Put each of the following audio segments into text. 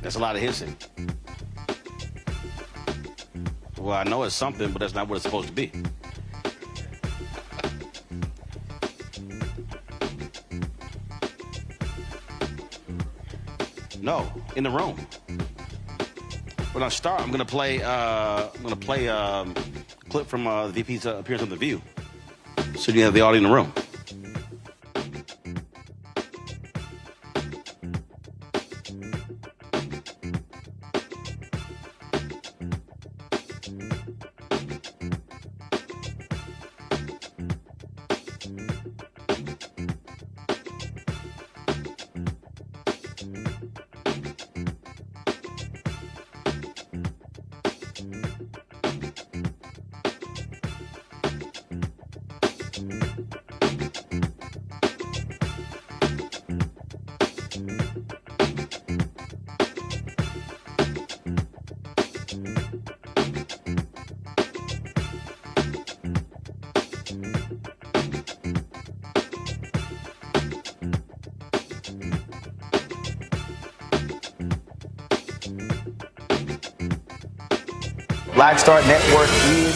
That's a lot of hissing. Well, I know it's something, but that's not what it's supposed to be. No, in the room. When I start, I'm gonna play a clip from the VP's appearance on The View, so you have the audio in the room. Black Star Network is here.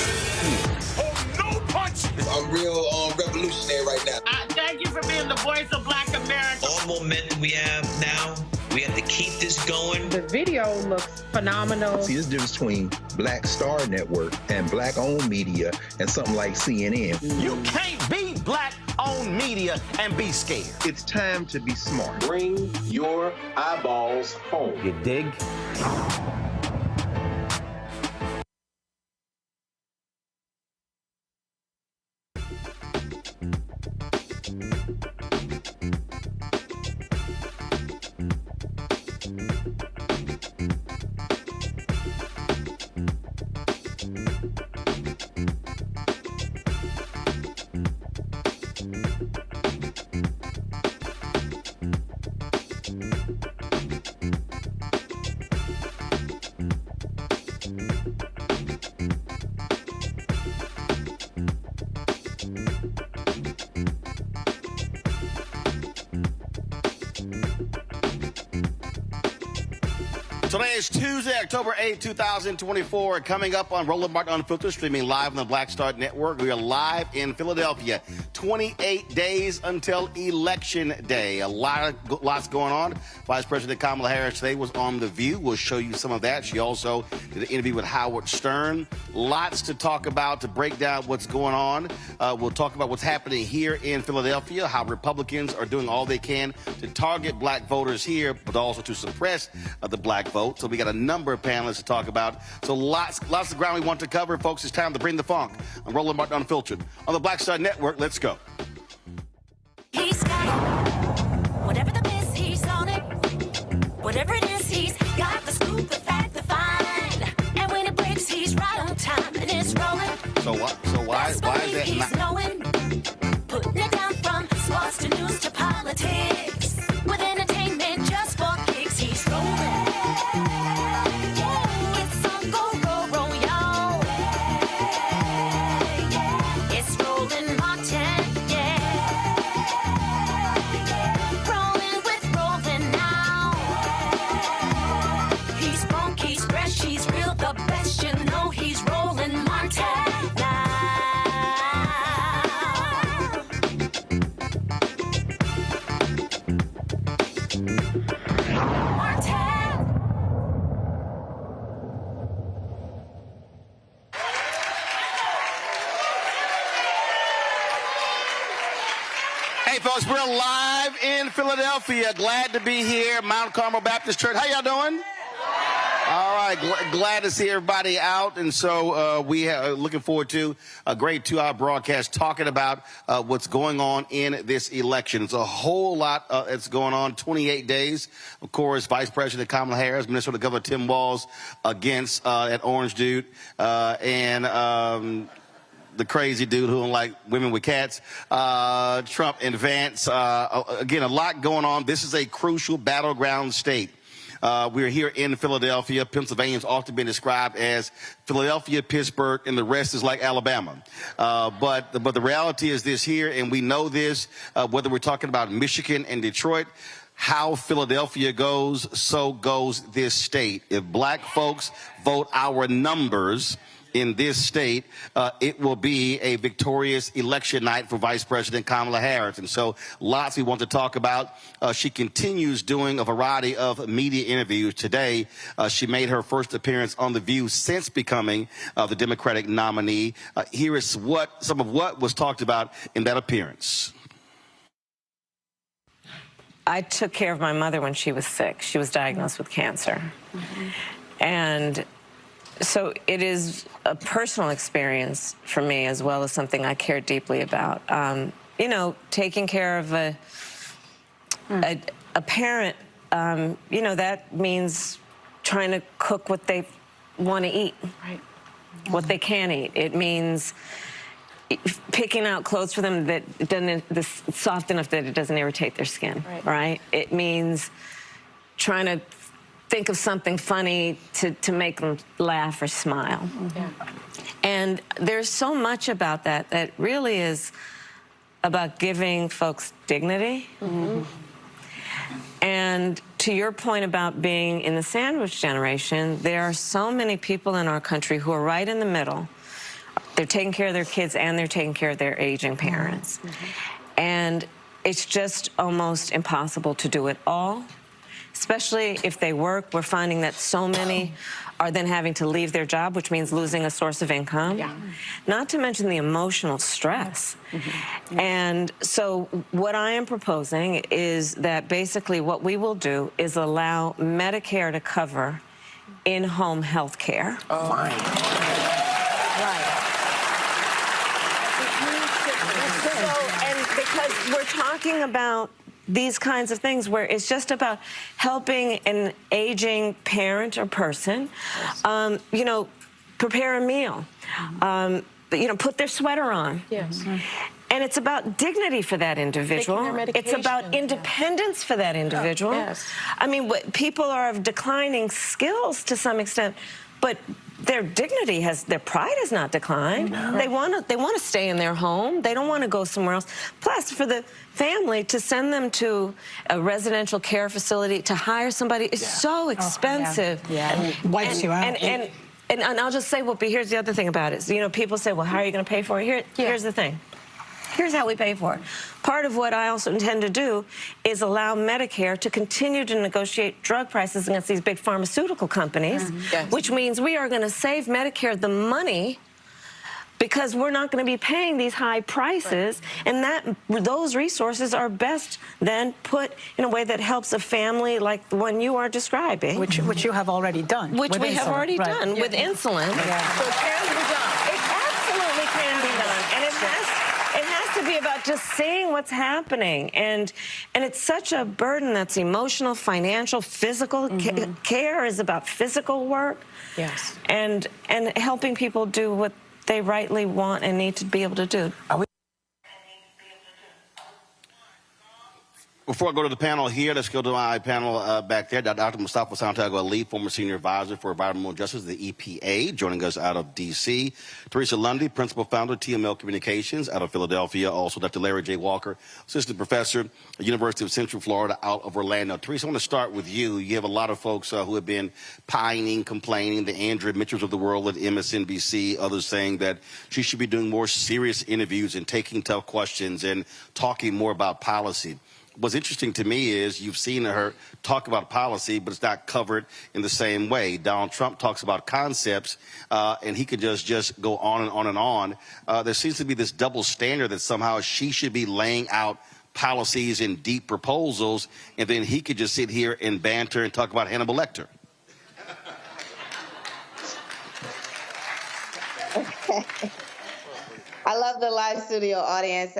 Oh, no punch! I'm real revolutionary right now. Thank you for being the voice of Black America. All momentum we have now, we have to keep this going. The video looks phenomenal. See, this difference between Black Star Network and black-owned media and something like CNN. You can't be black-owned media and be scared. It's time to be smart. Bring your eyeballs home. You dig? Today is Tuesday, October 8, 2024. Coming up on Roland Unfiltered, streaming live on the Black Star Network. We are live in Philadelphia. 28 days until Election Day. Lots going on. Vice President Kamala Harris today was on The View. We'll show you some of that. She also did an interview with Howard Stern. Lots to talk about, to break down what's going on. We'll talk about what's happening here in Philadelphia, how Republicans are doing all they can to target black voters here, but also to suppress the black vote. So we got a number of panelists to talk about. So lots of ground we want to cover. Folks, it's time to bring the funk. I'm Roland Martin Unfiltered. On the Black Star Network, let's go. He's got it. Whatever the miss, he's on it. Whatever it is, he's got the scoop, the fact, the find. And when it breaks, he's right on time and it's rolling. So why is that he's not knowing, putting it down from sports to news to politics. With entertainment just for kicks, he's rolling. It's on go, roll, y'all. It's Roland Martin, rolling with Roland now. He's funky, he's fresh, he's real, the best, you know he's Roland Martin now. Hey, folks, we're live in Philadelphia. Glad to be here, Mount Carmel Baptist Church. How y'all doing? All right, glad to see everybody out. And so we are looking forward to a great 2-hour broadcast talking about what's going on in this election. It's a whole lot that's going on, 28 days. Of course, Vice President Kamala Harris, Minnesota Governor Tim Walz against that orange dude, and the crazy dude who don't like women with cats, Trump and Vance. Again, a lot going on. This is a crucial battleground state. We're here in Philadelphia. Pennsylvania's often been described as Philadelphia, Pittsburgh, and the rest is like Alabama. But the reality is this here, and we know this, whether we're talking about Michigan and Detroit, how Philadelphia goes, so goes this state. If black folks vote our numbers in this state, it will be a victorious election night for Vice President Kamala Harris. And so lots we want to talk about. She continues doing a variety of media interviews. Today, she made her first appearance on The View since becoming the Democratic nominee. Here is some of what was talked about in that appearance. I took care of my mother when she was sick. She was diagnosed with cancer. And so it is a personal experience for me as well as something I care deeply about. You know, taking care of a parent, you know, that means trying to cook what they want to eat, what they can eat. It means picking out clothes for them that that's soft enough that it doesn't irritate their skin, right? It means trying to think of something funny to make them laugh or smile. And there's so much about that that really is about giving folks dignity. And to your point about being in the sandwich generation, there are so many people in our country who are right in the middle. They're taking care of their kids and they're taking care of their aging parents. And it's just almost impossible to do it all, especially if they work. We're finding that so many are then having to leave their job, which means losing a source of income. Not to mention the emotional stress. And so what I am proposing is that basically what we will do is allow Medicare to cover in-home health care. Because we're talking about these kinds of things where it's just about helping an aging parent or person, you know, prepare a meal, you know, put their sweater on. And it's about dignity for that individual. It's about independence for that individual. I mean, people are of declining skills to some extent, but their dignity their pride has not declined. They want to stay in their home. They don't want to go somewhere else. Plus, for the family to send them to a residential care facility, to hire somebody is so expensive. It wipes you out. And I'll just say, well, but here's the other thing about it. You know, people say, well, how are you going to pay for it? Here's the thing. Here's how we pay for it. Part of what I also intend to do is allow Medicare to continue to negotiate drug prices against these big pharmaceutical companies, which means we are going to save Medicare the money because we're not going to be paying these high prices, and those resources are best then put in a way that helps a family like the one you are describing. Which you have already done. Which we have already done with insulin. So it can be done. It absolutely can be done. And it has to be about just seeing what's happening. And it's such a burden that's emotional, financial, physical. Care is about physical work. And helping people do what they rightly want and need to be able to do. Before I go to the panel here, let's go to my panel back there. Dr. Mustafa Santiago Ali, former senior advisor for environmental justice, the EPA, joining us out of D.C. Teresa Lundy, principal founder, TML Communications, out of Philadelphia. Also, Dr. Larry J. Walker, assistant professor at the University of Central Florida, out of Orlando. Teresa, I want to start with you. You have a lot of folks who have been pining, complaining, the Andrea Mitchells of the world at MSNBC, others saying that she should be doing more serious interviews and taking tough questions and talking more about policy. What's interesting to me is you've seen her talk about policy, but it's not covered in the same way. Donald Trump talks about concepts, and he could just go on and on and on. There seems to be this double standard that somehow she should be laying out policies and deep proposals, and then he could just sit here and banter and talk about Hannibal Lecter. I love the live studio audience.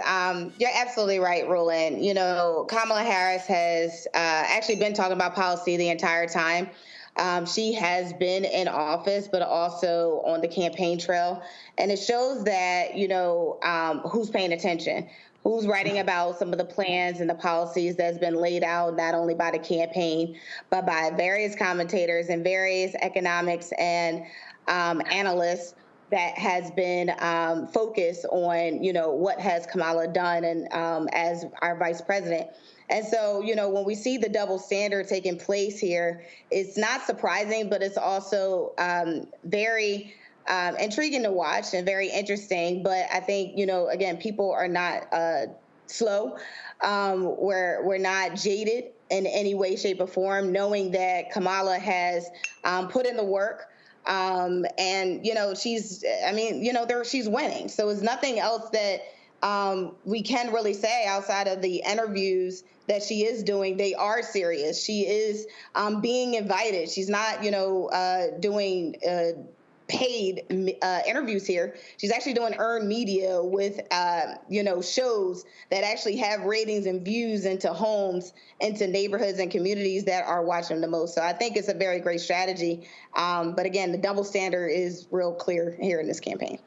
You're absolutely right, Roland. You know, Kamala Harris has actually been talking about policy the entire time. She has been in office, but also on the campaign trail. And it shows that, you know, who's paying attention, who's writing about some of the plans and the policies that's been laid out, not only by the campaign, but by various commentators and various economics and analysts that has been focused on, you know, what has Kamala done and as our vice president. And so, you know, when we see the double standard taking place here, it's not surprising, but it's also very intriguing to watch and very interesting. But I think, you know, again, people are not slow. We're not jaded in any way, shape, or form, knowing that Kamala has put in the work. And, you know, she's winning. So it's nothing else that we can really say outside of the interviews that she is doing. They are serious. She is being invited. She's not, you know, doing paid interviews here. She's actually doing earned media with, you know, shows that actually have ratings and views into homes, into neighborhoods and communities that are watching the most. So I think it's a very great strategy. But again, the double standard is real clear here in this campaign.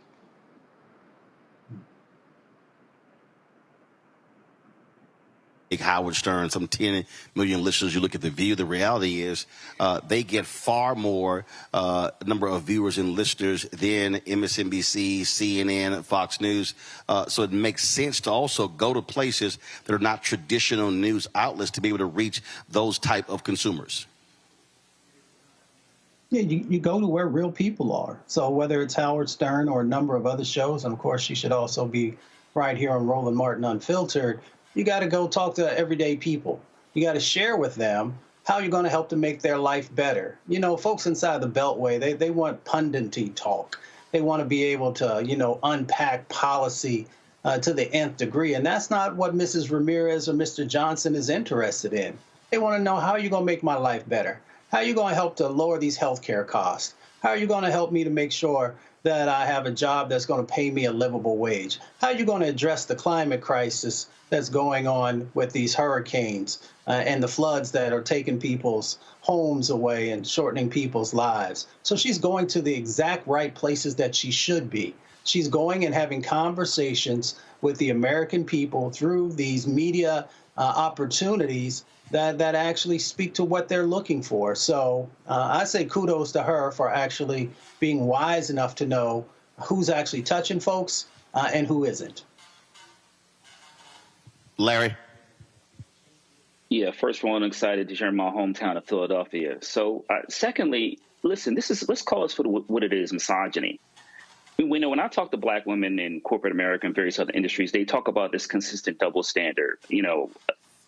Howard Stern, some 10 million listeners. You look at The View. The reality is they get far more number of viewers and listeners than MSNBC, CNN, Fox News. So it makes sense to also go to places that are not traditional news outlets to be able to reach those type of consumers. Yeah, you go to where real people are. So whether it's Howard Stern or a number of other shows, and of course she should also be right here on Roland Martin Unfiltered, you got to go talk to everyday people. You got to share with them how you're going to help to make their life better. You know, folks inside the Beltway, they want punditry talk. They want to be able to, you know, unpack policy to the nth degree. And that's not what Mrs. Ramirez or Mr. Johnson is interested in. They want to know, how are you going to make my life better? How are you going to help to lower these health care costs? How are you going to help me to make sure that I have a job that's going to pay me a livable wage? How are you going to address the climate crisis that's going on with these hurricanes and the floods that are taking people's homes away and shortening people's lives? So she's going to the exact right places that she should be. She's going and having conversations with the American people through these media opportunities that actually speak to what they're looking for. So I say kudos to her for actually being wise enough to know who's actually touching folks and who isn't. Larry? Yeah, first of all, I'm excited to share my hometown of Philadelphia. So secondly, listen, let's call this for what it is, misogyny. We know when I talk to black women in corporate America and various other industries, they talk about this consistent double standard, you know,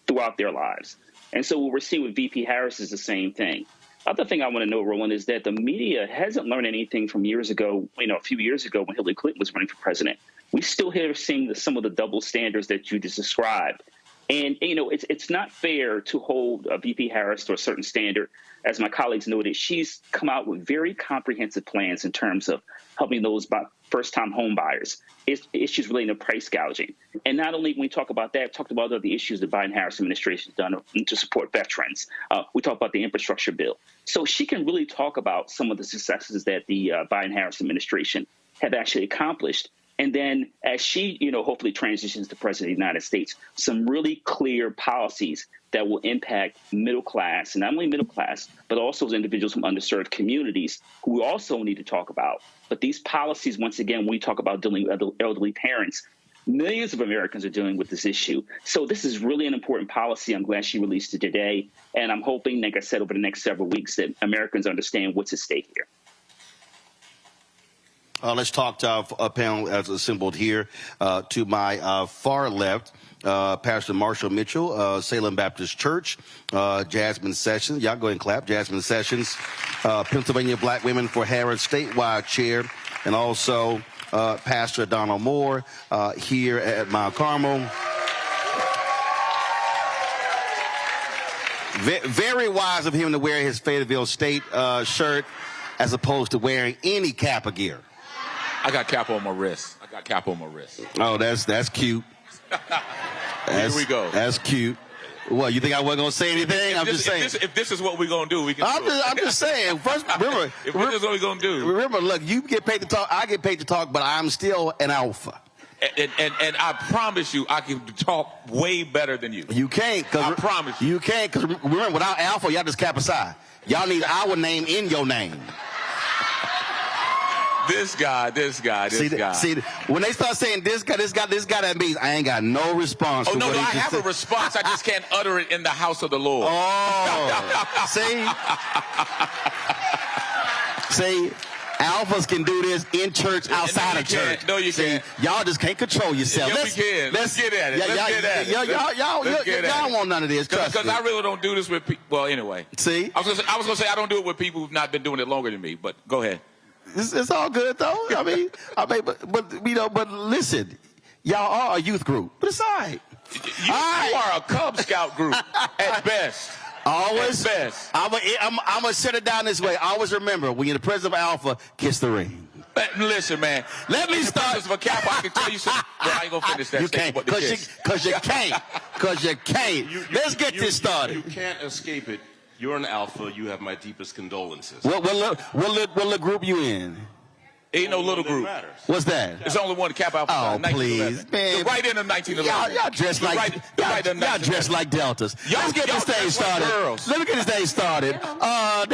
throughout their lives. And so what we're seeing with VP Harris is the same thing. Other thing I want to know, Roland, is that the media hasn't learned anything from years ago, you know, a few years ago when Hillary Clinton was running for president. We still here seeing some of the double standards that you just described. And, you know, it's not fair to hold VP Harris to a certain standard. As my colleagues noted, she's come out with very comprehensive plans in terms of helping those first-time home buyers, issues relating to price gouging. And not only when we talk about that, talked about other issues the Biden-Harris administration has done to support veterans. We talk about the infrastructure bill. So she can really talk about some of the successes that the Biden-Harris administration have actually accomplished. And then as she, you know, hopefully transitions to president of the United States, some really clear policies that will impact middle class, and not only middle class, but also those individuals from underserved communities who we also need to talk about. But these policies, once again, when we talk about dealing with elderly parents, millions of Americans are dealing with this issue. So this is really an important policy. I'm glad she released it today. And I'm hoping, like I said, over the next several weeks that Americans understand what's at stake here. Let's talk to our panel as assembled here. To my far left, Pastor Marshall Mitchell, Salem Baptist Church, Jasmine Sessions. Y'all go ahead and clap. Jasmine Sessions, Pennsylvania Black Women for Harris statewide chair, and also Pastor Donald Moore here at Mount Carmel. Very wise of him to wear his Fayetteville State shirt as opposed to wearing any cap or gear. I got cap on my wrist. Oh, that's cute. Here we go. That's cute. Well, you think I wasn't going to say anything? I'm just saying. If this is what we're going to do, we can do it. I'm just saying. First, remember. If this is what we're going to do. Remember, look, you get paid to talk, I get paid to talk, but I'm still an alpha. And I promise you, I can talk way better than you. You can't. I promise you. You can't, because remember, without alpha, y'all just cap aside. Y'all need our name in your name. This guy. See, when they start saying this guy, that means I ain't got no response. Oh, to no, what I he have a response. I just can't utter it in the house of the Lord. Oh, see, alphas can do this in church, outside of church. No, you can't. Y'all just can't control yourself. Yeah, we can. Let's get at it. Y'all want none of this. Because I really don't do this with people. Well, anyway. See? I was going to say I don't do it with people who've not been doing it longer than me, but go ahead. It's all good, though. I mean, but listen, y'all are a youth group. But it's all right. You are a Cub Scout group at best. Always. At best. I'm going to set it down this way. Always remember, when you're the president of Alpha, kiss the ring. Listen, man. Let me start. Of a Kappa, I can tell you something. Well, I ain't going to finish that. You can't. Because you can't. Because you can't. Let's get this started. You can't escape it. You're an Alpha. You have my deepest condolences. What little group you in? Ain't no little group. What's that? There's only one Kappa Alpha. Oh, please, man. Right in the 1911. Y'all dressed y'all dressed like deltas. Let's get this thing started. Let me get this thing started. I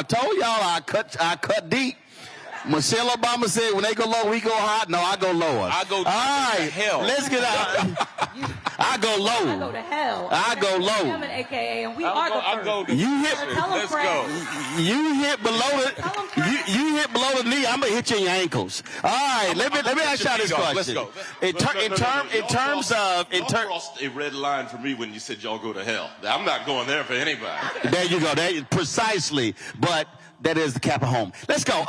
told y'all I cut deep. Michelle Obama said when they go low, we go hot. No, I go lower. I go all right, hell. Let's get out. I go low. I go to hell. I go low. I'm an AKA, and we are the first. You hit. Let's go. You hit below the. You hit below the knee. I'm gonna hit you in your ankles. All right. Let me ask y'all this question. Let's go. In terms of crossed a red line for me when you said y'all go to hell. I'm not going there for anybody. There you go. Precisely. But that is the Kappa home. Let's go.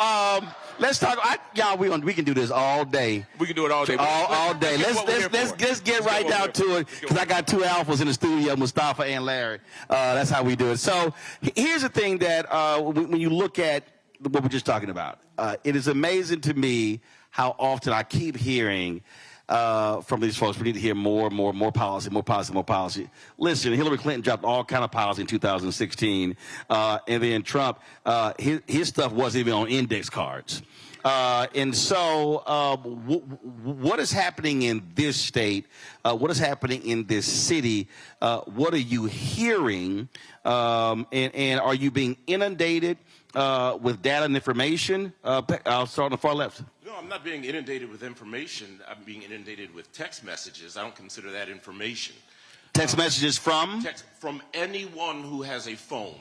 Let's talk. Y'all, we can do this all day. We can do it all day. All day. Let's get right down to it, because I got two alphas in the studio, Mustafa and Larry. That's how we do it. So here's the thing that when you look at what we're just talking about, it is amazing to me how often I keep hearing from these folks, we need to hear more policy. Listen, Hillary Clinton dropped all kind of policy in 2016, and then Trump, his stuff wasn't even on index cards. And so what is happening in this state? What is happening in this city? What are you hearing? And are you being inundated with data and information? I'll start on the far left. No, I'm not being inundated with information. I'm being inundated with text messages. I don't consider that information. Text messages from? Text from anyone who has a phone.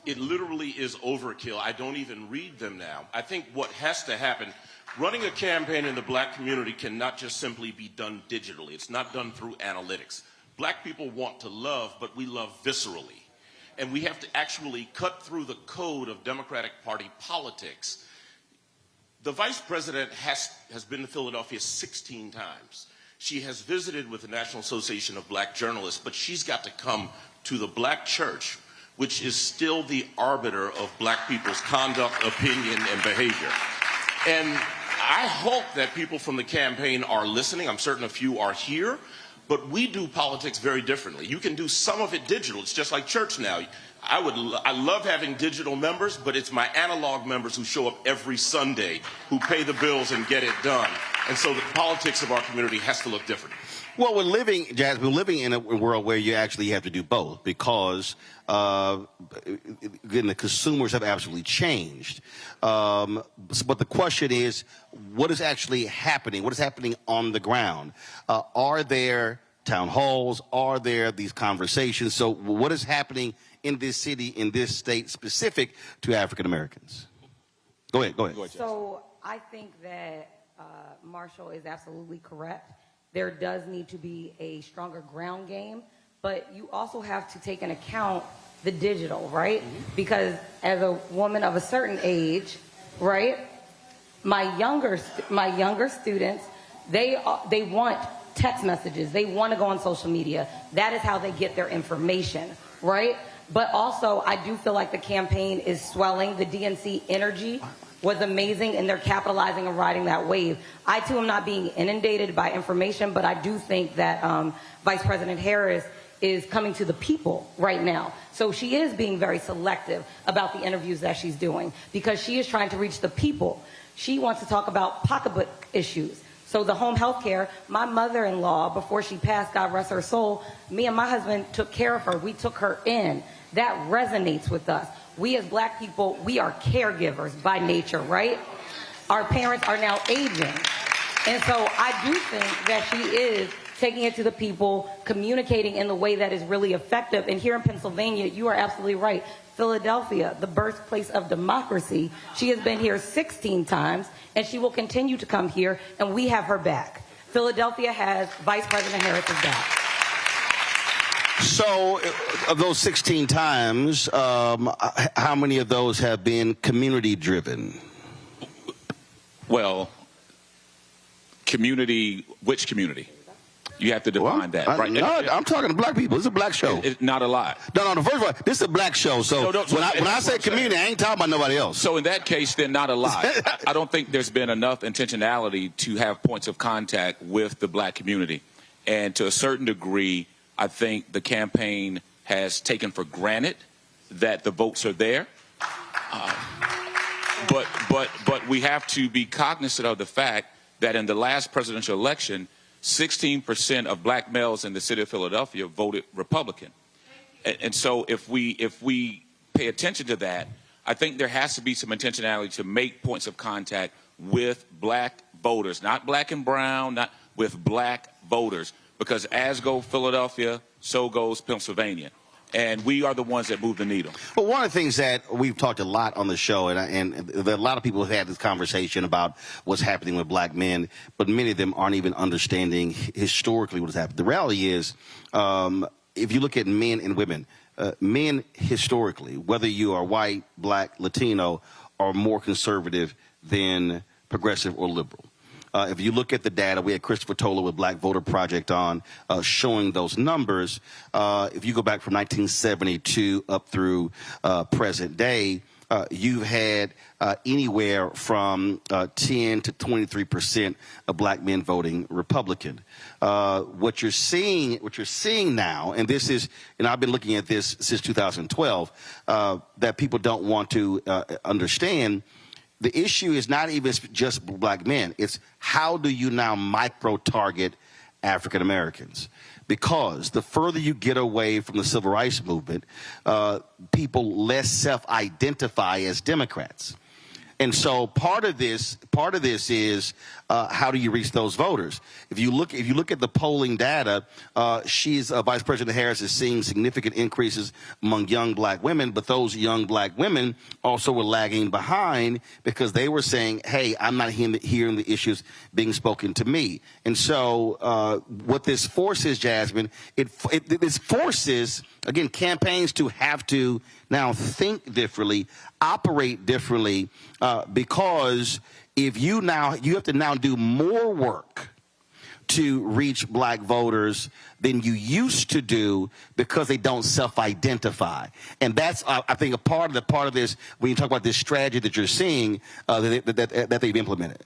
It literally is overkill. I don't even read them now. I think what has to happen, running a campaign in the black community cannot just simply be done digitally. It's not done through analytics. Black people want to love, but we love viscerally. And we have to actually cut through the code of Democratic Party politics. The vice president has been to Philadelphia 16 times. She has visited with the National Association of Black Journalists, but she's got to come to the black church, which is still the arbiter of black people's conduct, opinion, and behavior. And I hope that people from the campaign are listening. I'm certain a few are here. But we do politics very differently. You can do some of it digital. It's just like church now. I love having digital members, but it's my analog members who show up every Sunday, who pay the bills and get it done. And so the politics of our community has to look different. Well, we're living in a world where you actually have to do both, because again, the consumers have absolutely changed. But the question is, what is actually happening? What is happening on the ground? Are there town halls? Are there these conversations? So what is happening in this city, in this state, specific to African Americans? Go ahead. So I think that Marshall is absolutely correct. There does need to be a stronger ground game, but you also have to take into account the digital, right? Mm-hmm. Because as a woman of a certain age, right, my younger students, they want text messages. They want to go on social media. That is how they get their information, right? But also, I do feel like the campaign is swelling. The DNC energy was amazing, and they're capitalizing and riding that wave. I, too, am not being inundated by information, but I do think that Vice President Harris is coming to the people right now. So she is being very selective about the interviews that she's doing, because she is trying to reach the people. She wants to talk about pocketbook issues. So the home health care, my mother-in-law, before she passed, God rest her soul, me and my husband took care of her. We took her in. That resonates with us. We as black people, we are caregivers by nature, right? Our parents are now aging. And so I do think that she is taking it to the people, communicating in the way that is really effective. And here in Pennsylvania, you are absolutely right. Philadelphia, the birthplace of democracy. She has been here 16 times, and she will continue to come here, and we have her back. Philadelphia has Vice President Harris's back. So, of those 16 times, how many of those have been community-driven? Well, community, which community? You have to define that, right? No, I'm talking to black people. It's a black show. It's not a lot. No, first of all, this is a black show. So when I say community, I ain't talking about nobody else. So in that case, then not a lot. I don't think there's been enough intentionality to have points of contact with the black community. And to a certain degree, I think the campaign has taken for granted that the votes are there. But we have to be cognizant of the fact that in the last presidential election, 16% of black males in the city of Philadelphia voted Republican. And so if we pay attention to that, I think there has to be some intentionality to make points of contact with black voters, not black and brown, not with black voters, because as goes Philadelphia, so goes Pennsylvania. And we are the ones that move the needle. Well, one of the things that we've talked a lot on the show, and a lot of people have had this conversation about what's happening with black men, but many of them aren't even understanding historically what has happened. The reality is, if you look at men and women, men historically, whether you are white, black, Latino, are more conservative than progressive or liberal. If you look at the data, we had Christopher Toller with Black Voter Project on showing those numbers. If you go back from 1972 up through present day, you've had anywhere from 10 to 23% of black men voting Republican. What you're seeing now, and this is, and I've been looking at this since 2012, that people don't want to understand. The issue is not even just black men. It's how do you now micro-target African Americans? Because the further you get away from the civil rights movement, people less self-identify as Democrats. And so part of this is how do you reach those voters? If you look at the polling data, Vice President Harris is seeing significant increases among young black women, but those young black women also were lagging behind because they were saying, hey, I'm not hearing the issues being spoken to me. And so what this forces, Jasmine, this forces, again, campaigns to have to now think differently, operate differently, because if you have to now do more work to reach black voters than you used to do because they don't self-identify. And that's, I think, a part of this, when you talk about this strategy that you're seeing, that they've implemented.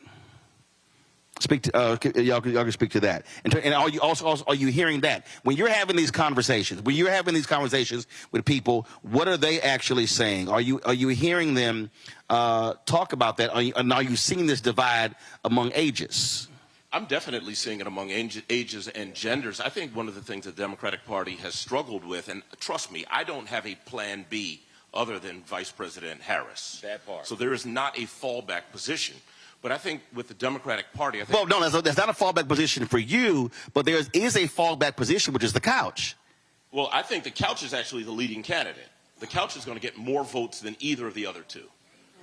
Speak to, y'all can speak to that. And are you also are you hearing that? When you're having these conversations, with people, what are they actually saying? Are you hearing them talk about that? Are you seeing this divide among ages? I'm definitely seeing it among ages and genders. I think one of the things the Democratic Party has struggled with, and trust me, I don't have a plan B other than Vice President Harris. That part. So there is not a fallback position. But I think with the Democratic Party, I think... Well, no, that's not a fallback position for you, but there is a fallback position, which is the couch. Well, I think the couch is actually the leading candidate. The couch is going to get more votes than either of the other two,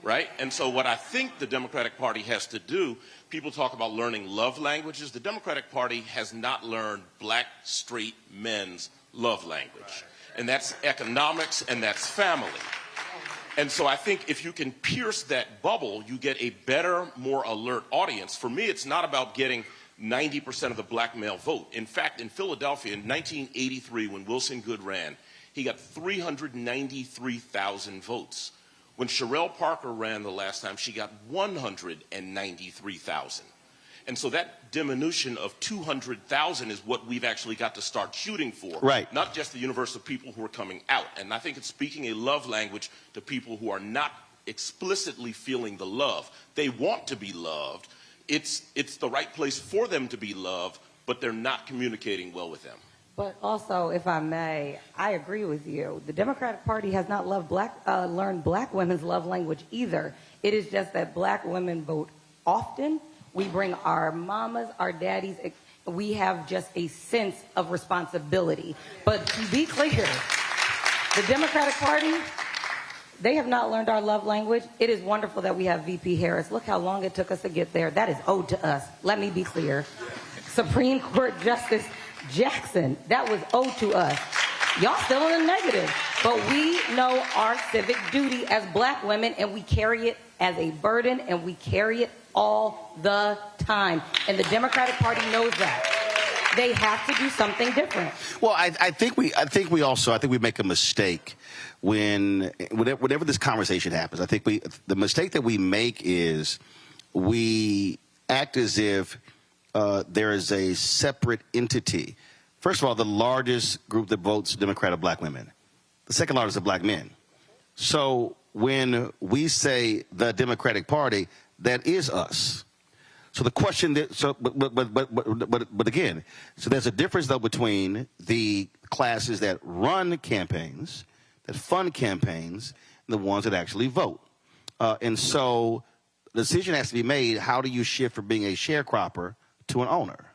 right? And so what I think the Democratic Party has to do, people talk about learning love languages. The Democratic Party has not learned black, straight men's love language. And that's economics and that's family. And so I think if you can pierce that bubble, you get a better, more alert audience. For me, it's not about getting 90% of the black male vote. In fact, in Philadelphia in 1983, when Wilson Goode ran, he got 393,000 votes. When Sherelle Parker ran the last time, she got 193,000. And so that diminution of 200,000 is what we've actually got to start shooting for. Right. Not just the universe of people who are coming out. And I think it's speaking a love language to people who are not explicitly feeling the love. They want to be loved. it's the right place for them to be loved, but they're not communicating well with them. But also, if I may, I agree with you. The Democratic Party has not learned black women's love language either. It is just that black women vote often. We bring our mamas, our daddies. We have just a sense of responsibility. But to be clear, the Democratic Party, they have not learned our love language. It is wonderful that we have VP Harris. Look how long it took us to get there. That is owed to us. Let me be clear. Supreme Court Justice Jackson, that was owed to us. Y'all still in the negative. But we know our civic duty as black women, and we carry it as a burden, and we carry it all the time. And the Democratic Party knows that. They have to do something different. Well, I think we make a mistake whenever this conversation happens. I think the mistake that we make is we act as if there is a separate entity. First of all, the largest group that votes Democrat are black women. The second largest are black men. So when we say the Democratic Party, that is us. So the question that, but again, so there's a difference though between the classes that run campaigns, that fund campaigns, and the ones that actually vote. And so the decision has to be made, how do you shift from being a sharecropper to an owner?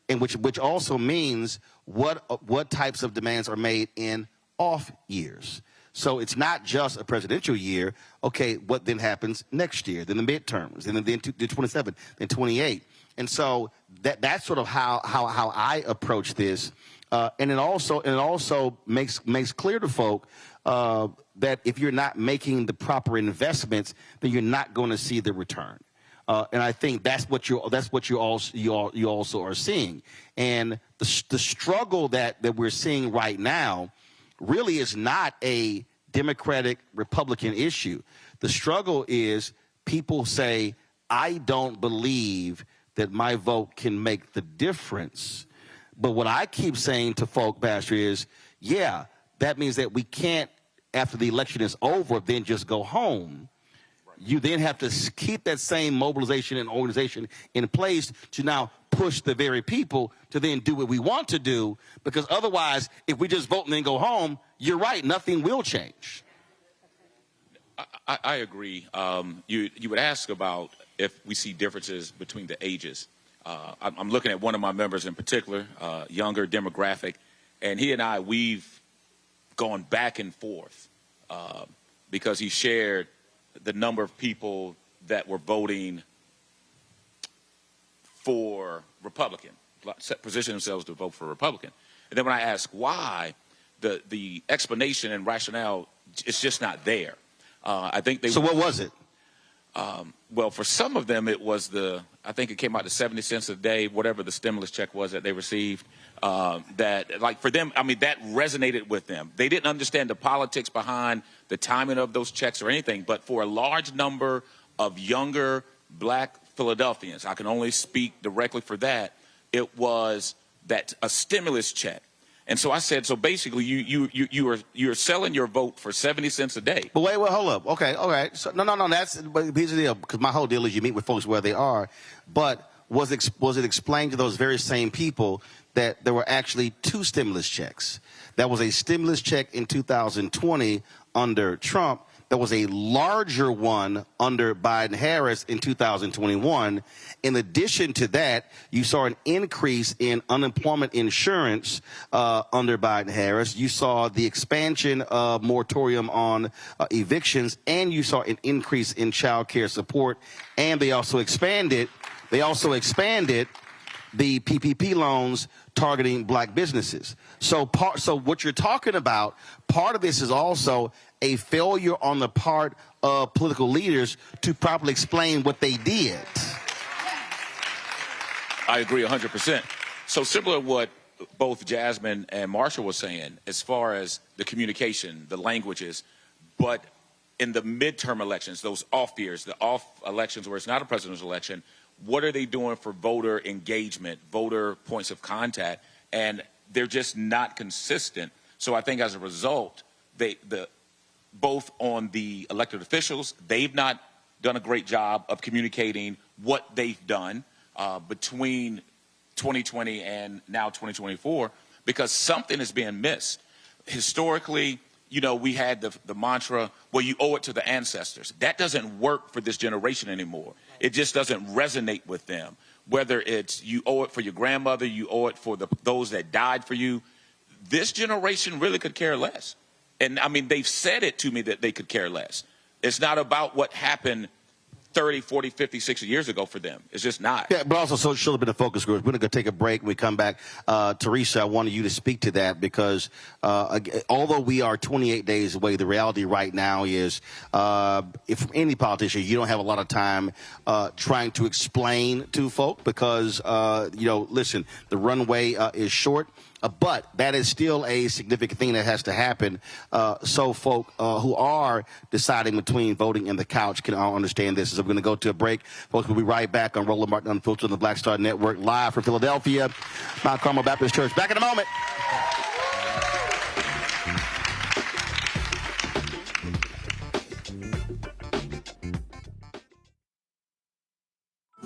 And which also means what types of demands are made in off years. So it's not just a presidential year. Okay, what then happens next year? Then the midterms, and then 27, then 28. And so that's sort of how I approach this. And it also makes clear to folk that if you're not making the proper investments, then you're not going to see the return. And I think that's what you also are seeing. And the struggle that we're seeing right now really is not a Democratic Republican issue. The struggle is people say, I don't believe that my vote can make the difference. But what I keep saying to folk, Pastor, is, yeah, that means that we can't, after the election is over, then just go home. You then have to keep that same mobilization and organization in place to now push the very people to then do what we want to do, because otherwise, if we just vote and then go home, you're right, nothing will change. I agree. You would ask about if we see differences between the ages. I'm looking at one of my members in particular, younger demographic, and he and I, we've gone back and forth because he shared the number of people that were voting for Republican, position themselves to vote for Republican. And then when I ask why, the explanation and rationale is just not there. I think they. So what was it? Well, for some of them, it was I think it came out to 70 cents a day, whatever the stimulus check was that they received. That, like, for them, I mean, that resonated with them. They didn't understand the politics behind the timing of those checks or anything. But for a large number of younger black Philadelphians, I can only speak directly for that, it was that a stimulus check. And so I said, so basically, you're selling your vote for 70 cents a day. But wait, hold up. Okay, all right. So, no. But here's the deal, because my whole deal is you meet with folks where they are. But was it explained to those very same people that there were actually two stimulus checks? That was a stimulus check in 2020 under Trump. There was a larger one under Biden-Harris in 2021. In addition to that, you saw an increase in unemployment insurance under Biden-Harris. You saw the expansion of moratorium on evictions, and you saw an increase in child care support. And they also expanded the PPP loans targeting black businesses. So what you're talking about, part of this is also a failure on the part of political leaders to properly explain what they did. I agree 100%. So similar to what both Jasmine and Marshall were saying, as far as the communication, the languages, but in the midterm elections, those off years, the off elections where it's not a presidential election, what are they doing for voter engagement, voter points of contact? And they're just not consistent. So I think as a result, both on the elected officials, they've not done a great job of communicating what they've done between 2020 and now 2024, because something is being missed. Historically, you know, we had the mantra, well, you owe it to the ancestors. That doesn't work for this generation anymore. It just doesn't resonate with them. Whether it's you owe it for your grandmother, you owe it for those that died for you. This generation really could care less. And, I mean, they've said it to me that they could care less. It's not about what happened 30, 40, 50, 60 years ago for them. It's just not. Yeah, but also so should have been a focus group. We're going to go take a break. When we come back, Teresa, I wanted you to speak to that because although we are 28 days away, the reality right now is if any politician, you don't have a lot of time trying to explain to folk because, you know, listen, the runway is short. But that is still a significant thing that has to happen so folk who are deciding between voting and the couch can all understand this. So we're going to go to a break. Folks, we'll be right back on Roland Martin Unfiltered on the Black Star Network, live from Philadelphia, Mount Carmel Baptist Church. Back in a moment.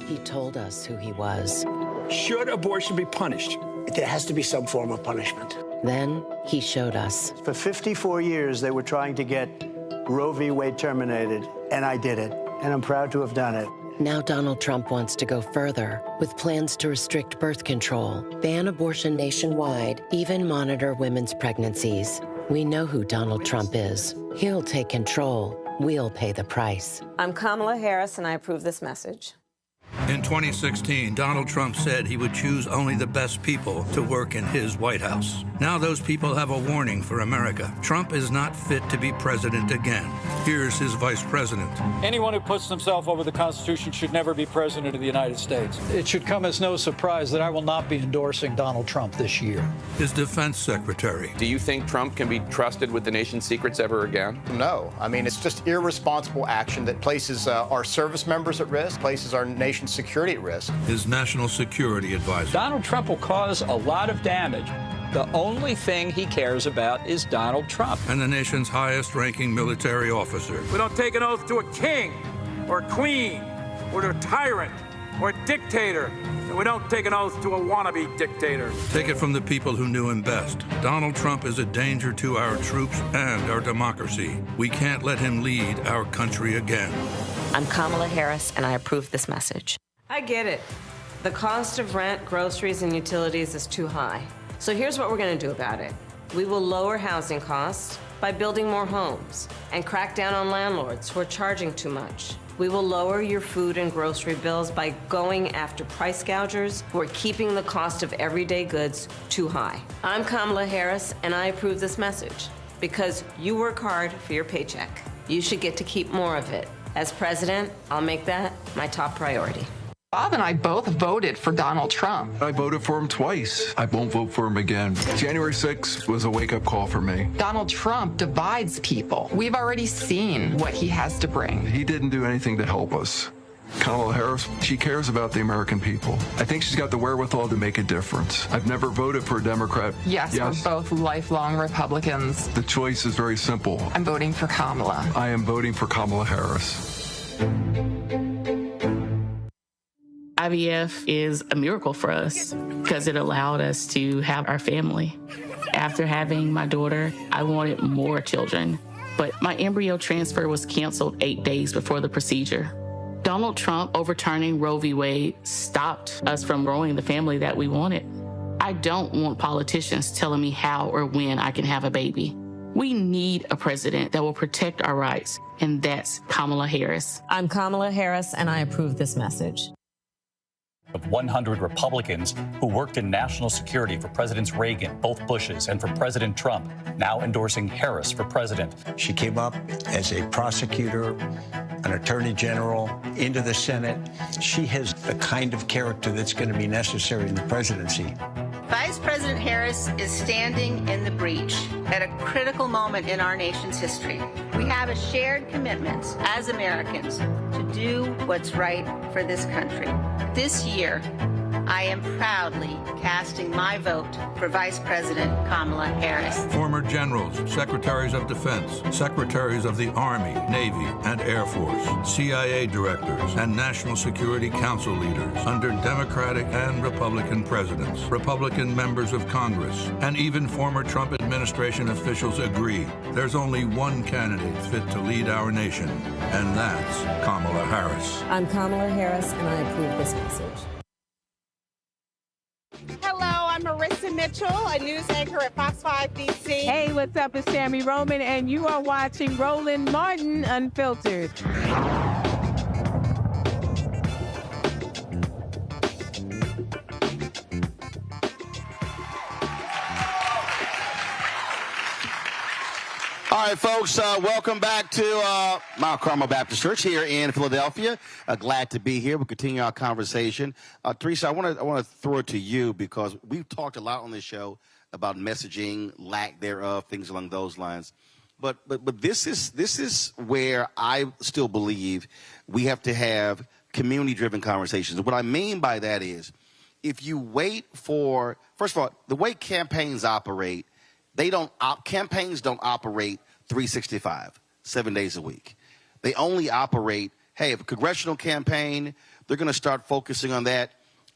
He told us who he was. Should abortion be punished? There has to be some form of punishment. Then he showed us. For 54 years, they were trying to get Roe v. Wade terminated, and I did it, and I'm proud to have done it. Now Donald Trump wants to go further with plans to restrict birth control, ban abortion nationwide, even monitor women's pregnancies. We know who Donald Trump is. He'll take control. We'll pay the price. I'm Kamala Harris, and I approve this message. In 2016, Donald Trump said he would choose only the best people to work in his White House. Now those people have a warning for America. Trump is not fit to be president again. Here's his vice president. Anyone who puts himself over the Constitution should never be president of the United States. It should come as no surprise that I will not be endorsing Donald Trump this year. His defense secretary. Do you think Trump can be trusted with the nation's secrets ever again? No. I mean, it's just irresponsible action that places our service members at risk, places our nation's security at risk. His national security advisor. Donald Trump will cause a lot of damage. The only thing he cares about is Donald Trump. And the nation's highest-ranking military officer. We don't take an oath to a king or a queen or to a tyrant or a dictator. And we don't take an oath to a wannabe dictator. Take it from the people who knew him best. Donald Trump is a danger to our troops and our democracy. We can't let him lead our country again. I'm Kamala Harris, and I approve this message. I get it. The cost of rent, groceries, and utilities is too high. So here's what we're going to do about it. We will lower housing costs by building more homes and crack down on landlords who are charging too much. We will lower your food and grocery bills by going after price gougers who are keeping the cost of everyday goods too high. I'm Kamala Harris, and I approve this message because you work hard for your paycheck. You should get to keep more of it. As president, I'll make that my top priority. Bob and I both voted for Donald Trump. I voted for him twice. I won't vote for him again. January 6th was a wake-up call for me. Donald Trump divides people. We've already seen what he has to bring. He didn't do anything to help us. Kamala Harris, she cares about the American people. I think she's got the wherewithal to make a difference. I've never voted for a Democrat. Yes, we're both lifelong Republicans. The choice is very simple. I'm voting for Kamala. I am voting for Kamala Harris. IVF is a miracle for us because it allowed us to have our family. After having my daughter, I wanted more children, but my embryo transfer was canceled 8 days before the procedure. Donald Trump overturning Roe v. Wade stopped us from growing the family that we wanted. I don't want politicians telling me how or when I can have a baby. We need a president that will protect our rights, and that's Kamala Harris. I'm Kamala Harris, and I approve this message. Of 100 Republicans who worked in national security for Presidents Reagan, both Bushes, and for President Trump, now endorsing Harris for president. She came up as a prosecutor, an attorney general, into the Senate. She has the kind of character that's going to be necessary in the presidency. Vice President Harris is standing in the breach at a critical moment in our nation's history. We have a shared commitment as Americans to do what's right for this country. This year, I am proudly casting my vote for Vice President Kamala Harris. Former generals, secretaries of defense, secretaries of the Army, Navy, and Air Force, CIA directors, and National Security Council leaders under Democratic and Republican presidents, Republican members of Congress, and even former Trump administration officials agree there's only one candidate fit to lead our nation, and that's Kamala Harris. I'm Kamala Harris, and I approve this message. Hello, I'm Marissa Mitchell, a news anchor at Fox 5 DC. Hey, what's up? It's Tammy Roman, and you are watching Roland Martin Unfiltered. All right, folks, welcome back to Mount Carmel Baptist Church here in Philadelphia. Glad to be here. We'll continue our conversation. Teresa, I want to throw it to you because we've talked a lot on this show about messaging, lack thereof, things along those lines. But this is where I still believe we have to have community-driven conversations. And what I mean by that is if you wait for, first of all, the way campaigns operate, campaigns don't operate 365, 7 days a week. They only operate, hey, if a congressional campaign, they're going to start focusing on that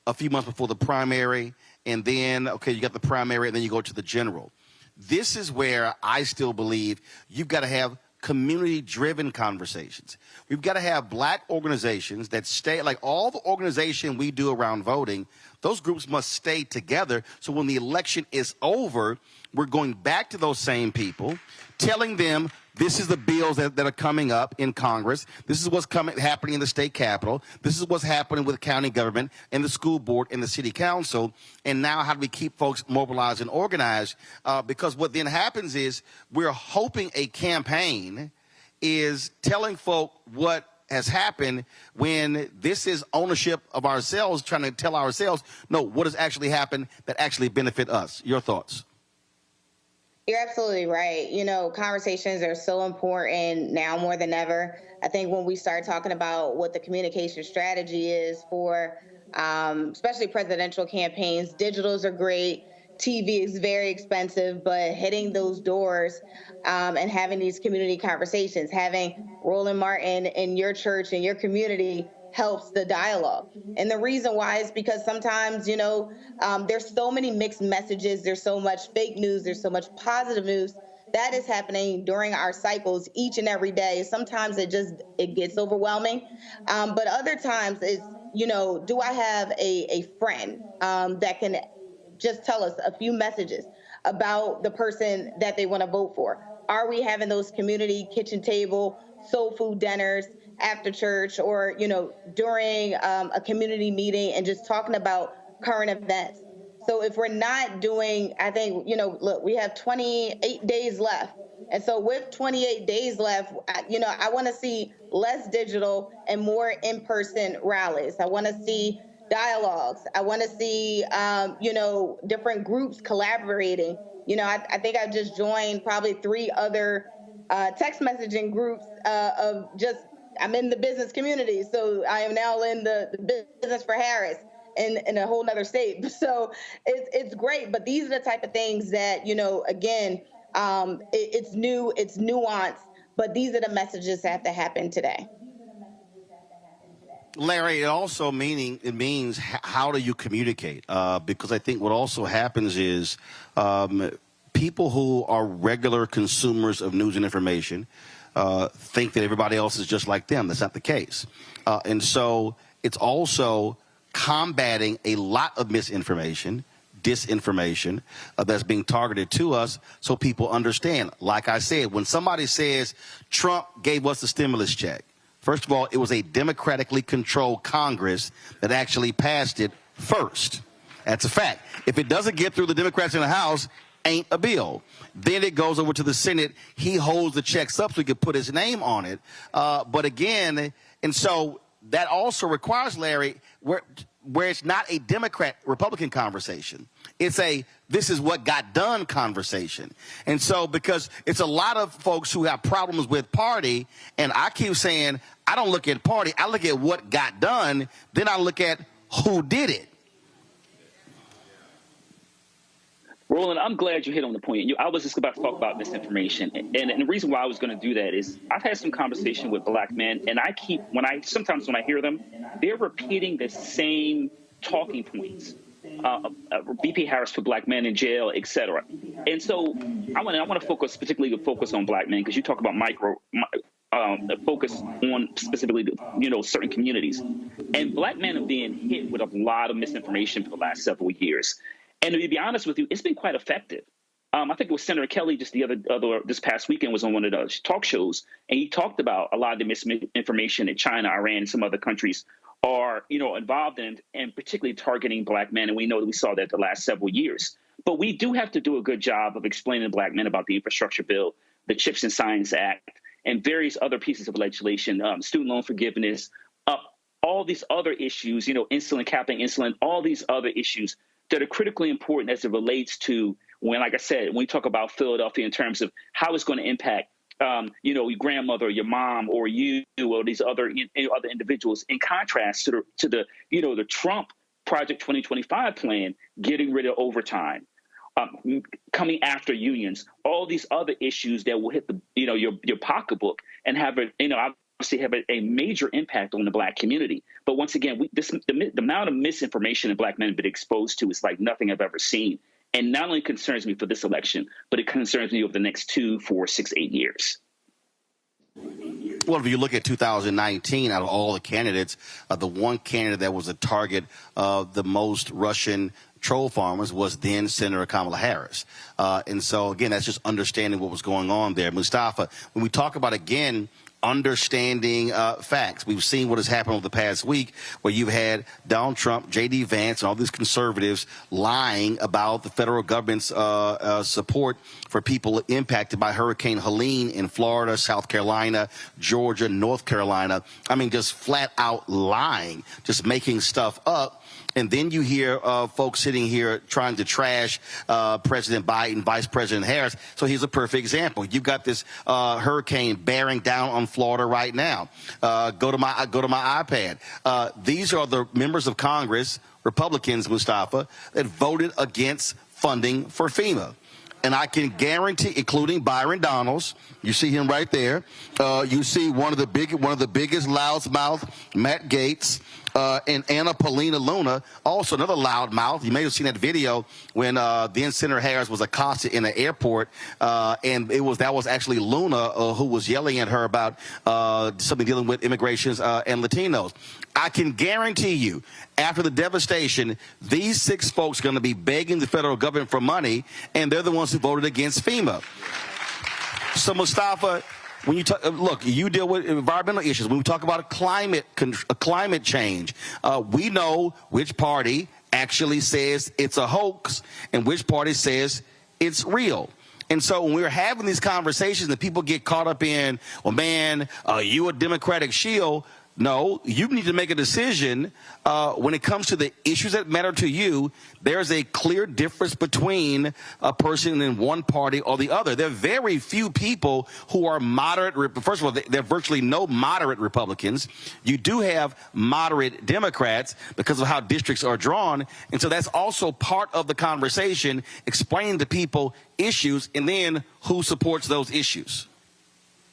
a few months before the primary, and then, okay, you got the primary, and then you go to the general. This is where I still believe you've got to have community-driven conversations. We've got to have black organizations that stay, like all the organization we do around voting, those groups must stay together so when the election is over, we're going back to those same people, telling them this is the bills that are coming up in Congress. This is what's happening in the state capitol. This is what's happening with the county government and the school board and the city council. And now how do we keep folks mobilized and organized? Because what then happens is we're hoping a campaign is telling folk what has happened when this is ownership of ourselves, trying to tell ourselves, no, what has actually happened that actually benefit us. Your thoughts? You're absolutely right. You know, conversations are so important now more than ever. I think when we start talking about what the communication strategy is for especially presidential campaigns, digitals are great. TV is very expensive, but hitting those doors and having these community conversations, having Roland Martin in your church and your community helps the dialogue. And the reason why is because sometimes, you know, there's so many mixed messages. There's so much fake news. There's so much positive news that is happening during our cycles each and every day. Sometimes it gets overwhelming. But other times it's, you know, do I have a friend that can just tell us a few messages about the person that they want to vote for? Are we having those community kitchen table, soul food dinners after church, or, you know, during a community meeting and just talking about current events? So if we're not doing, I think, you know, look, we have 28 days left. And so with 28 days left, you know, I want to see less digital and more in-person rallies. I want to see dialogues. I want to see, you know, different groups collaborating. You know, I think I just joined probably 3 other text messaging groups of just, I'm in the business community, so I am now in the business for Harris in a whole nother state. So it's great, but these are the type of things that, you know, again, it's new, it's nuanced, but these are the messages that have to happen today. Larry, it means how do you communicate? Because I think what also happens is people who are regular consumers of news and information think that everybody else is just like them. That's not the case. And so it's also combating a lot of misinformation, disinformation that's being targeted to us so people understand. Like I said, when somebody says Trump gave us the stimulus check, first of all, it was a democratically controlled Congress that actually passed it first. That's a fact. If it doesn't get through the Democrats in the House, ain't a bill. Then it goes over to the Senate. He holds the checks up so he can put his name on it. But again, and so that also requires, Larry, where it's not a Democrat-Republican conversation. It's a this is what got done conversation. And so because it's a lot of folks who have problems with party, and I keep saying I don't look at party, I look at what got done, then I look at who did it. Roland, I'm glad you hit on the point. I was just about to talk about misinformation. And the reason why I was going to do that is I've had some conversation with black men, and sometimes when I hear them, they're repeating the same talking points. VP Harris put black men in jail, et cetera. And so I want to particularly focus on black men, because you talk about focus on specifically, certain communities. And black men are being hit with a lot of misinformation for the last several years. And to be honest with you, it's been quite effective. I think it was Senator Kelly just this past weekend was on one of those talk shows, and he talked about a lot of the misinformation that China, Iran, and some other countries are, involved in, and particularly targeting black men. And we know that we saw that the last several years. But we do have to do a good job of explaining to black men about the infrastructure bill, the CHIPS and Science Act, and various other pieces of legislation, student loan forgiveness, all these other issues, insulin, capping insulin, all these other issues that are critically important as it relates to like I said, when we talk about Philadelphia in terms of how it's going to impact, your grandmother, or your mom, or you, or these other individuals, in contrast to the Trump Project 2025 plan, getting rid of overtime, coming after unions, all these other issues that will hit your pocketbook and have obviously have a major impact on the black community. But once again, the amount of misinformation that black men have been exposed to is like nothing I've ever seen. And not only concerns me for this election, but it concerns me over the next 2, 4, 6, 8 years. Well, if you look at 2019, out of all the candidates, the one candidate that was a target of the most Russian troll farmers was then Senator Kamala Harris. And so, again, that's just understanding what was going on there. Mustafa, when we talk about, again, understanding facts. We've seen what has happened over the past week, where you've had Donald Trump, J.D. Vance, and all these conservatives lying about the federal government's support for people impacted by Hurricane Helene in Florida, South Carolina, Georgia, North Carolina. I mean, just flat out lying, just making stuff up. And then you hear folks sitting here trying to trash President Biden, Vice President Harris. So here's a perfect example. You've got this hurricane bearing down on Florida right now. Go to my iPad. These are the members of Congress, Republicans, Mustafa, that voted against funding for FEMA. And I can guarantee, including Byron Donalds, you see him right there. You see one of the biggest loudmouth, Matt Gaetz, and Anna Paulina Luna, also another loudmouth. You may have seen that video when then Senator Harris was accosted in the airport, and that was actually Luna who was yelling at her about something dealing with immigrations and Latinos. I can guarantee you, after the devastation, these 6 folks are going to be begging the federal government for money, and they're the ones who voted against FEMA. So, Mustafa, when you look, you deal with environmental issues. When we talk about climate change, we know which party actually says it's a hoax and which party says it's real. And so when we're having these conversations and people get caught up in, well, man, you a Democratic shield. No, you need to make a decision when it comes to the issues that matter to you. There's a clear difference between a person in one party or the other. There are very few people who are moderate. First of all, there are virtually no moderate Republicans. You do have moderate Democrats because of how districts are drawn. And so that's also part of the conversation, explaining to people issues and then who supports those issues.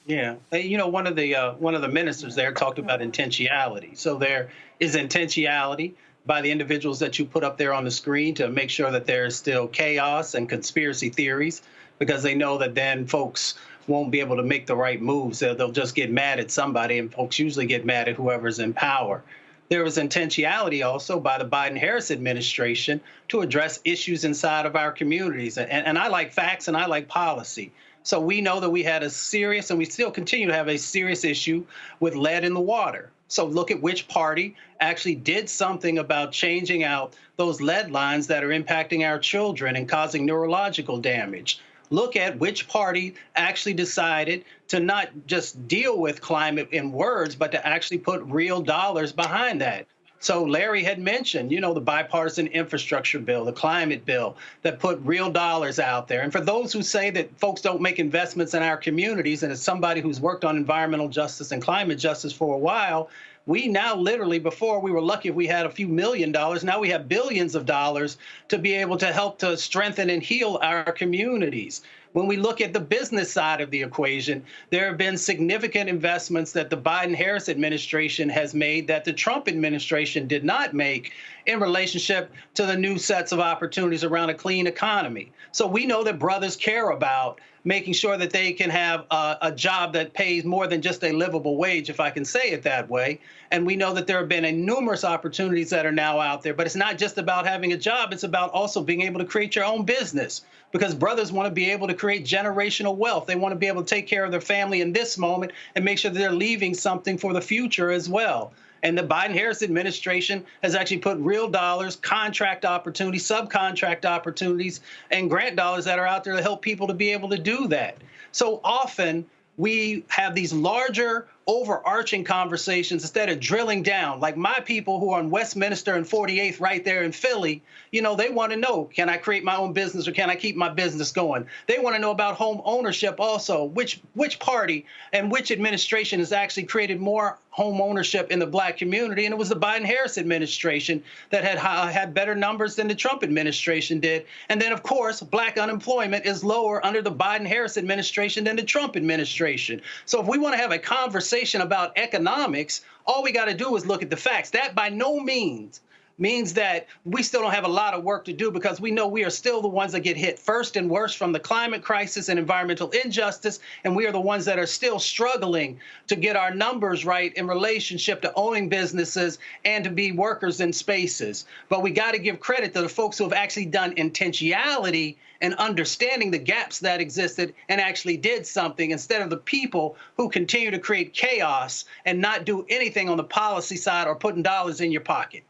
Yeah, one of the ministers there talked about intentionality. So there is intentionality by the individuals that you put up there on the screen to make sure that there is still chaos and conspiracy theories, because they know that then folks won't be able to make the right moves. They'll just get mad at somebody, and folks usually get mad at whoever's in power. There was intentionality also by the Biden-Harris administration to address issues inside of our communities. And I like facts and I like policy. So we know that we had a serious, and we still continue to have a serious issue with lead in the water. So look at which party actually did something about changing out those lead lines that are impacting our children and causing neurological damage. Look at which party actually decided to not just deal with climate in words, but to actually put real dollars behind that. So Larry had mentioned, the bipartisan infrastructure bill, the climate bill that put real dollars out there. And for those who say that folks don't make investments in our communities, and as somebody who's worked on environmental justice and climate justice for a while, We now literally, before we were lucky if we had a few $1 million, now we have billions of dollars to be able to help to strengthen and heal our communities. When we look at the business side of the equation, there have been significant investments that the Biden-Harris administration has made that the Trump administration did not make in relationship to the new sets of opportunities around a clean economy. So we know that brothers care about making sure that they can have a job that pays more than just a livable wage, if I can say it that way. And we know that there have been numerous opportunities that are now out there. But it's not just about having a job. It's about also being able to create your own business, because brothers want to be able to create generational wealth. They want to be able to take care of their family in this moment and make sure that they're leaving something for the future as well. And the Biden-Harris administration has actually put real dollars, contract opportunities, subcontract opportunities, and grant dollars that are out there to help people to be able to do that. So often we have these larger, overarching conversations instead of drilling down. Like my people who are on Westminster and 48th right there in Philly, you know, they want to know, can I create my own business or can I keep my business going? They want to know about home ownership also. Which party and which administration has actually created more home ownership in the Black community? And it was the Biden-Harris administration that had better numbers than the Trump administration did. And then, of course, Black unemployment is lower under the Biden-Harris administration than the Trump administration. So if we want to have a conversation about economics, all we got to do is look at the facts. That by no means means that we still don't have a lot of work to do, because we know we are still the ones that get hit first and worst from the climate crisis and environmental injustice, and we are the ones that are still struggling to get our numbers right in relationship to owning businesses and to be workers in spaces. But we got to give credit to the folks who have actually done intentionality and understanding the gaps that existed and actually did something, instead of the people who continue to create chaos and not do anything on the policy side or putting dollars in your pocket.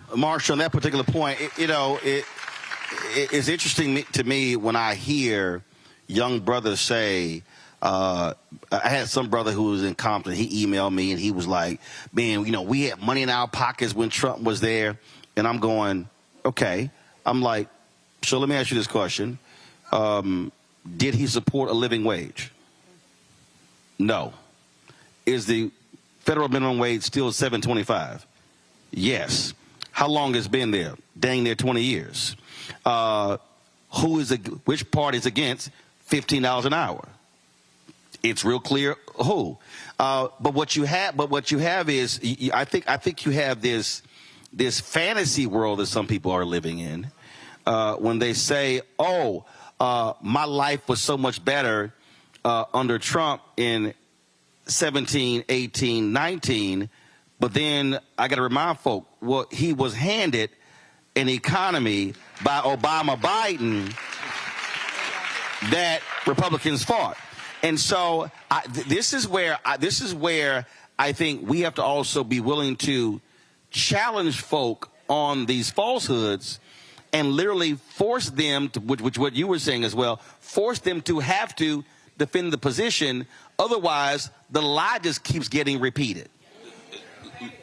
Marsha, on that particular point, it's interesting to me when I hear young brothers say, I had some brother who was in Compton. He emailed me and he was like, man, you know, we had money in our pockets when Trump was there. And I'm going, okay. I'm like, so let me ask you this question. Did he support a living wage? No. Is the federal minimum wage still $7.25? Yes. How long has it been there? Dang near 20 years. Which party is against $15 an hour? It's real clear who. But what you have is, I think you have this fantasy world that some people are living in when they say, oh, my life was so much better under Trump in 17, 18, 19, but then I got to remind folk, well, he was handed an economy by Obama-Biden that Republicans fought. And so this is where I think we have to also be willing to challenge folk on these falsehoods and literally force them to, which what you were saying as well, force them to have to defend the position. Otherwise, the lie just keeps getting repeated.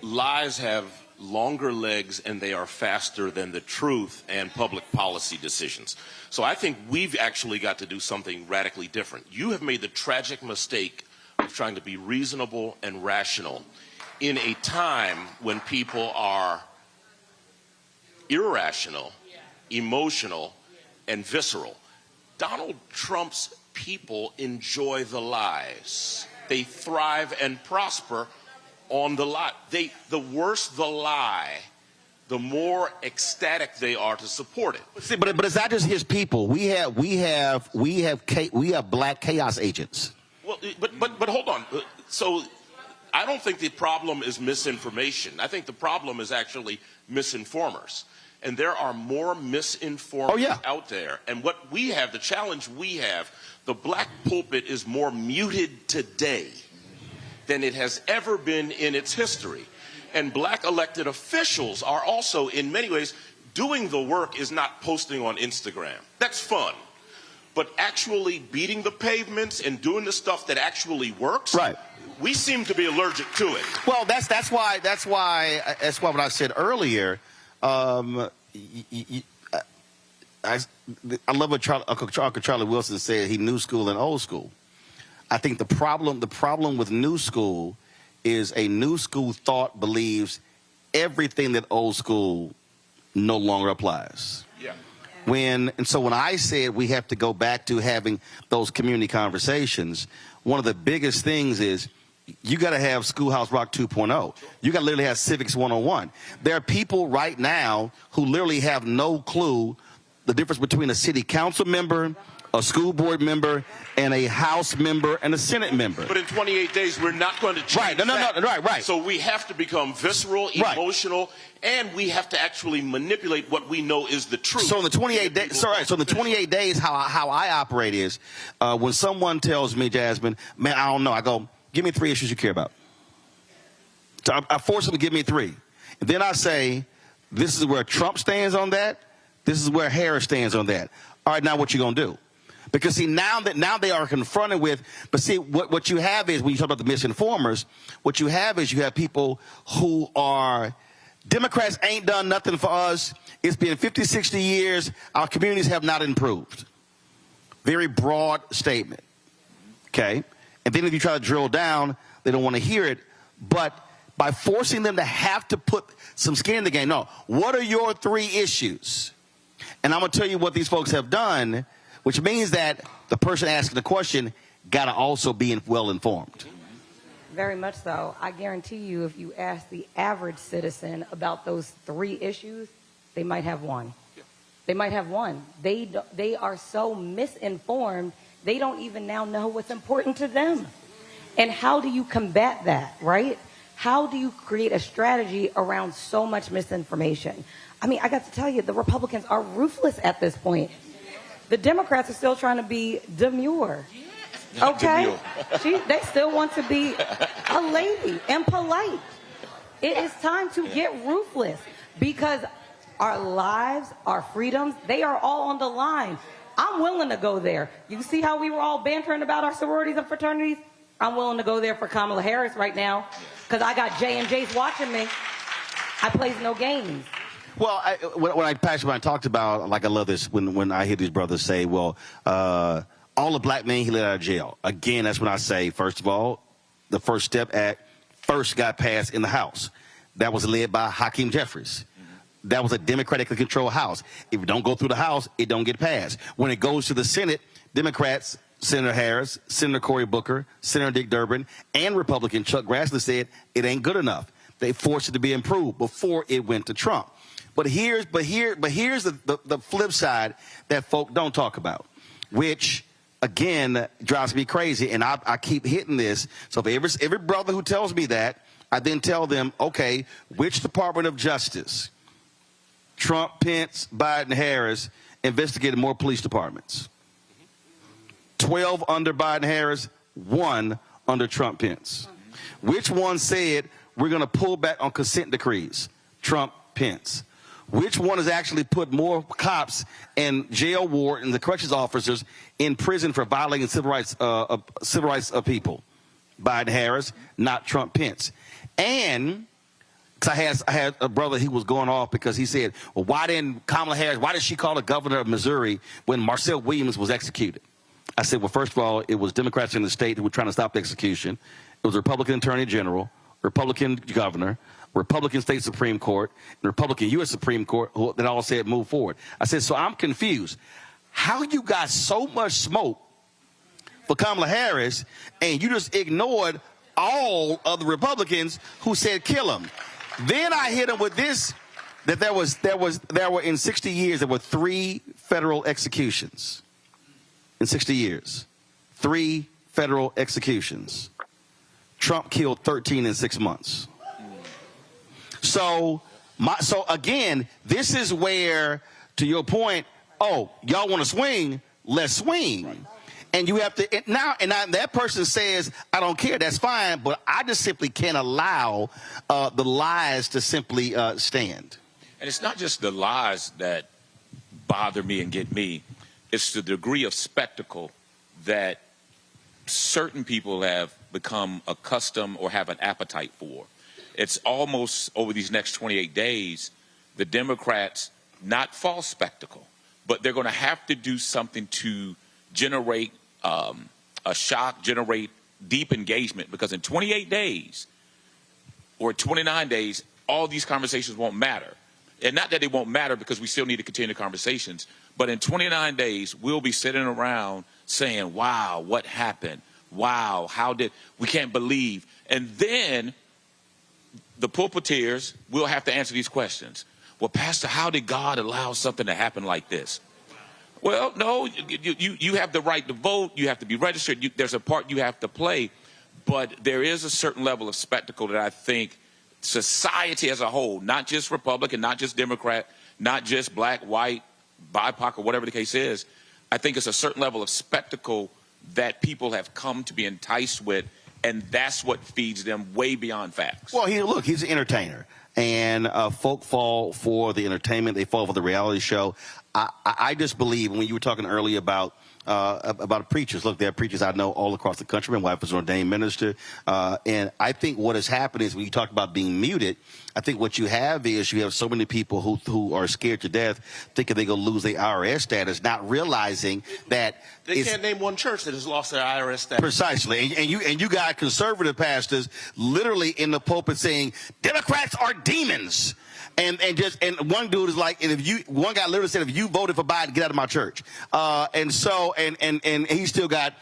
Lies have longer legs and they are faster than the truth and public policy decisions. So I think we've actually got to do something radically different. You have made the tragic mistake of trying to be reasonable and rational in a time when people are irrational, emotional, and visceral. Donald Trump's people enjoy the lies. They thrive and prosper on the lie. The worse the lie, the more ecstatic they are to support it. See, but it's not just his people. We have black chaos agents. Well, but hold on. So I don't think the problem is misinformation. I think the problem is actually misinformers. And there are more misinformers out there. And what we have, the challenge we have, the black pulpit is more muted today than it has ever been in its history. And black elected officials are also, in many ways, doing the work is not posting on Instagram. That's fun. But actually beating the pavements and doing the stuff that actually works, right? We seem to be allergic to it. Well, that's why what I said earlier. I love what Uncle Charlie Wilson said. He knew school and old school. I think the problem with new school is a new school thought believes everything that old school no longer applies. Yeah. And so when I said we have to go back to having those community conversations, one of the biggest things is you got to have Schoolhouse Rock 2.0. You got to literally have Civics 101. There are people right now who literally have no clue the difference between a city council member, a school board member, and a House member and a Senate member. But in 28 days, we're not going to change Right. So we have to become visceral, emotional, and we have to actually manipulate what we know is the truth. So in the 28 days, so in the 28 days, how I operate is when someone tells me, Jasmine, man, I don't know, I go, give me 3 issues you care about. So I force them to give me 3. And then I say, this is where Trump stands on that. This is where Harris stands on that. All right, now what you going to do? Because, see, now they are confronted with, but see, what you have is, when you talk about the misinformers, what you have is you have people who are, Democrats ain't done nothing for us. It's been 50, 60 years. Our communities have not improved. Very broad statement, okay? And then if you try to drill down, they don't want to hear it. But by forcing them to have to put some skin in the game, no, what are your 3 issues? And I'm going to tell you what these folks have done, which means that the person asking the question got to also be well informed. Very much so. I guarantee you, if you ask the average citizen about those 3 issues, they might have 1. They might have 1. They are so misinformed, they don't even now know what's important to them. And how do you combat that, right? How do you create a strategy around so much misinformation? I mean, I got to tell you, the Republicans are ruthless at this point. The Democrats are still trying to be demure. Okay? They still want to be a lady and polite. It is time to get ruthless because our lives, our freedoms, they are all on the line. I'm willing to go there. You see how we were all bantering about our sororities and fraternities? I'm willing to go there for Kamala Harris right now because I got J&J's watching me. I plays no games. Well, when I talked about, like, I love this when I hear these brothers say, well, all the black men he let out of jail. Again, that's when I say, first of all, the First Step Act first got passed in the House. That was led by Hakeem Jeffries. That was a democratically controlled House. If it don't go through the House, it don't get passed. When it goes to the Senate, Democrats, Senator Harris, Senator Cory Booker, Senator Dick Durbin, and Republican Chuck Grassley said it ain't good enough. They forced it to be improved before it went to Trump. But here's the flip side that folk don't talk about, which, again, drives me crazy. And I keep hitting this. So if every brother who tells me that, I then tell them, okay, which Department of Justice, Trump, Pence, Biden, Harris, investigated more police departments? 12 under Biden, Harris, 1 under Trump, Pence. Which one said we're going to pull back on consent decrees? Trump, Pence. Which one has actually put more cops and jail wardens, the corrections officers, in prison for violating civil rights of people? Biden, Harris, not Trump, Pence. And because I had a brother, he was going off because he said, well, why didn't Kamala Harris, why did she call the governor of Missouri when Marcel Williams was executed? I said, well, first of all, it was Democrats in the state who were trying to stop the execution. It was a Republican Attorney General, Republican governor, Republican State Supreme Court, and Republican U.S. Supreme Court that all said move forward. I said, so I'm confused. How you got so much smoke for Kamala Harris and you just ignored all of the Republicans who said kill him? Then I hit him with this, that there were in 60 years, there were 3 federal executions. In 60 years, 3 federal executions. Trump killed 13 in 6 months. So again, this is where, to your point, oh, y'all want to swing? Let's swing. And you have to now that person says, I don't care, that's fine, but I just simply can't allow the lies to simply stand. And it's not just the lies that bother me and get me. It's the degree of spectacle that certain people have become accustomed or have an appetite for. It's almost, over these next 28 days, the Democrats, not false spectacle, but they're going to have to do something to generate a shock, generate deep engagement, because in 28 days or 29 days, all these conversations won't matter. And not that they won't matter, because we still need to continue the conversations, but in 29 days, we'll be sitting around saying, wow, what happened? Wow, we can't believe. And then the pulpiteers will have to answer these questions. Well, Pastor, how did God allow something to happen like this? Well, no, you have the right to vote. You have to be registered. There's a part you have to play. But there is a certain level of spectacle that I think society as a whole, not just Republican, not just Democrat, not just black, white, BIPOC, or whatever the case is, I think it's a certain level of spectacle that people have come to be enticed with, and that's what feeds them way beyond facts. Well, he's an entertainer, and folk fall for the entertainment. They fall for the reality show. I just believe, when you were talking earlier about preachers, look, there are preachers I know all across the country. My wife is an ordained minister, and I think what has happened is, when you talk about being muted, I think what you have is you have so many people who are scared to death, thinking they're going to lose their IRS status, not realizing that they can't name one church that has lost their IRS status. Precisely, and you got conservative pastors literally in the pulpit saying Democrats are demons. And one dude is like, one guy literally said, if you voted for Biden, get out of my church. And he still got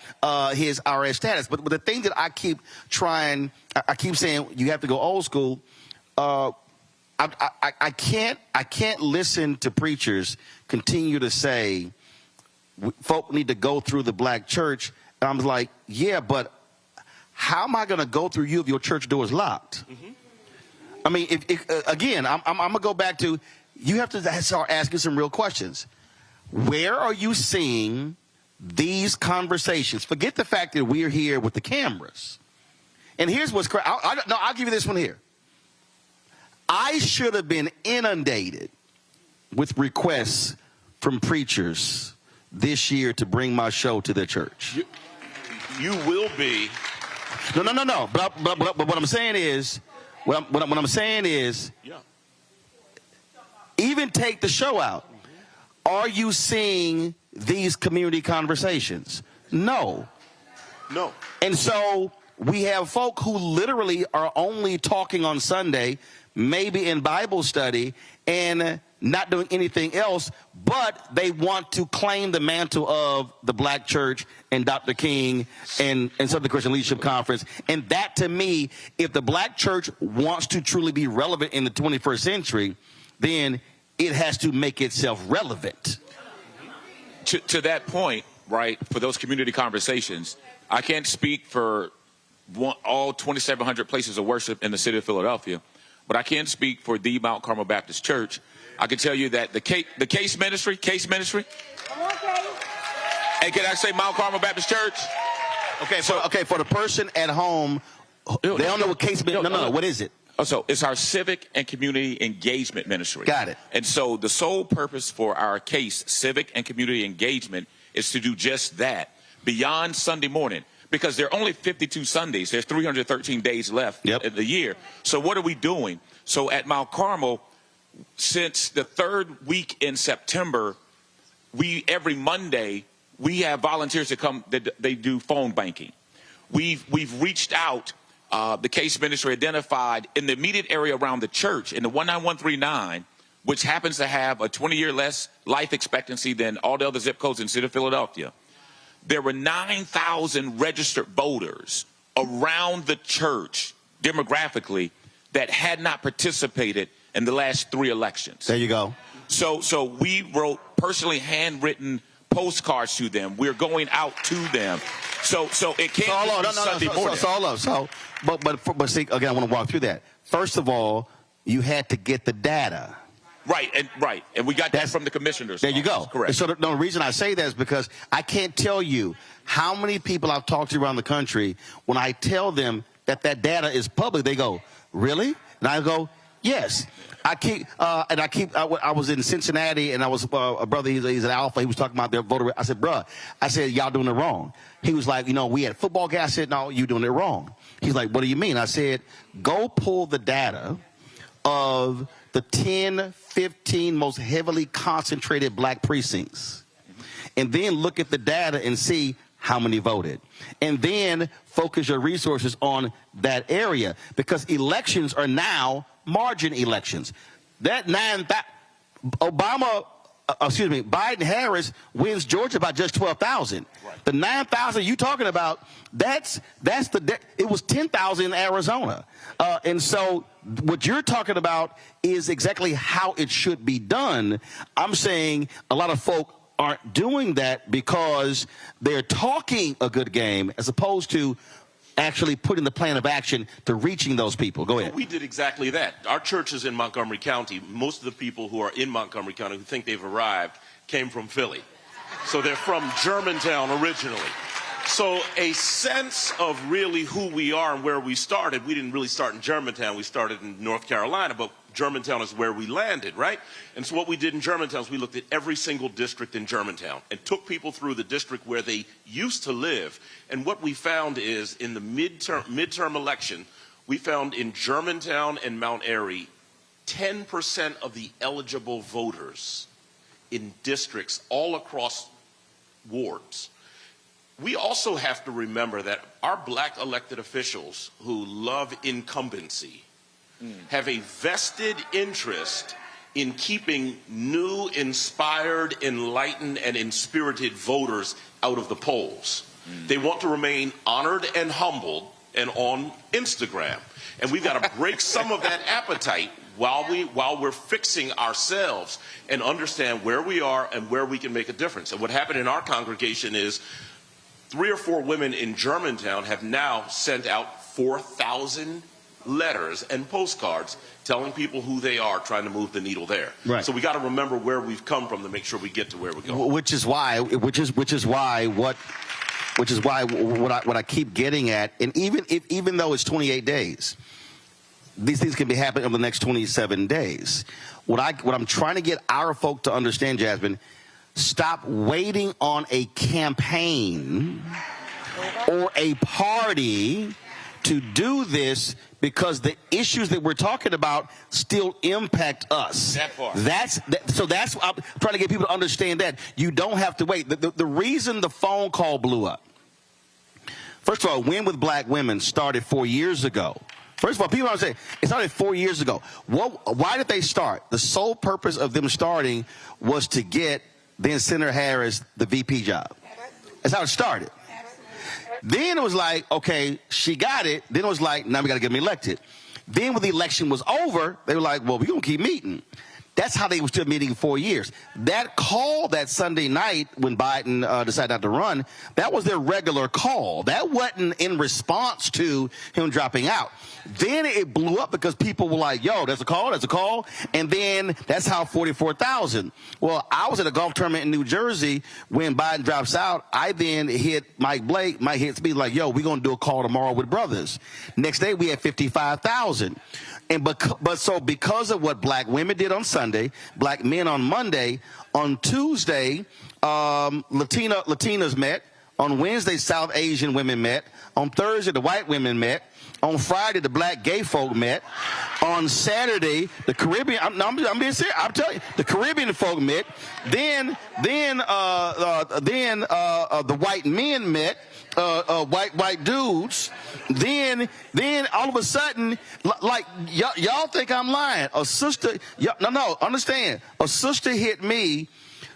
his IRS status. But the thing that I keep saying, you have to go old school. I can't listen to preachers continue to say folk need to go through the black church. And I'm like, yeah, but how am I going to go through you if your church door is locked? Mm-hmm. I mean, again, I'm going to go back to, you have to start asking some real questions. Where are you seeing these conversations? Forget the fact that we're here with the cameras. And here's what's crazy. I'll give you this one here. I should have been inundated with requests from preachers this year to bring my show to their church. You will be. No. But what I'm saying is, what I'm saying is, yeah. Even take the show out. Are you seeing these community conversations? No. No. And so we have folk who literally are only talking on Sunday, maybe in Bible study, and not doing anything else, but they want to claim the mantle of the black church and Dr. King and Southern Christian Leadership Conference. And that, to me, if the black church wants to truly be relevant in the 21st century, then it has to make itself relevant. To that point, right, for those community conversations, I can't speak for all 2,700 places of worship in the city of Philadelphia, but I can speak for the Mount Carmel Baptist Church. I can tell you that the case ministry. Come on, Case. Hey, can I say Mount Carmel Baptist Church? Okay, for the person at home, they don't know what case ministry. No, what is it? So it's our civic and community engagement ministry. Got it. And so the sole purpose for our case, civic and community engagement, is to do just that beyond Sunday morning. Because there are only 52 Sundays. There's 313 days left in the year. So what are we doing? So at Mount Carmel, since the third week in September, every Monday, we have volunteers that come, they do phone banking. We've reached out. The case ministry identified in the immediate area around the church, in the 19139, which happens to have a 20-year less life expectancy than all the other zip codes in the city of Philadelphia. There were 9,000 registered voters around the church demographically that had not participated in the last 3 elections. There you go. So we wrote personally handwritten postcards to them. We're going out to them. So it can't be Sunday morning. But see, again, I want to walk through that. First of all, you had to get the data. Right, and we got that from the commissioners. There you go. Correct. So the reason I say that is because I can't tell you how many people I've talked to around the country, when I tell them that data is public, they go, really? And I go, yes. I was in Cincinnati, and I was a brother. He's an alpha. He was talking about their voter. I said, bruh, y'all doing it wrong. He was like, we had football guys. I said, no, you're doing it wrong. He's like, what do you mean? I said, go pull the data of the 10, 15 most heavily concentrated black precincts, and then look at the data and see how many voted. And then focus your resources on that area, because elections are now margin elections. That Biden-Harris wins Georgia by just 12,000. Right. The 9,000 you talking about, it was 10,000 in Arizona. And so what you're talking about is exactly how it should be done. I'm saying a lot of folk aren't doing that because they're talking a good game as opposed to actually putting the plan of action to reaching those people. Go ahead. We did exactly that. Our church is in Montgomery County. Most of the people who are in Montgomery County who think they've arrived came from Philly. So they're from Germantown originally. So a sense of really who we are and where we started. We didn't really start in Germantown. We started in North Carolina, but Germantown is where we landed, right? And so what we did in Germantown is we looked at every single district in Germantown and took people through the district where they used to live. And what we found is in the midterm election, we found in Germantown and Mount Airy, 10% of the eligible voters in districts all across wards. We also have to remember that our black elected officials who love incumbency have a vested interest in keeping new, inspired, enlightened, and inspirited voters out of the polls. They want to remain honored and humbled and on Instagram. And we've got to break some of that appetite while we're fixing ourselves and understand where we are and where we can make a difference. And what happened in our congregation is 3 or 4 women in Germantown have now sent out 4,000 letters and postcards telling people who they are, trying to move the needle there. Right. So we got to remember where we've come from to make sure we get to where we're going. Which is why what I keep getting at, and even though it's 28 days, these things can be happening over the next 27 days. What I'm trying to get our folk to understand, Jasmine, stop waiting on a campaign or a party to do this, because the issues that we're talking about still impact us. That part. So that's I'm trying to get people to understand that you don't have to wait. The reason the phone call blew up, first of all, Win with Black Women started 4 years ago. First of all, people don't say it started 4 years ago. Why did they start? The sole purpose of them starting was to get then Senator Harris the VP job. That's how it started. Then it was like, okay, she got it. Then it was like, now we got to get him elected. Then when the election was over, they were like, well, we're going to keep meeting. That's how they were still meeting 4 years. That call that Sunday night when Biden decided not to run, that was their regular call. That wasn't in response to him dropping out. Then it blew up because people were like, yo, there's a call. And then that's how 44,000. Well, I was at a golf tournament in New Jersey when Biden drops out. I then hit Mike Blake. Mike hits me like, yo, we're going to do a call tomorrow with brothers. Next day, we had 55,000. So because of what black women did on Sunday, black men on Monday, on Tuesday, Latinas met. On Wednesday, South Asian women met. On Thursday, the white women met. On Friday, the black gay folk met. On Saturday, the Caribbean, I'm being serious, I'm telling you, the Caribbean folk met. Then the white men met. White dudes. Then all of a sudden, like y'all think I'm lying. A sister, understand. A sister hit me.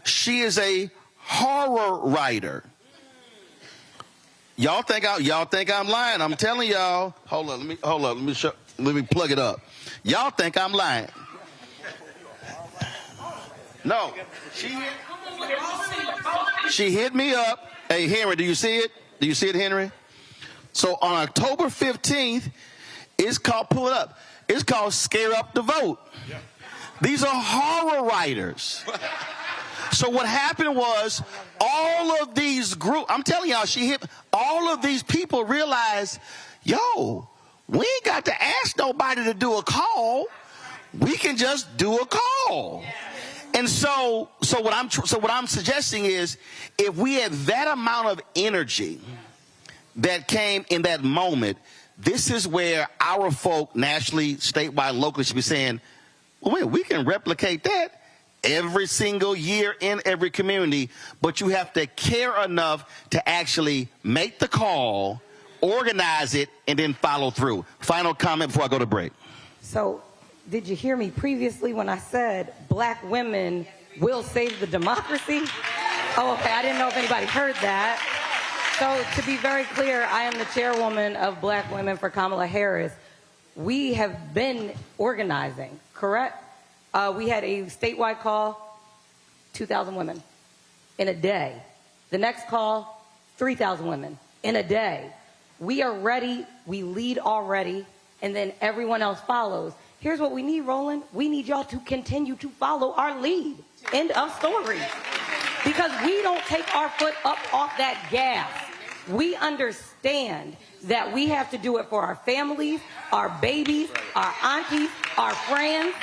She is a horror writer. Y'all think I'm lying. I'm telling y'all. Hold on. Let me plug it up. Y'all think I'm lying. No. She hit me up. Hey, Henry, do you see it? Do you see it, Henry? So on October 15th, it's called, pull it up, it's called Scare Up the Vote. Yeah. These are horror writers. So what happened was all of these groups, I'm telling y'all, she hit, all of these people realized, yo, we ain't got to ask nobody to do a call. We can just do a call. And so what I'm suggesting is, if we had that amount of energy that came in that moment, this is where our folk nationally, statewide, locally should be saying, well, wait, we can replicate that every single year in every community, but you have to care enough to actually make the call, organize it, and then follow through. Final comment before I go to break. So, did you hear me previously when I said black women will save the democracy? Oh, okay, I didn't know if anybody heard that. So, to be very clear, I am the chairwoman of Black Women for Kamala Harris. We have been organizing, correct? We had a statewide call, 2,000 women in a day. The next call, 3,000 women in a day. We are ready, we lead already, and then everyone else follows. Here's what we need, Roland. We need y'all to continue to follow our lead. End of story. Because we don't take our foot up off that gas. We understand that we have to do it for our families, our babies, our aunties, our friends.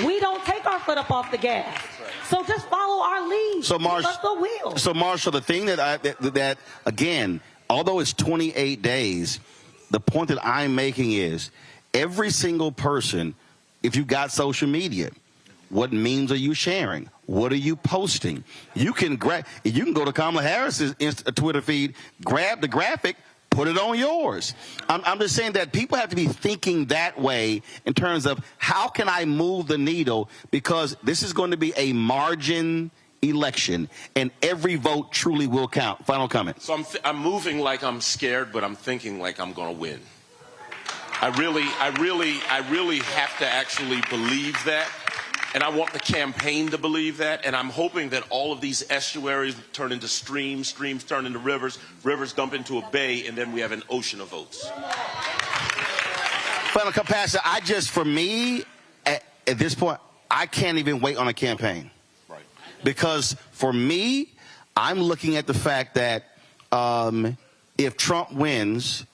We don't take our foot up off the gas. So just follow our lead. So, Marshall, the thing that again, although it's 28 days, the point that I'm making is every single person, if you got social media, what memes are you sharing? What are you posting? You can go to Kamala Harris's Twitter feed, grab the graphic, put it on yours. I'm just saying that people have to be thinking that way in terms of how can I move the needle, because this is going to be a margin election and every vote truly will count. Final comment. So I'm moving like I'm scared, but I'm thinking like I'm going to win. I really have to actually believe that. And I want the campaign to believe that, and I'm hoping that all of these estuaries turn into streams, streams turn into rivers, rivers dump into a bay, and then we have an ocean of votes. Final Pastor, for me, at this point, I can't even wait on a campaign. Right. Because for me, I'm looking at the fact that if Trump wins,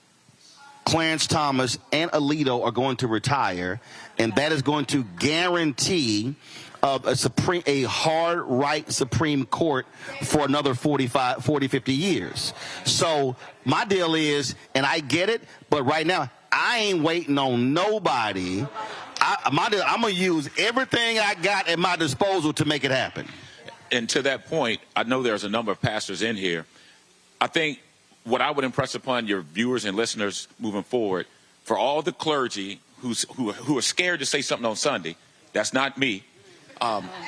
Clarence Thomas and Alito are going to retire, and that is going to guarantee a hard right Supreme Court for another 50 years. So my deal is, and I get it, but right now I ain't waiting on nobody. I'm going to use everything I got at my disposal to make it happen. And to that point, I know there's a number of pastors in here. I think what I would impress upon your viewers and listeners moving forward, for all the clergy who are scared to say something on Sunday, that's not me.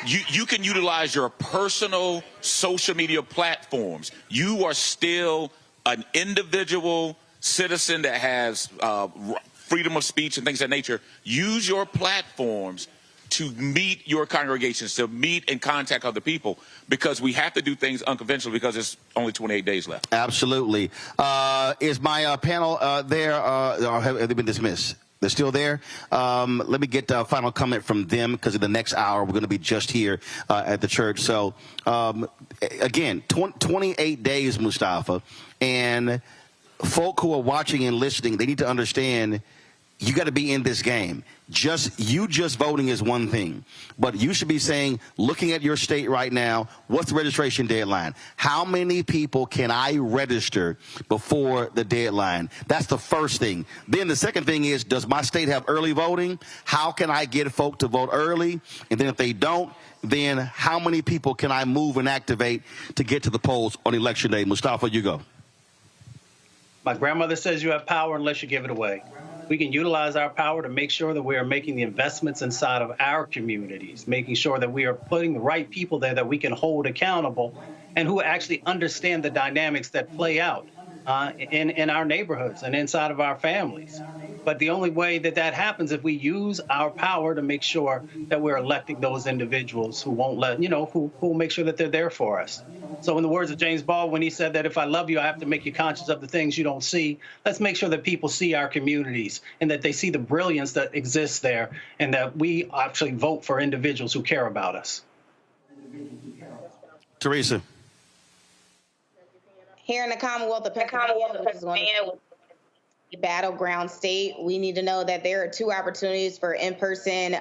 You can utilize your personal social media platforms. You are still an individual citizen that has freedom of speech and things of that nature. Use your platforms to meet your congregations, to meet and contact other people, because we have to do things unconventionally because it's only 28 days left. Absolutely. Is my panel there, or have they been dismissed? They're still there. Let me get a final comment from them, because in the next hour we're going to be just here at the church. So, again, 28 days, Mustafa, and folk who are watching and listening, they need to understand you got to be in this game. Just voting is one thing, but you should be saying, looking at your state right now, what's the registration deadline? How many people can I register before the deadline? That's the first thing. Then the second thing is, does my state have early voting? How can I get folk to vote early? And then if they don't, then how many people can I move and activate to get to the polls on election day? Mustafa, you go. My grandmother says you have power unless you give it away. We can utilize our power to make sure that we are making the investments inside of our communities, making sure that we are putting the right people there that we can hold accountable and who actually understand the dynamics that play out in our neighborhoods and inside of our families. But the only way that happens if we use our power to make sure that we're electing those individuals who won't who will make sure that they're there for us. So in the words of James Baldwin, he said that if I love you, I have to make you conscious of the things you don't see. Let's make sure that people see our communities and that they see the brilliance that exists there, and that we actually vote for individuals who care about us. Teresa. Here in the Commonwealth of Pennsylvania, which is going to be a battleground state, we need to know that there are 2 opportunities for in-person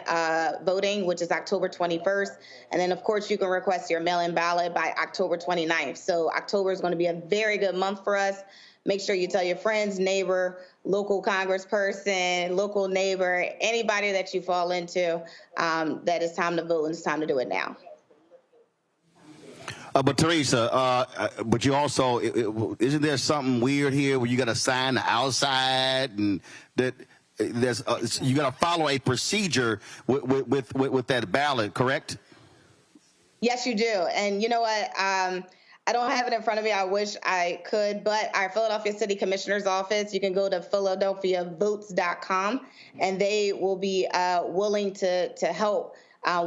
voting, which is October 21st. And then, of course, you can request your mail-in ballot by October 29th. So October is going to be a very good month for us. Make sure you tell your friends, neighbor, local congressperson, local neighbor, anybody that you fall into, that it's time to vote and it's time to do it now. But Teresa, but you also, isn't there something weird here where you got to sign the outside and that there's you got to follow a procedure with that ballot, correct? Yes, you do. And you know what? I don't have it in front of me. I wish I could, but our Philadelphia City Commissioner's office, you can go to philadelphiavotes.com, and they will be willing to help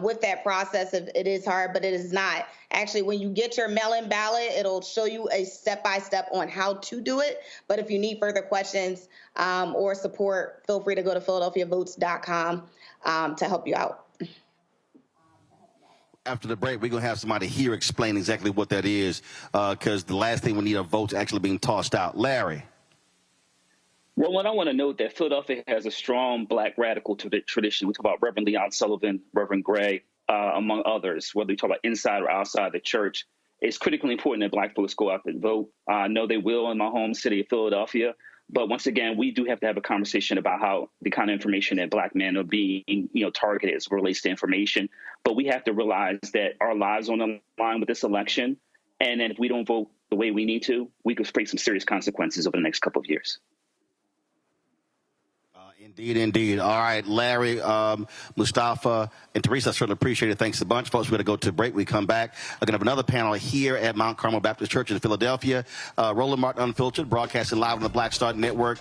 with that process. It is hard, but it is not. Actually, when you get your mail-in ballot, it'll show you a step-by-step on how to do it. But if you need further questions or support, feel free to go to philadelphiavotes.com to help you out. After the break, we're going to have somebody here explain exactly what that is, because the last thing we need are votes actually being tossed out. Larry. Roland, I want to note that Philadelphia has a strong black radical tradition. We talk about Reverend Leon Sullivan, Reverend Gray, among others, whether you talk about inside or outside the church. It's critically important that black folks go out and vote. I know they will in my home city of Philadelphia. But once again, we do have to have a conversation about how the kind of information that black men are being, targeted as it relates to information. But we have to realize that our lives are on the line with this election. And then if we don't vote the way we need to, we could face some serious consequences over the next couple of years. Indeed. All right, Larry, Mustafa, and Teresa, I certainly appreciate it. Thanks a bunch. Folks, we're going to go to break. We come back. We're going to have another panel here at Mount Carmel Baptist Church in Philadelphia. Roland Martin Unfiltered, broadcasting live on the Black Star Network.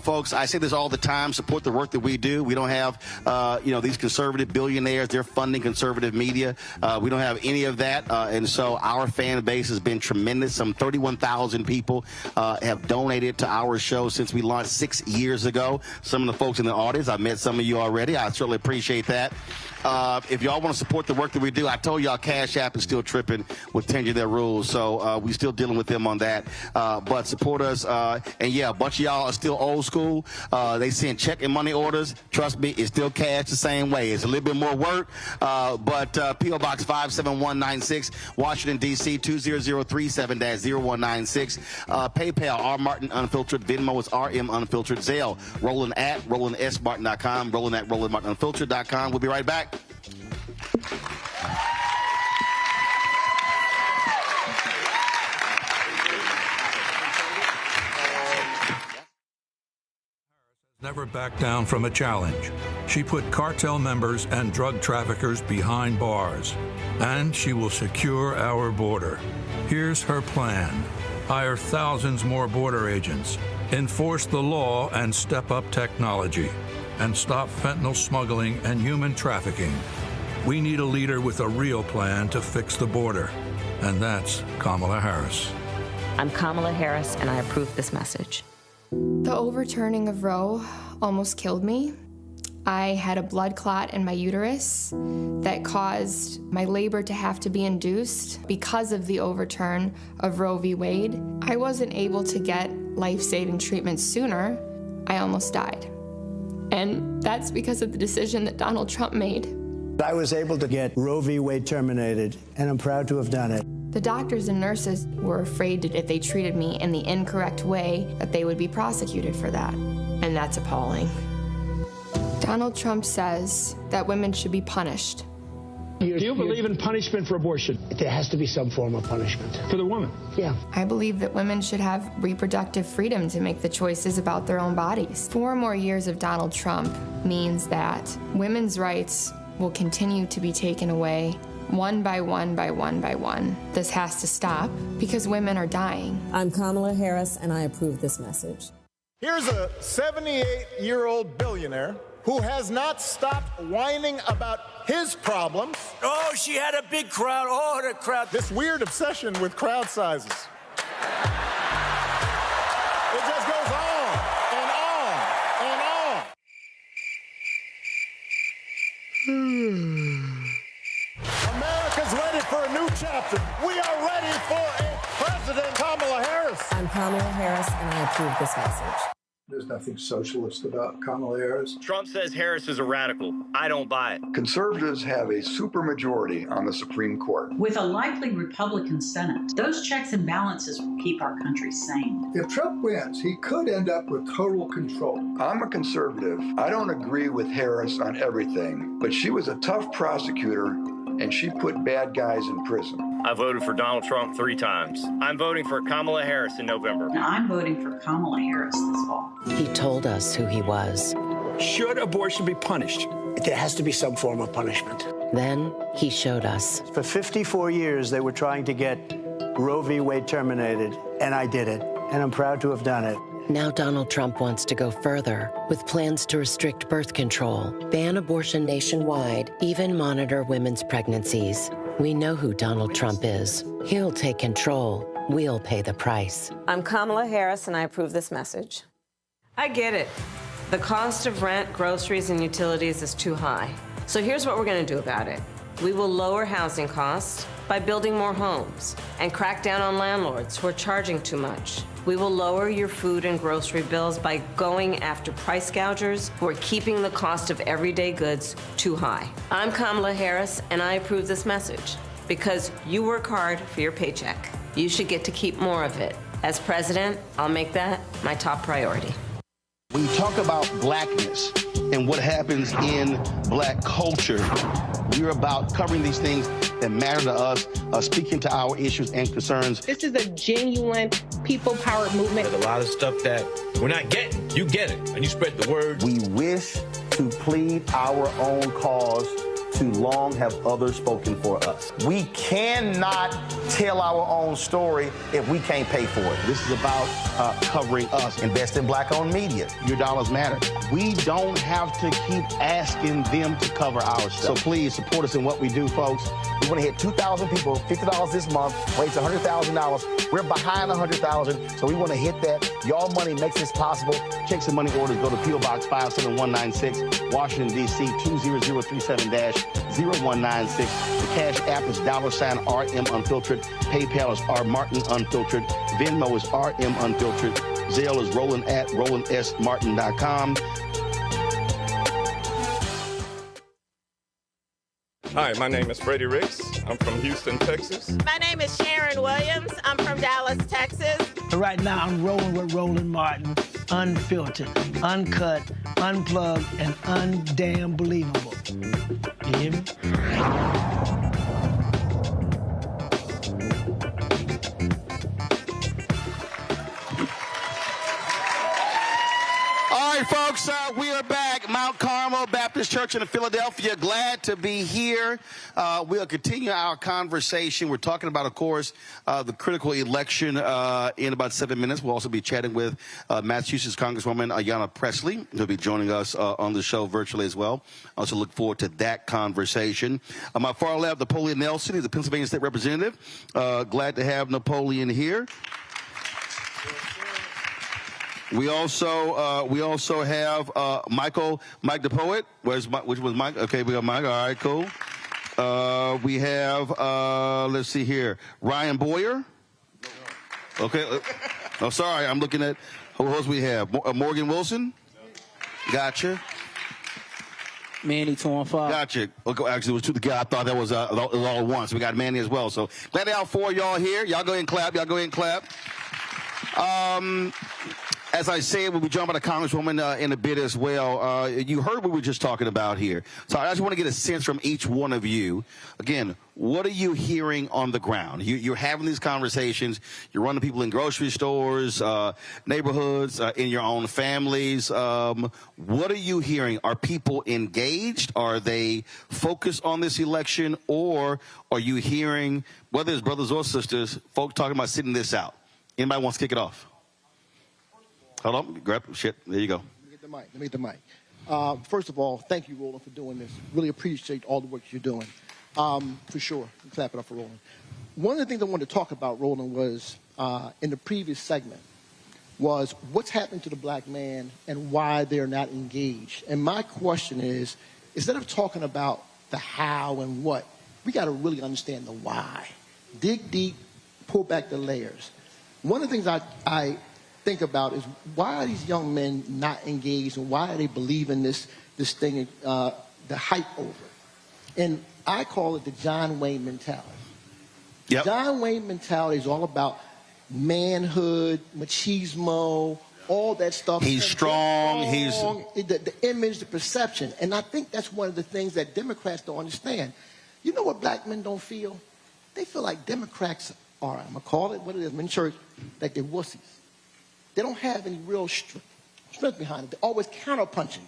Folks, I say this all the time. Support the work that we do. We don't have, these conservative billionaires. They're funding conservative media. We don't have any of that. And so our fan base has been tremendous. Some 31,000 people have donated to our show since we launched 6 years ago. Some of the folks in the audience, I've met some of you already. I certainly appreciate that. If y'all want to support the work that we do, I told y'all Cash App is still tripping with changing their rules, so we're still dealing with them on that. But support us, and yeah, a bunch of y'all are still old school. They send check and money orders. Trust me, it's still cash the same way. It's a little bit more work, but P.O. Box 57196, Washington, D.C. 20037-0196. PayPal, R. Martin Unfiltered. Venmo is RM Unfiltered. Zelle, Roland at RolandSMartin.com. Roland at RolandMartinUnfiltered.com. We'll be right back. Never backed down from a challenge. She put cartel members and drug traffickers behind bars, and she will secure our border. Here's her plan: hire thousands more border agents, enforce the law and step up technology, and stop fentanyl smuggling and human trafficking. We need a leader with a real plan to fix the border, and that's Kamala Harris. I'm Kamala Harris, and I approve this message. The overturning of Roe almost killed me. I had a blood clot in my uterus that caused my labor to have to be induced because of the overturn of Roe v. Wade. I wasn't able to get life-saving treatment sooner. I almost died. And that's because of the decision that Donald Trump made. I was able to get Roe v. Wade terminated, and I'm proud to have done it. The doctors and nurses were afraid that if they treated me in the incorrect way, that they would be prosecuted for that. And that's appalling. Donald Trump says that women should be punished. Do you believe in punishment for abortion? There has to be some form of punishment. For the woman? Yeah. I believe that women should have reproductive freedom to make the choices about their own bodies. 4 more years of Donald Trump means that women's rights will continue to be taken away one by one by one by one. This has to stop because women are dying. I'm Kamala Harris, and I approve this message. Here's a 78-year-old billionaire who has not stopped whining about his problems. Oh, she had a big crowd. Oh, the crowd. This weird obsession with crowd sizes. It just goes on and on and on. America's ready for a new chapter. We are ready for a President Kamala Harris. I'm Kamala Harris, and I approve this message. There's nothing socialist about Kamala Harris. Trump says Harris is a radical. I don't buy it. Conservatives have a supermajority on the Supreme Court. With a likely Republican Senate, those checks and balances will keep our country sane. If Trump wins, he could end up with total control. I'm a conservative. I don't agree with Harris on everything, but she was a tough prosecutor, and she put bad guys in prison. I voted for Donald Trump 3 times. I'm voting for Kamala Harris in November. Now, I'm voting for Kamala Harris this fall. He told us who he was. Should abortion be punished? There has to be some form of punishment. Then he showed us. For 54 years, they were trying to get Roe v. Wade terminated, and I did it, and I'm proud to have done it. Now Donald Trump wants to go further with plans to restrict birth control, ban abortion nationwide, even monitor women's pregnancies. We know who Donald Trump is. He'll take control. We'll pay the price. I'm Kamala Harris, and I approve this message. I get it. The cost of rent, groceries, and utilities is too high. So here's what we're going to do about it. We will lower housing costs by building more homes and crack down on landlords who are charging too much. We will lower your food and grocery bills by going after price gougers who are keeping the cost of everyday goods too high. I'm Kamala Harris, and I approve this message because you work hard for your paycheck. You should get to keep more of it. As president, I'll make that my top priority. When you talk about blackness and what happens in black culture, we're about covering these things that matter to us, speaking to our issues and concerns. This is a genuine people-powered movement. There's a lot of stuff that we're not getting. You get it, and you spread the word. We wish to plead our own cause. Too long have others spoken for us. We cannot tell our own story if we can't pay for it. This is about covering us. Invest in black-owned media. Your dollars matter. We don't have to keep asking them to cover our stuff. So please support us in what we do, folks. We want to hit 2,000 people, $50 this month, raise $100,000. We're behind 100,000, so we want to hit that. Y'all money makes this possible. Checks and money orders go to P.O. Box 57196, Washington, D.C. 20037-0196. The Cash App is $RM Unfiltered. PayPal is R Martin Unfiltered. Venmo is RM Unfiltered. Zelle is Roland at RolandSMartin.com. Hi, my name is Freddie Ricks. I'm from Houston, Texas. My name is Sharon Williams. I'm from Dallas, Texas. Right now, I'm rolling with Roland Martin, unfiltered, uncut, unplugged, and undamn believable. You hear me? All right, folks, we are back. Mount Carmel Baptist Church in Philadelphia. Glad to be here. We'll continue our conversation. We're talking about, of course, the critical election in about 7 minutes. We'll also be chatting with Massachusetts Congresswoman Ayanna Pressley, who'll be joining us on the show virtually as well. I also look forward to that conversation. On my far left, Napoleon Nelson. He's the Pennsylvania State Representative. Glad to have Napoleon here. We also have Mike the Poet. Which was Mike? Okay, we got Mike. All right, cool. We have let's see here, Ryan Boyer. Okay. Oh, sorry, I'm looking at who else we have. Morgan Wilson. Gotcha. Manny 215. Gotcha. Okay, actually, it was two the guy. I thought that was all at once. We got Manny as well. So glad to have 4 of y'all here. Y'all go ahead and clap. As I said, we'll be joined by the Congresswoman in a bit as well. You heard what we were just talking about here. So I just want to get a sense from each one of you. Again, what are you hearing on the ground? You're having these conversations. You're running people in grocery stores, neighborhoods, in your own families. What are you hearing? Are people engaged? Are they focused on this election? Or are you hearing, whether it's brothers or sisters, folks talking about sitting this out? Anybody wants to kick it off? Hold on, grab shit. There you go. Let me get the mic. First of all, thank you, Roland, for doing this. Really appreciate all the work you're doing. For sure. Clap it up for Roland. One of the things I wanted to talk about, Roland, was in the previous segment, was what's happened to the black man and why they're not engaged. And my question is, instead of talking about the how and what, we got to really understand the why. Dig deep, pull back the layers. One of the things I think about is why are these young men not engaged and why are they believing this thing, the hype over? And I call it the John Wayne mentality. Yep. John Wayne mentality is all about manhood, machismo, all that stuff. He's strong. The image, the perception. And I think that's one of the things that Democrats don't understand. You know what black men don't feel? they feel like Democrats are, I'm going to call it what it is, in church, like they're wussies. They don't have any real strength behind it. They're always counterpunching.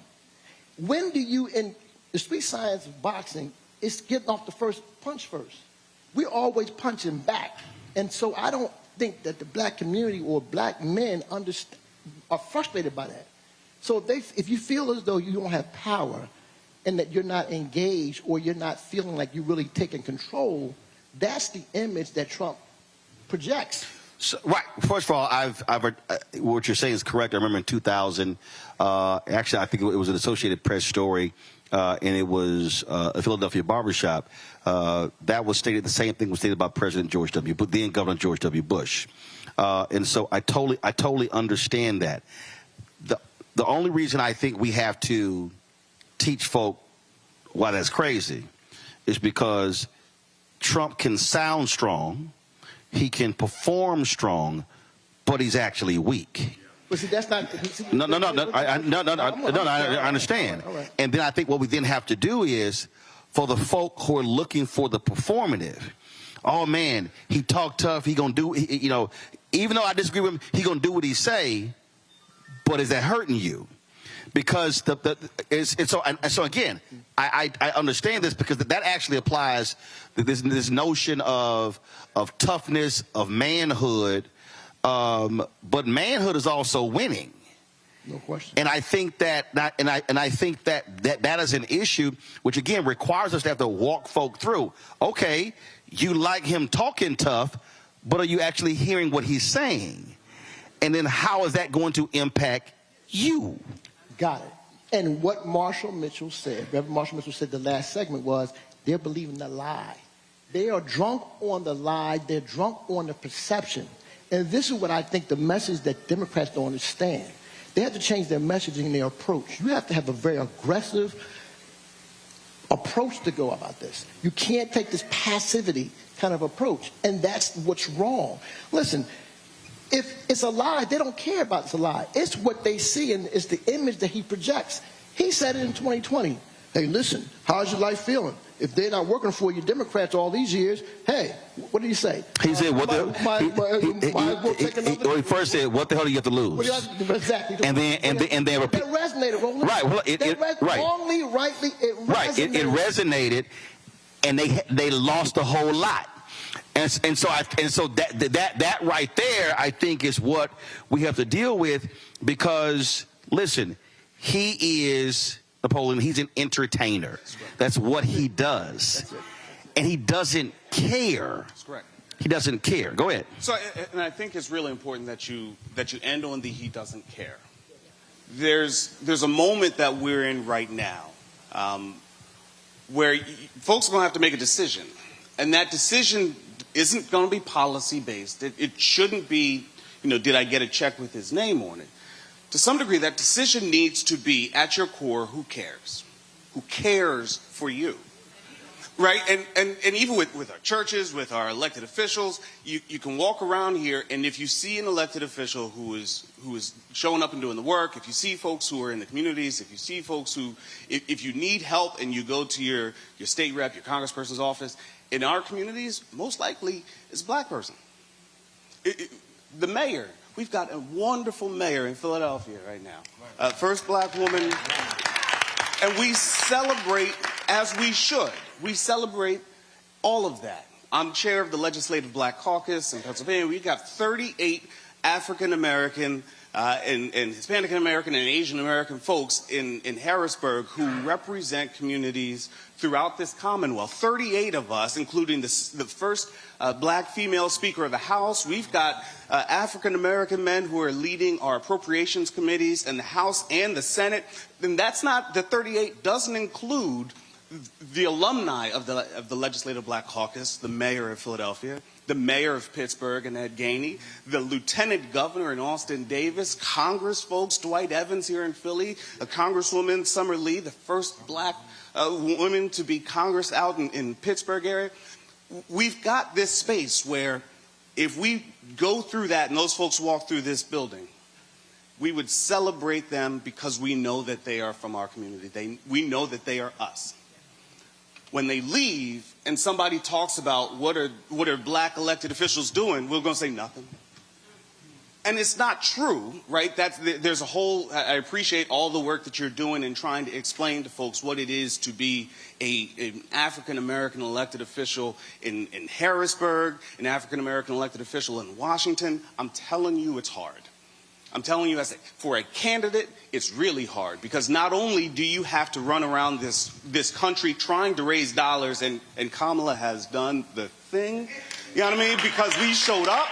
When do you, in the street science of boxing, it's getting off the first punch first. We're always punching back. And so I don't think that the black community or black men are frustrated by that. So if you feel as though you don't have power and that you're not engaged or you're not feeling like you're really taking control, that's the image that Trump projects. So, right. First of all, what you're saying is correct. I remember in 2000, actually, I think it was an Associated Press story, and it was a Philadelphia barbershop. That was stated, the same thing was stated by President then Governor George W. Bush. And so I totally understand that. The only reason I think we have to teach folk why that's crazy is because Trump can sound strong, he can perform strong, but he's actually weak. But see, that's not. No, I understand. All right. And then I think what we then have to do is, for the folk who are looking for the performative, oh man, he talked tough, he gonna do, you know, even though I disagree with him, he gonna do what he say, but is that hurting you? Because so again, I understand this because that actually applies this notion of toughness, of manhood, but manhood is also winning. No question. And I think that I think that is an issue which again requires us to have to walk folk through. Okay, you like him talking tough, but are you actually hearing what he's saying? And then how is that going to impact you? Got it. And what Marshall Mitchell said, Reverend Marshall Mitchell said the last segment was, they're believing the lie. They are drunk on the lie. They're drunk on the perception. And this is what I think the message that Democrats don't understand. They have to change their messaging and their approach. You have to have a very aggressive approach to go about this. You can't take this passivity kind of approach. And that's what's wrong. Listen, if it's a lie, they don't care about it's a lie. It's what they see, and it's the image that he projects. He said it in 2020. Hey, listen, how's your life feeling? If they're not working for you, Democrats, all these years, hey, what did he say? He said, "What the?" He first said, "What the hell do you have to lose?" Exactly. And then repeat. That resonated, Roland. Right. Well, wrongly, rightly, it resonated. Right. It resonated, and they lost a whole lot. And so that right there, I think, is what we have to deal with because, listen, he is, Napoleon, he's an entertainer. That's what he does. And he doesn't care. That's correct. He doesn't care. Go ahead. So, and I think it's really important that you end on the he doesn't care. There's a moment that we're in right now where folks are going to have to make a decision. And that decision isn't going to be policy-based. It shouldn't be, did I get a check with his name on it? To some degree, that decision needs to be, at your core, who cares? Who cares for you? Right? And even with our churches, with our elected officials, you can walk around here, and if you see an elected official who is showing up and doing the work, if you see folks who are in the communities, if you see folks who, if you need help and you go to your state rep, your congressperson's office, in our communities, most likely it's a black person. The mayor, we've got a wonderful mayor in Philadelphia right now. First black woman. And we celebrate, as we should, we celebrate all of that. I'm chair of the Legislative Black Caucus in Pennsylvania. We've got 38 African American and Hispanic American and Asian American folks in Harrisburg who represent communities throughout this Commonwealth. 38 of us, including the first black female Speaker of the House. We've got African American men who are leading our appropriations committees in the House and the Senate. And that's not, the 38 doesn't include the alumni of the Legislative Black Caucus, the mayor of Philadelphia, the mayor of Pittsburgh, and Ed Gainey, the lieutenant governor in Austin Davis, Congress folks, Dwight Evans here in Philly, a Congresswoman, Summer Lee, the first black woman to be Congress out in Pittsburgh area. We've got this space where if we go through that and those folks walk through this building, we would celebrate them because we know that they are from our community. We know that they are us. when they leave and somebody talks about what are black elected officials doing, we're going to say nothing. And it's not true, right? There's a whole, I appreciate all the work that you're doing in trying to explain to folks what it is to be an African-American elected official in Harrisburg, an African-American elected official in Washington. I'm telling you it's hard. I'm telling you, for a candidate, it's really hard, because not only do you have to run around this country trying to raise dollars, and Kamala has done the thing, you know what I mean? Because we showed up,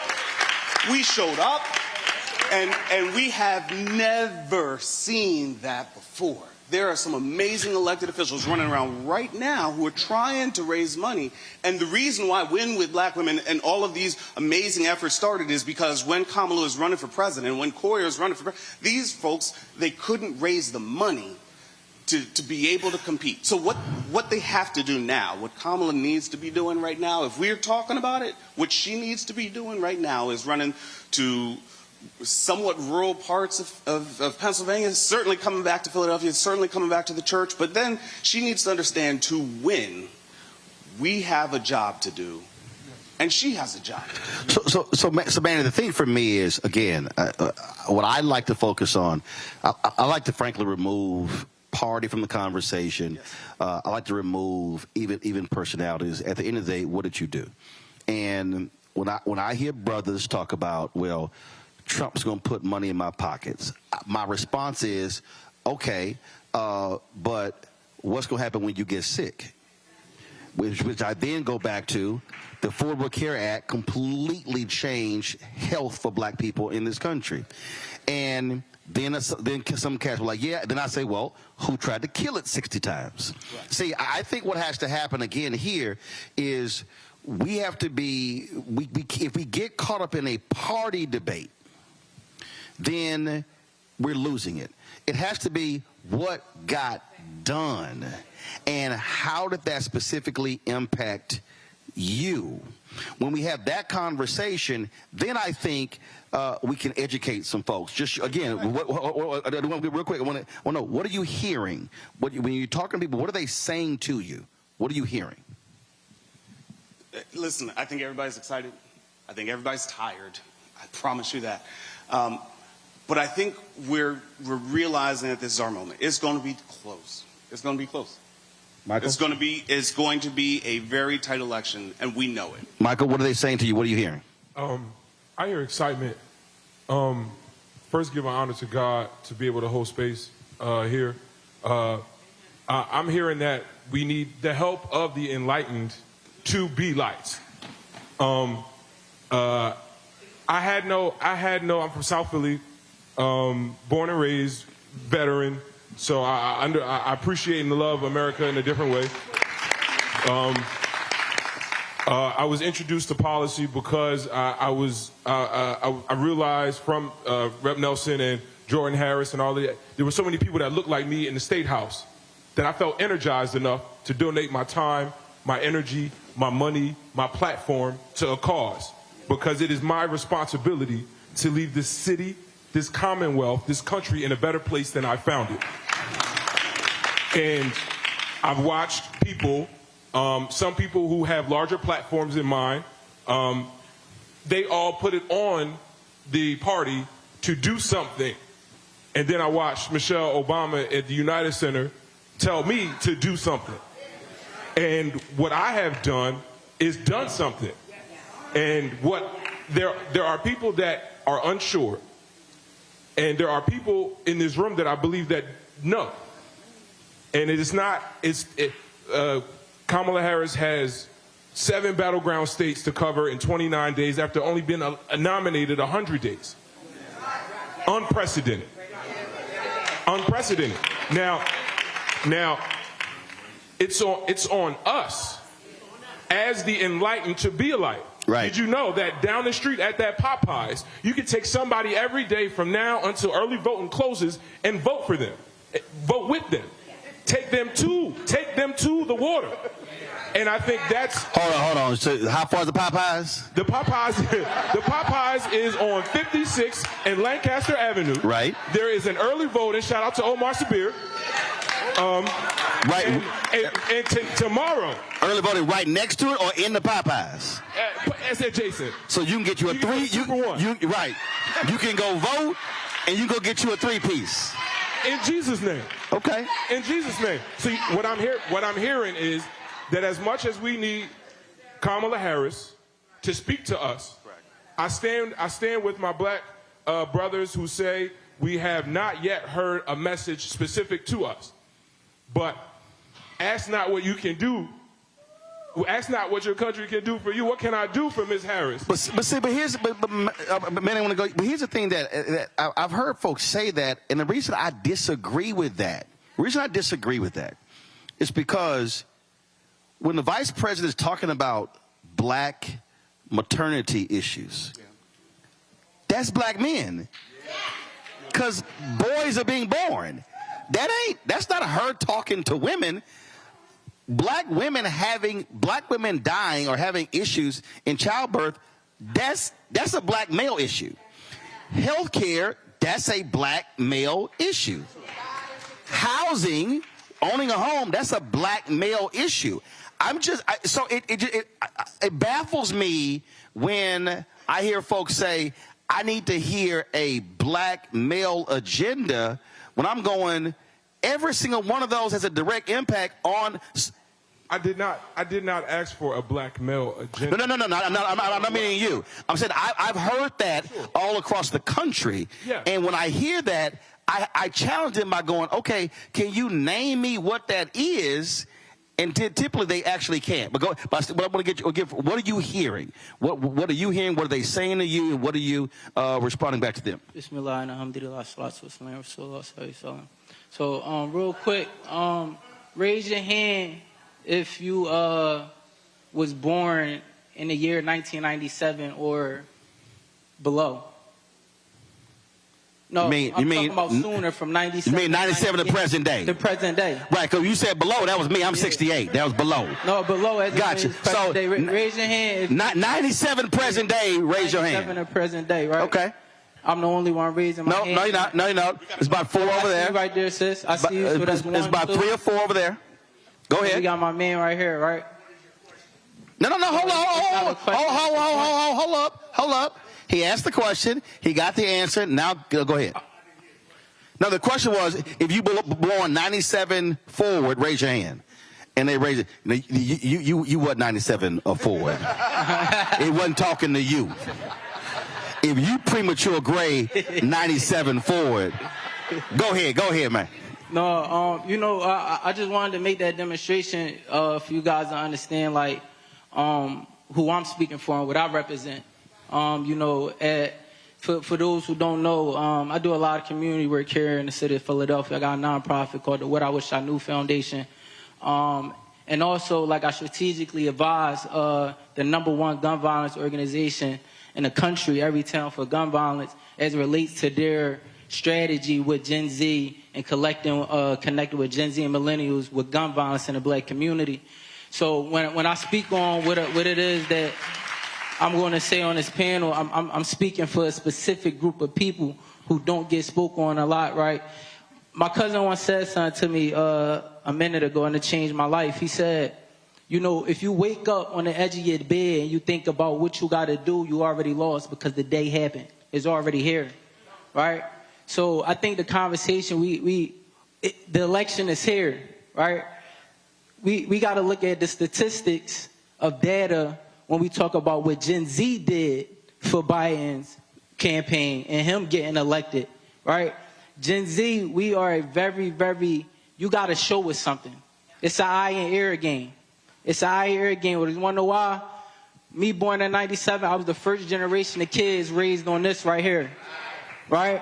and we have never seen that before. There are some amazing elected officials running around right now who are trying to raise money. And the reason why Win with Black Women and all of these amazing efforts started is because when Kamala was running for president, when Coyer was running for president, these folks, they couldn't raise the money to be able to compete. So what they have to do now, what Kamala needs to be doing right now, if we're talking about it, what she needs to be doing right now is running to somewhat rural parts of Pennsylvania, certainly coming back to Philadelphia, certainly coming back to the church, but then she needs to understand to win, we have a job to do, and she has a job to do. So Manny, the thing for me is, again, what I like to focus on, I like to frankly remove party from the conversation. Yes. I like to remove even personalities. At the end of the day, what did you do? And when I hear brothers talk about, well, Trump's going to put money in my pockets, my response is, okay, but what's going to happen when you get sick? Which I then go back to, the Affordable Care Act completely changed health for black people in this country. And then some cats were like, yeah. Then I say, well, who tried to kill it 60 times? Right. See, I think what has to happen again here is we have to be, if we get caught up in a party debate, then we're losing it. It has to be what got done and how did that specifically impact you. When we have that conversation, then I think we can educate some folks. Just again, real quick, I want to know, what are you hearing? When you're talking to people, what are they saying to you? What are you hearing? Listen, I think everybody's excited. I think everybody's tired. I promise you that. But I think we're realizing that this is our moment. It's going to be close. It's going to be close. Michael? It's going to be a very tight election, and we know it. Michael, what are they saying to you? What are you hearing? I hear excitement. First, give honor to God to be able to hold space here. I'm hearing that we need the help of the enlightened to be lights. I'm from South Philly, born and raised, veteran. So I appreciate and love America in a different way. I was introduced to policy because I realized from Rep. Nelson and Jordan Harris and all of that, there were so many people that looked like me in the State House that I felt energized enough to donate my time, my energy, my money, my platform to a cause, because it is my responsibility to leave this city, this commonwealth, this country in a better place than I found it. And I've watched people, some people who have larger platforms than mine, they all put it on the party to do something. And then I watched Michelle Obama at the United Center tell me to do something. And what I have done is done something. And there are people that are unsure. And there are people in this room that I believe that know. And it is not, Kamala Harris has 7 battleground states to cover in 29 days after only being nominated 100 days. Unprecedented. Unprecedented. Now, it's on us as the enlightened to be a light. Right. Did you know that down the street at that Popeyes, you can take somebody every day from now until early voting closes and vote for them, vote with them, take them to the water. And I think that's... Hold on. So how far is the Popeyes? The Popeyes is on 56 and Lancaster Avenue. Right. There is an early voting. Shout out to Omar Sabir. Right. And tomorrow. Early voting right next to it or in the Popeyes? It's adjacent. So you can get you a three. Right. You can go vote and you go get you a 3-piece. In Jesus' name. Okay. In Jesus' name. See, what I'm hearing is that as much as we need Kamala Harris to speak to us, I stand with my black brothers who say we have not yet heard a message specific to us. But ask not what you can do. Ask not what your country can do for you. What can I do for Ms. Harris? But here's the thing that I've heard folks say that, and the reason I disagree with that, is because when the vice president is talking about black maternity issues, that's black men, because boys are being born. That's not her talking to women. Black women dying or having issues in childbirth, that's a black male issue. Healthcare, that's a black male issue. Housing, owning a home, that's a black male issue. It baffles me when I hear folks say, I need to hear a black male agenda, when I'm going, every single one of those has a direct impact on. I did not ask for a black male agenda. No. I'm not meaning you. I'm saying I've heard that all across the country. Yeah. And when I hear that, I challenge them by going, okay, can you name me what that is? And typically they actually can't. But I want to get what are you hearing? What are you hearing? What are they saying to you? And what are you responding back to them? Bismillah and alhamdulillah, salatu wassalam, rasulullah sallallahu. So real quick, raise your hand if you was born in the year 1997 or below. No, I'm talking about sooner, from 97. You mean 97 to present day? The present day. Right, because you said below, that was me. I'm 68. That was below. No, below. As gotcha. So day. Raise your hand. 97 present day, raise your hand. 97 to present day, right? Okay. I'm the only one raising my hand. No, you're not. No, you're not. It's about 4 over there. Right there, sis. I see you. So that's it's about 3 or 4 over there. Go ahead. We got my man right here, right? No. Hold up. He asked the question. He got the answer. Now go ahead. Now the question was, if you born 97 forward, raise your hand. And they raised it. You wasn't 97 or forward. It wasn't talking to you. If you premature gray 97 forward, go ahead, man. No, I just wanted to make that demonstration for you guys to understand, like, who I'm speaking for and what I represent. For those who don't know, I do a lot of community work here in the city of Philadelphia. I got a nonprofit called the What I Wish I Knew Foundation. And also, like, I strategically advise the #1 gun violence organization in the country, Every Town for Gun Violence, as it relates to their strategy with Gen Z and connecting with Gen Z and millennials with gun violence in the black community. So when I speak on what it is that I'm going to say on this panel, I'm speaking for a specific group of people who don't get spoken on a lot, right? My cousin once said something to me a minute ago, and it changed my life. He said, if you wake up on the edge of your bed and you think about what you got to do, you already lost, because the day happened. It's already here, right? So I think the conversation, the election is here, right? We got to look at the statistics of data when we talk about what Gen Z did for Biden's campaign and him getting elected, right? Gen Z, we are a very, very, you got to show us something. It's an eye and ear game. It's an eye and ear game. You want to know why? Me born in 97, I was the first generation of kids raised on this right here, right?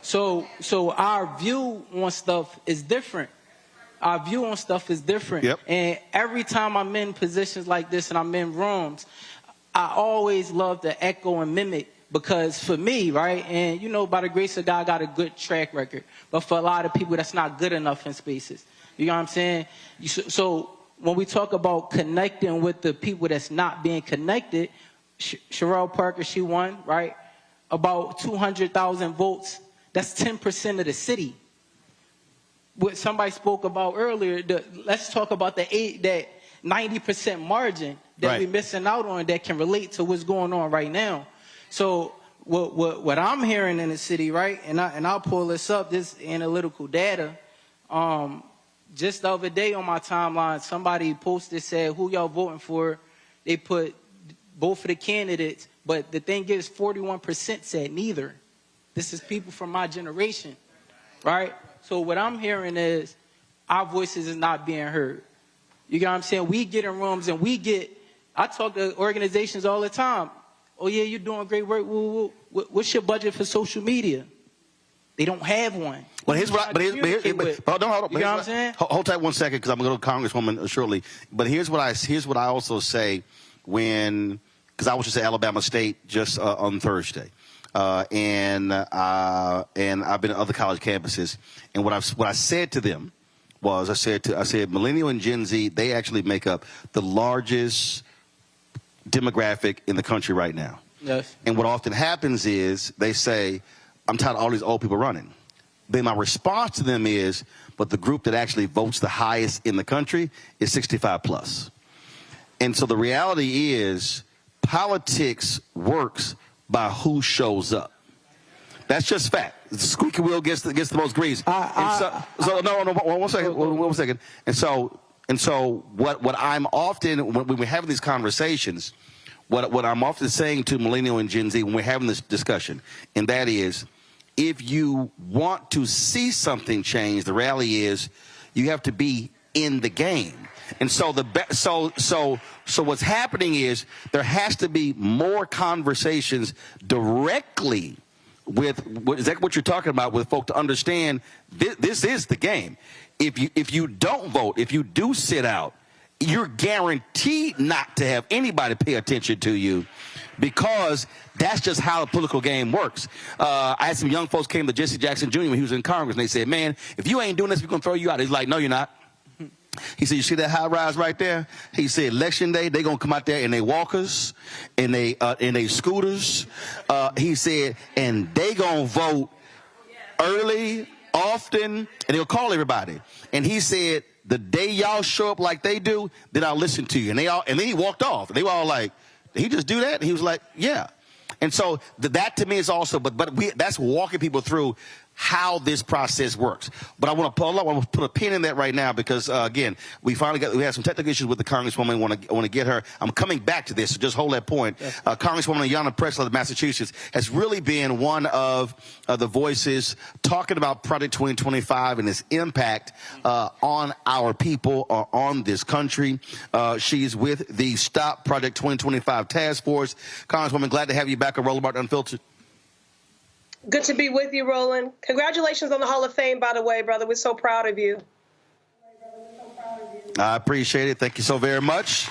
So our view on stuff is different. Yep. And every time I'm in positions like this and I'm in rooms, I always love to echo and mimic, because for me, right, and by the grace of God, I got a good track record. But for a lot of people, that's not good enough in spaces. You know what I'm saying? So when we talk about connecting with the people that's not being connected, Sherelle Parker, she won, right? About 200,000 votes. That's 10% of the city. what somebody spoke about earlier, let's talk about that 90% margin that we're missing out on that can relate to what's going on right now. So what I'm hearing in the city, right, and I'll pull this up, this analytical data. Just the other day on my timeline, somebody posted, said, who y'all voting for? They put both of the candidates, but the thing is 41% said neither. This is people from my generation, right? So what I'm hearing is our voices is not being heard. You get what I'm saying? We get in rooms and I talk to organizations all the time. Oh, yeah, you're doing great work. What's your budget for social media? They don't have one. Well, hold on. You know what I'm saying? Hold tight 1 second, because I'm going to go to Congresswoman shortly. But here's what I also say because I was just at Alabama State just on Thursday. And I've been at other college campuses, and what I said to them was I said millennial and Gen Z, they actually make up the largest demographic in the country right now. Yes. And what often happens is they say, I'm tired of all these old people running. Then my response to them is, but the group that actually votes the highest in the country is 65 plus. And so the reality is politics works by who shows up. That's just fact. The squeaky wheel gets the most grease. One second. And so what I'm often, when we're having these conversations, what I'm often saying to millennial and Gen Z when we're having this discussion, and that is, if you want to see something change, the reality is you have to be in the game. And so so what's happening is there has to be more conversations directly with what you're talking about with folk to understand this is the game. If you don't vote, if you do sit out, you're guaranteed not to have anybody pay attention to you, because that's just how the political game works. I had some young folks came to Jesse Jackson Jr. when he was in Congress, and they said, man, if you ain't doing this, we're going to throw you out. He's like, no, you're not. He said, you see that high rise right there? He said, election day, they're going to come out there in their walkers, in they scooters. He said, and they going to vote early, often, and they'll call everybody. And he said, the day y'all show up like they do, then I'll listen to you. And then he walked off. They were all like, did he just do that? And he was like, yeah. And so that to me is also, that's walking people through how this process works. But I want to put a pin in that right now, because again, we had some technical issues with the Congresswoman. I want to get her. I'm coming back to this, so just hold that point. Yes. Congresswoman Ayanna Pressley of Massachusetts has really been one of the voices talking about Project 2025 and its impact on our people, on this country. She's with the Stop Project 2025 Task Force. Congresswoman, glad to have you back on Roland Unfiltered. Good to be with you, Roland. Congratulations on the Hall of Fame, by the way, brother. We're so proud of you. I appreciate it. Thank you so very much.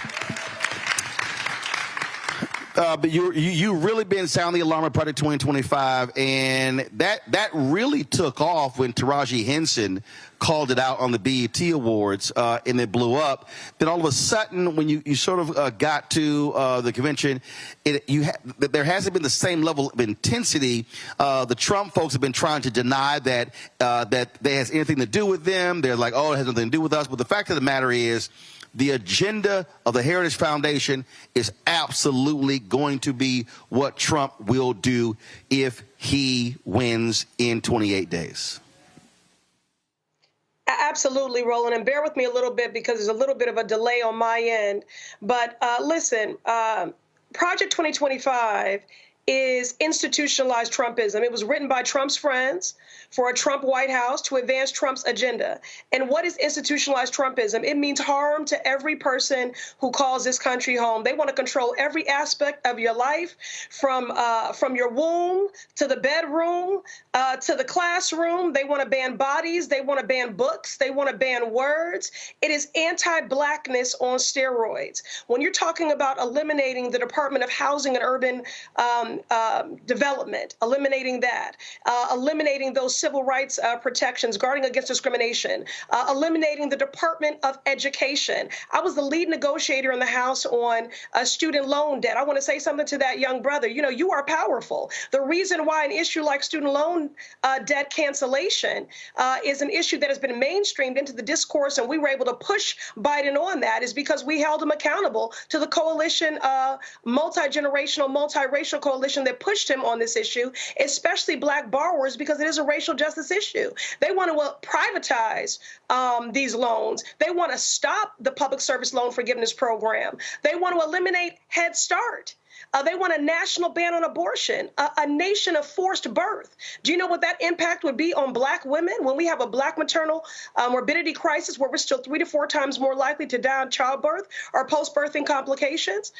But you really been sounding the alarm at Project 2025, and that really took off when Taraji Henson called it out on the BET Awards, and it blew up. Then all of a sudden, when you sort of got to the convention, there hasn't been the same level of intensity. The Trump folks have been trying to deny that that has anything to do with them. They're like, oh, it has nothing to do with us. But the fact of the matter is, the agenda of the Heritage Foundation is absolutely going to be what Trump will do if he wins in 28 days. Absolutely, Roland. And bear with me a little bit, because there's a little bit of a delay on my end. But listen, Project 2025 is institutionalized Trumpism. It was written by Trump's friends for a Trump White House to advance Trump's agenda. And what is institutionalized Trumpism? It means harm to every person who calls this country home. They want to control every aspect of your life, from your womb to the bedroom to the classroom. They want to ban bodies. They want to ban books. They want to ban words. It is anti-blackness on steroids. When you're talking about eliminating the Department of Housing and Urban development, eliminating that, eliminating those civil rights protections, guarding against discrimination, eliminating the Department of Education. I was the lead negotiator in the House on student loan debt. I want to say something to that young brother. You know, you are powerful. The reason why an issue like student loan debt cancellation is an issue that has been mainstreamed into the discourse, and we were able to push Biden on that, is because we held him accountable to the coalition, multi-generational, multiracial coalition that pushed him on this issue, especially black borrowers, because it is a racial justice issue. They want to privatize these loans. They want to stop the public service loan forgiveness program. They want to eliminate Head Start. They want a national ban on abortion, a nation of forced birth. Do you know what that impact would be on black women when we have a black maternal morbidity crisis where we're still 3 to 4 times more likely to die in childbirth or post-birthing complications?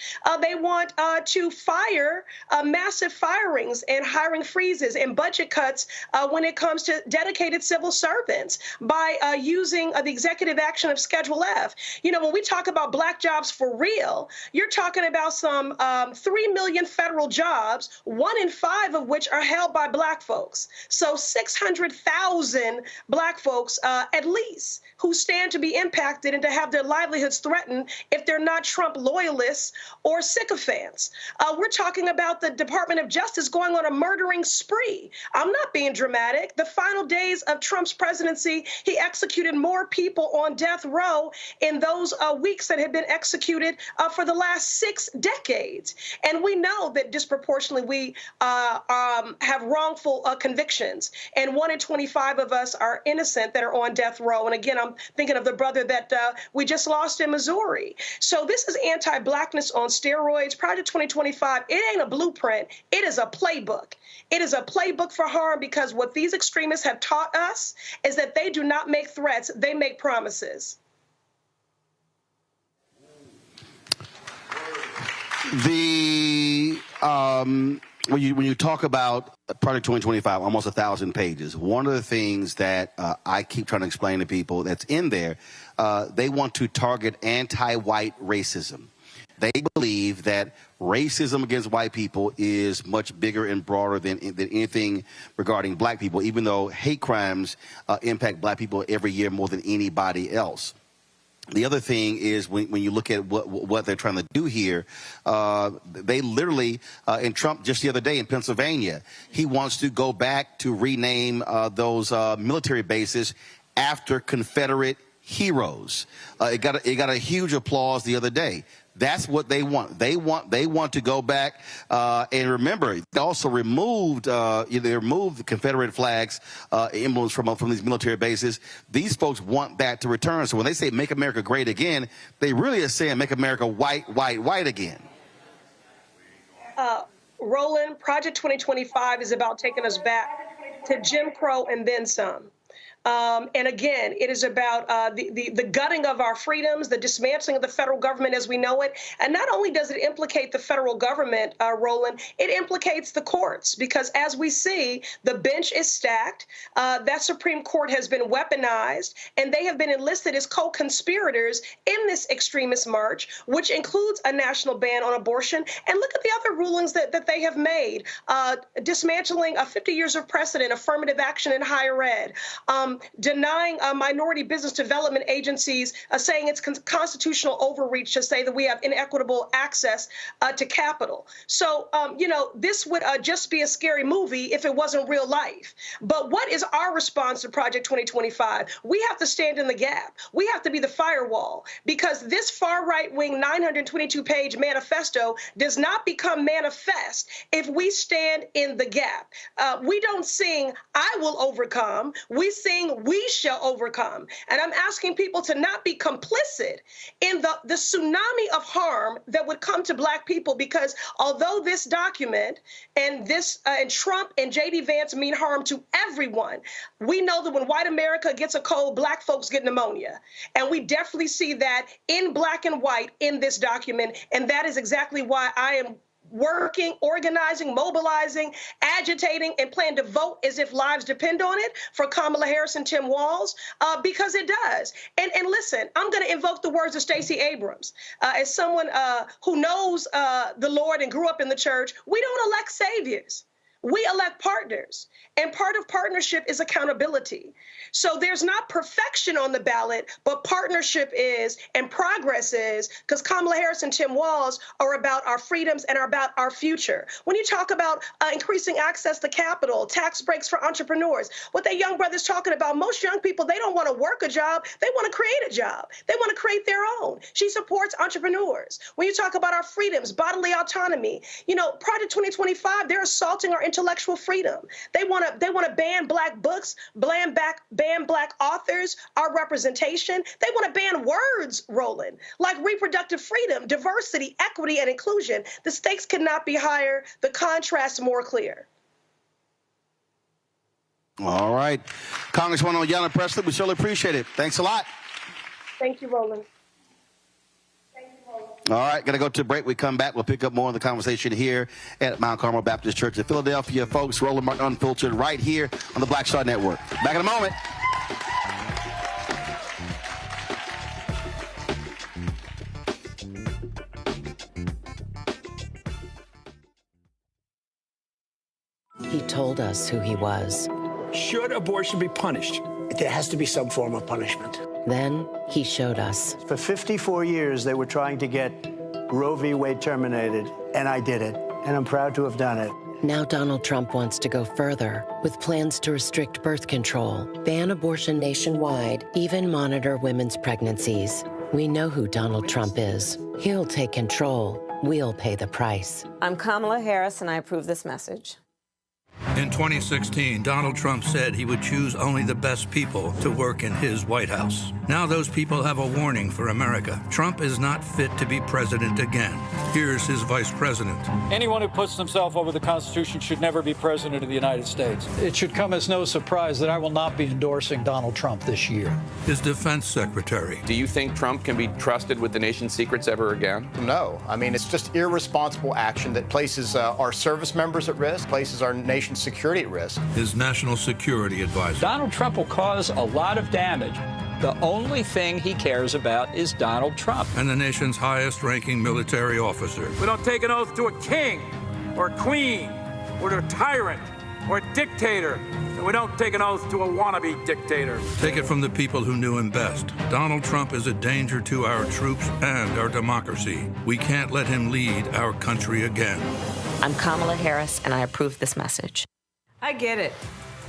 They want to fire massive firings and hiring freezes and budget cuts when it comes to dedicated civil servants by using the executive action of Schedule F. You know, when we talk about black jobs for real, you're talking about some 3 million federal jobs, 1 in 5 of which are held by black folks. So 600,000 black folks, at least, who stand to be impacted and to have their livelihoods threatened if they're not Trump loyalists or sycophants. We're talking about the Department of Justice going on a murdering spree. I'm not being dramatic. The final days of Trump's presidency, he executed more people on death row in those weeks that had been executed for the last 6 decades. And we know that disproportionately we have wrongful convictions, and 1 in 25 of us are innocent that are on death row. And again, I'm thinking of the brother that we just lost in Missouri. So this is anti-blackness on steroids. Project 2025, it ain't a blueprint. It is a playbook. It is a playbook for harm, because what these extremists have taught us is that they do not make threats, they make promises. When you talk about Project 2025, almost 1,000 pages, one of the things that I keep trying to explain to people that's in there, they want to target anti-white racism. They believe that racism against white people is much bigger and broader than anything regarding black people, even though hate crimes impact black people every year more than anybody else. The other thing is when you look at what they're trying to do here, they literally, and Trump just the other day in Pennsylvania, he wants to go back to rename those military bases after Confederate heroes. It got a huge applause the other day. That's what they want. They want to go back and remember. They also removed they removed the Confederate flags, emblems from these military bases. These folks want that to return. So when they say "Make America Great Again," they really are saying "Make America white, white, white again." Roland, Project 2025 is about taking us back to Jim Crow and then some. And again, it is about the gutting of our freedoms, the dismantling of the federal government as we know it. And not only does it implicate the federal government, Roland, it implicates the courts, because as we see, the bench is stacked. That Supreme Court has been weaponized, and they have been enlisted as co-conspirators in this extremist march, which includes a national ban on abortion. And look at the other rulings that they have made, dismantling 50 years of precedent, affirmative action in higher ed, denying minority business development agencies, saying it's constitutional overreach to say that we have inequitable access to capital. So, you know, this would just be a scary movie if it wasn't real life. But what is our response to Project 2025? We have to stand in the gap. We have to be the firewall, because this far right-wing 922-page manifesto does not become manifest if we stand in the gap. We don't sing, "I will overcome." We sing, "We shall overcome." And I'm asking people to not be complicit in the tsunami of harm that would come to black people, because although this document and this and Trump and J.D. Vance mean harm to everyone, we know that when white America gets a cold, black folks get pneumonia. And we definitely see that in black and white in this document. And that is exactly why I am working, organizing, mobilizing, agitating, and plan to vote as if lives depend on it for Kamala Harris and Tim Walz? Because it does. And listen, I'm going to invoke the words of Stacey Abrams. As someone who knows the Lord and grew up in the church, we don't elect saviors. We elect partners, and part of partnership is accountability. So there's not perfection on the ballot, but partnership is, and progress is, because Kamala Harris and Tim Walz are about our freedoms and are about our future. When you talk about increasing access to capital, tax breaks for entrepreneurs, what that young brother's talking about, most young people, they don't want to work a job, they want to create a job. They want to create their own. She supports entrepreneurs. When you talk about our freedoms, bodily autonomy, you know, Project 2025, they're assaulting our intellectual freedom. They want to ban black books, ban black authors, our representation. They want to ban words, Roland, like reproductive freedom, diversity, equity, and inclusion. The stakes cannot be higher, the contrast more clear. All right. Congresswoman Ayanna Pressley, we surely appreciate it. Thanks a lot. Thank you, Roland. All right, going to go to a break. We come back. We'll pick up more of the conversation here at Mount Carmel Baptist Church in Philadelphia. Folks, Roland Martin Unfiltered right here on the Black Star Network. Back in a moment. He told us who he was. Should abortion be punished? There has to be some form of punishment. Then he showed us. For 54 years, they were trying to get Roe v. Wade terminated, and I did it, and I'm proud to have done it. Now Donald Trump wants to go further with plans to restrict birth control, ban abortion nationwide, even monitor women's pregnancies. We know who Donald Trump is. He'll take control. We'll pay the price. I'm Kamala Harris, and I approve this message. In 2016, Donald Trump said he would choose only the best people to work in his White House. Now those people have a warning for America. Trump is not fit to be president again. Here's his vice president. Anyone who puts themselves over the Constitution should never be president of the United States. It should come as no surprise that I will not be endorsing Donald Trump this year. His defense secretary. Do you think Trump can be trusted with the nation's secrets ever again? No. I mean, it's just irresponsible action that places our service members at risk, places our nation's security at risk. His national security advisor. Donald Trump will cause a lot of damage. The only thing he cares about is Donald Trump. And the nation's highest-ranking military officer. We don't take an oath to a king or a queen or to a tyrant or a dictator. And we don't take an oath to a wannabe dictator. Take it from the people who knew him best. Donald Trump is a danger to our troops and our democracy. We can't let him lead our country again. I'm Kamala Harris, and I approve this message. I get it.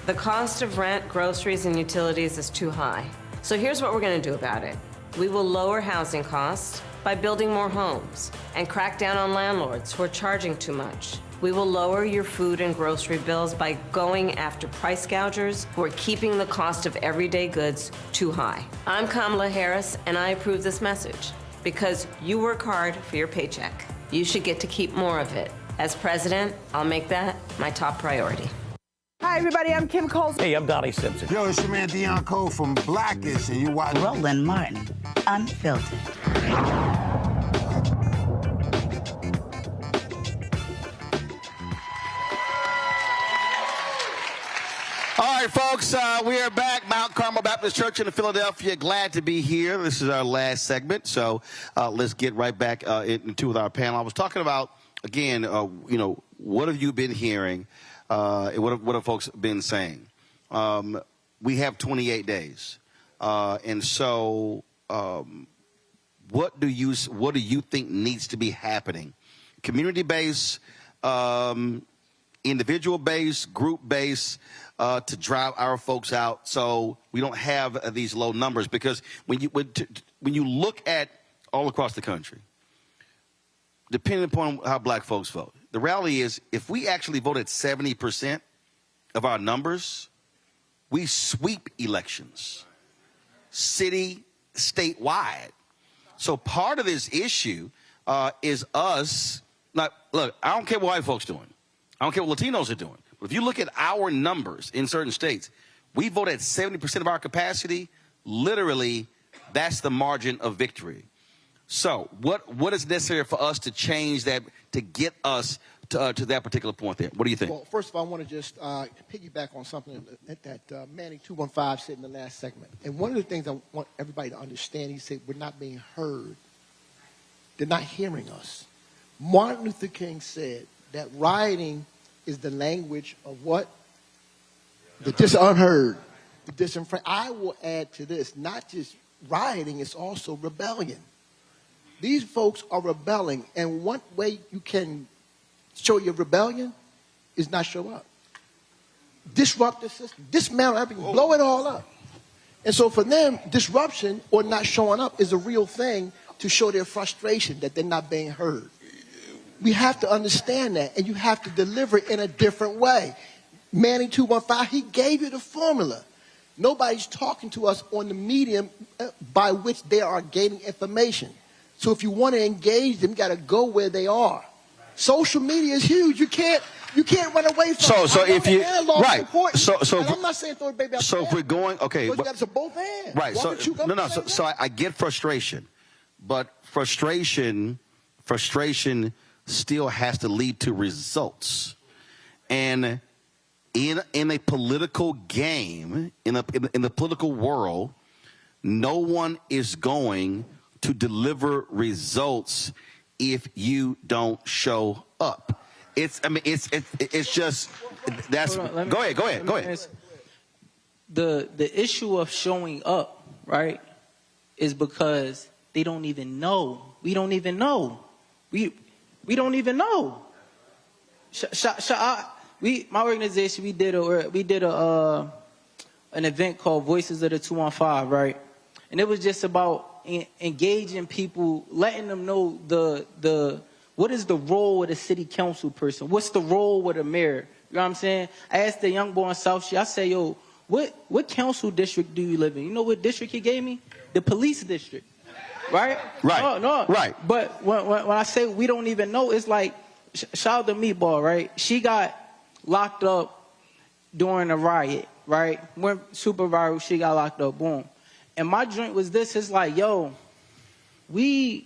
The cost of rent, groceries, and utilities is too high. So here's what we're going to do about it. We will lower housing costs by building more homes and crack down on landlords who are charging too much. We will lower your food and grocery bills by going after price gougers who are keeping the cost of everyday goods too high. I'm Kamala Harris, and I approve this message because you work hard for your paycheck. You should get to keep more of it. As president, I'll make that my top priority. Hi, everybody. I'm Kim Coles. Hey, I'm Donnie Simpson. Yo, it's your man Deion Cole from Blackish, and you watch Roland Martin, Unfiltered. All right, folks, we are back, Mount Carmel Baptist Church in Philadelphia. Glad to be here. This is our last segment, so let's get right back into with our panel. I was talking about, again, you know, what have you been hearing? What have folks been saying? We have 28 days, and so what do you think needs to be happening? Community-based, individual-based, group-based, to drive our folks out, so we don't have these low numbers. Because when you look at all across the country, depending upon how black folks vote, the reality is if we actually voted 70% of our numbers, we sweep elections, city, statewide. So part of this issue is us. Not, look, I don't care what white folks doing. I don't care what Latinos are doing. But if you look at our numbers in certain states, we vote at 70% of our capacity. Literally, that's the margin of victory. So what is necessary for us to change that to get us to that particular point there? What do you think? Well, first of all, I want to just piggyback on something that Manning 215 said in the last segment. And one of the things I want everybody to understand, he said, we're not being heard. They're not hearing us. Martin Luther King said that rioting is the language of what? The unheard, the disenfranchised. I will add to this, not just rioting, it's also rebellion. These folks are rebelling, and one way you can show your rebellion is not show up. Disrupt the system, dismantle everything, blow it all up. And so for them, disruption or not showing up is a real thing to show their frustration that they're not being heard. We have to understand that, and you have to deliver it in a different way. Manning 215, he gave you the formula. Nobody's talking to us on the medium by which they are gaining information. So if you want to engage them, you got to go where they are. Social media is huge. You can't run away from it. So if you right, and I'm not saying throw the baby out. So if we're going, okay, but you got to both hands. Right. So I get frustration, but frustration still has to lead to results, and in a political game, in the political world, no one is going to deliver results if you don't show up. It's just that's. Go ahead. The issue of showing up, right, is because they don't even know. We don't even know. We don't even know. My organization, we did an event called Voices of the 215, right? And it was just about engaging people, letting them know what is the role of the city council person? What's the role with the mayor? You know what I'm saying? I asked the young boy in South Street, I said, yo, what council district do you live in? You know what district he gave me? The police district. Right? Right. No. Right. But when I say we don't even know, it's like, shout out to Meatball, right? She got locked up during a riot, right? Went super viral, she got locked up, boom. And my joint was this, it's like, yo, I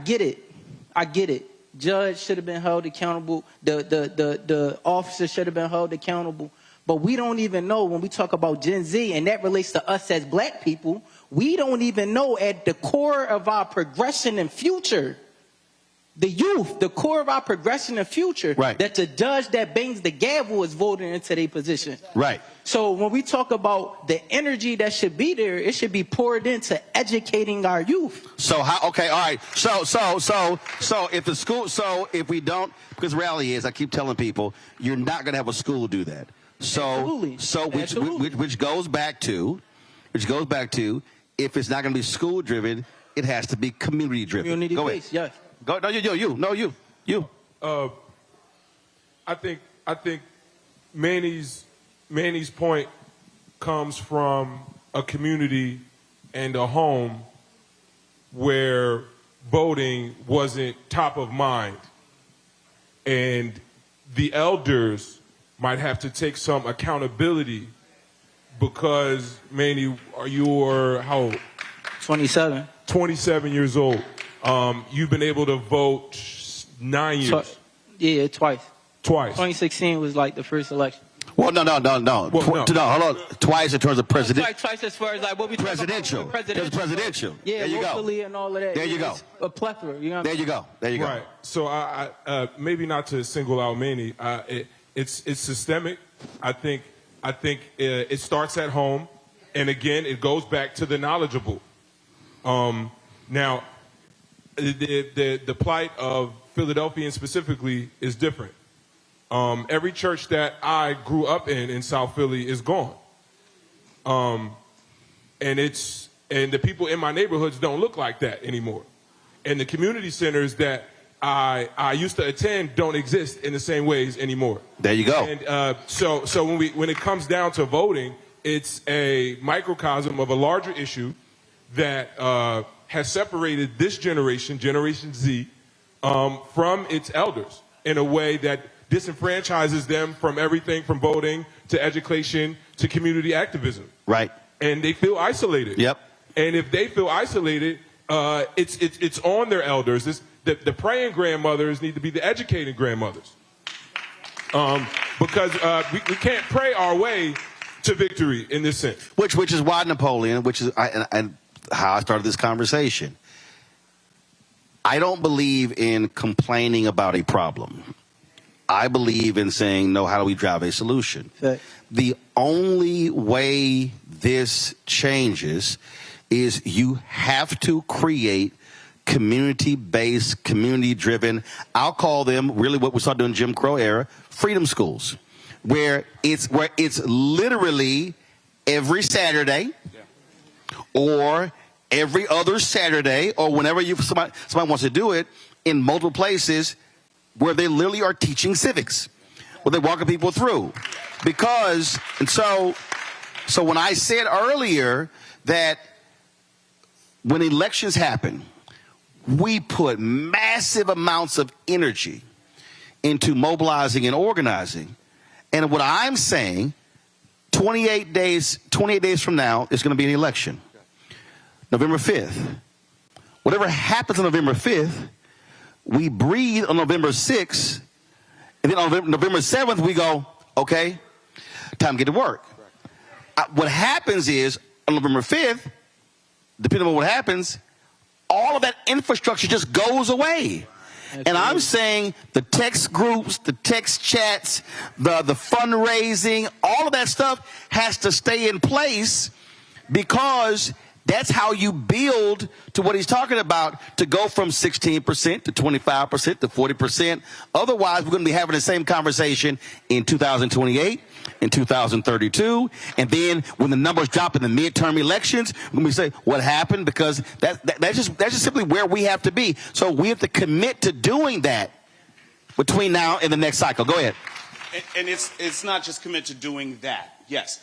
get it. Judge should have been held accountable. The officer should have been held accountable. But we don't even know when we talk about Gen Z, and that relates to us as black people, we don't even know at the core of our progression and future, the youth, the core of our progression and future, right, that the judge that bangs the gavel is voting into their position. Right. So when we talk about the energy that should be there, it should be poured into educating our youth. So how? Okay, all right. So if the school, if we don't, because the reality is, I keep telling people, you're not going to have a school do that. Which goes back to, if it's not going to be school driven, it has to be community driven. Community based, yes. Go. No, you. I think Manny's point comes from a community and a home where voting wasn't top of mind, and the elders might have to take some accountability because, Manny, you're how old? 27. 27 years old. You've been able to vote 9 years. Yeah, twice. 2016 was like the first election. Well, no. Hold on. Twice in terms of president. Twice as far as like what we presidential. Presidential. Yeah, there you locally go. and all of that. There you go. A plethora. You know what there you go. Right. So I maybe not to single out Manny. It's systemic. I think it starts at home, and again, it goes back to the knowledgeable. Now, the plight of Philadelphians specifically is different. Every church that I grew up in South Philly is gone. And the people in my neighborhoods don't look like that anymore. And the community centers that I used to attend don't exist in the same ways anymore. There you go. And so when it comes down to voting, it's a microcosm of a larger issue that has separated this generation, Generation Z, from its elders in a way that disenfranchises them from everything from voting to education to community activism. Right. And they feel isolated. Yep. And if they feel isolated, It's on their elders. The praying grandmothers need to be the educating grandmothers. Because we can't pray our way to victory in this sense. Which is why Napoleon, which is how I started this conversation. I don't believe in complaining about a problem. I believe in saying, no, how do we drive a solution? Okay. The only way this changes is you have to create community-based, community-driven, I'll call them really what we saw during Jim Crow era, freedom schools, where it's literally every Saturday or every other Saturday or whenever somebody wants to do it in multiple places where they literally are teaching civics, where they're walking people through. Because, and so when I said earlier that when elections happen, we put massive amounts of energy into mobilizing and organizing. And what I'm saying, 28 days from now, is going to be an election. November 5th. Whatever happens on November 5th, we breathe on November 6th, and then on November 7th, we go, okay, time to get to work. What happens is, on November 5th, depending on what happens, all of that infrastructure just goes away. And I'm saying the text groups, the text chats, the fundraising, all of that stuff has to stay in place because that's how you build to what he's talking about, to go from 16% to 25% to 40%. Otherwise, we're going to be having the same conversation in 2028, in 2032, and then when the numbers drop in the midterm elections, when we say what happened, because that's just simply where we have to be. So we have to commit to doing that between now and the next cycle. Go ahead. And it's not just commit to doing that. Yes.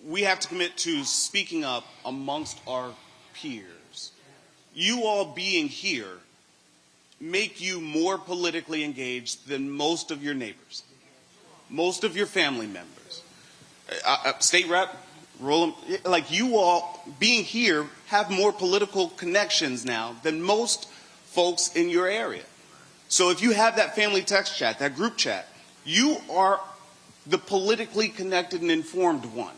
We have to commit to speaking up amongst our peers. You all being here make you more politically engaged than most of your neighbors, most of your family members. State Rep, Roland, like you all being here have more political connections now than most folks in your area. So if you have that family text chat, that group chat, you are the politically connected and informed one.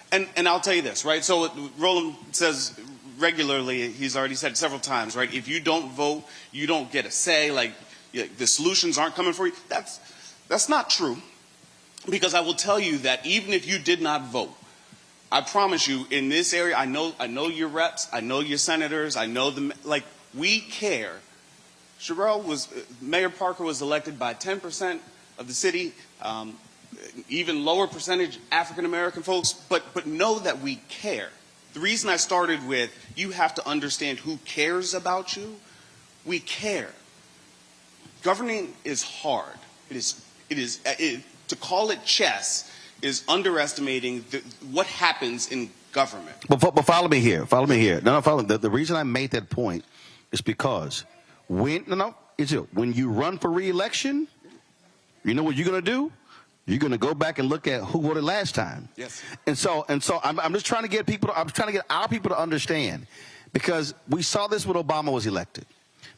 And I'll tell you this, right? So Roland says regularly, he's already said it several times, right? If you don't vote, you don't get a say. Like the solutions aren't coming for you. That's not true, because I will tell you that even if you did not vote, I promise you, in this area, I know your reps, I know your senators, I know them. Like we care. Mayor Parker was elected by 10% of the city. Even lower percentage African-American folks, but know that we care. The reason I started with you have to understand who cares about you. We care. Governing is hard. To call it chess is underestimating what happens in government. But follow me here. Follow me here. No, follow me. The reason I made that point is because when you run for re-election, you know what you're going to do? You're going to go back and look at who voted last time. Yes. And so I'm just trying to get our people to understand, because we saw this when Obama was elected.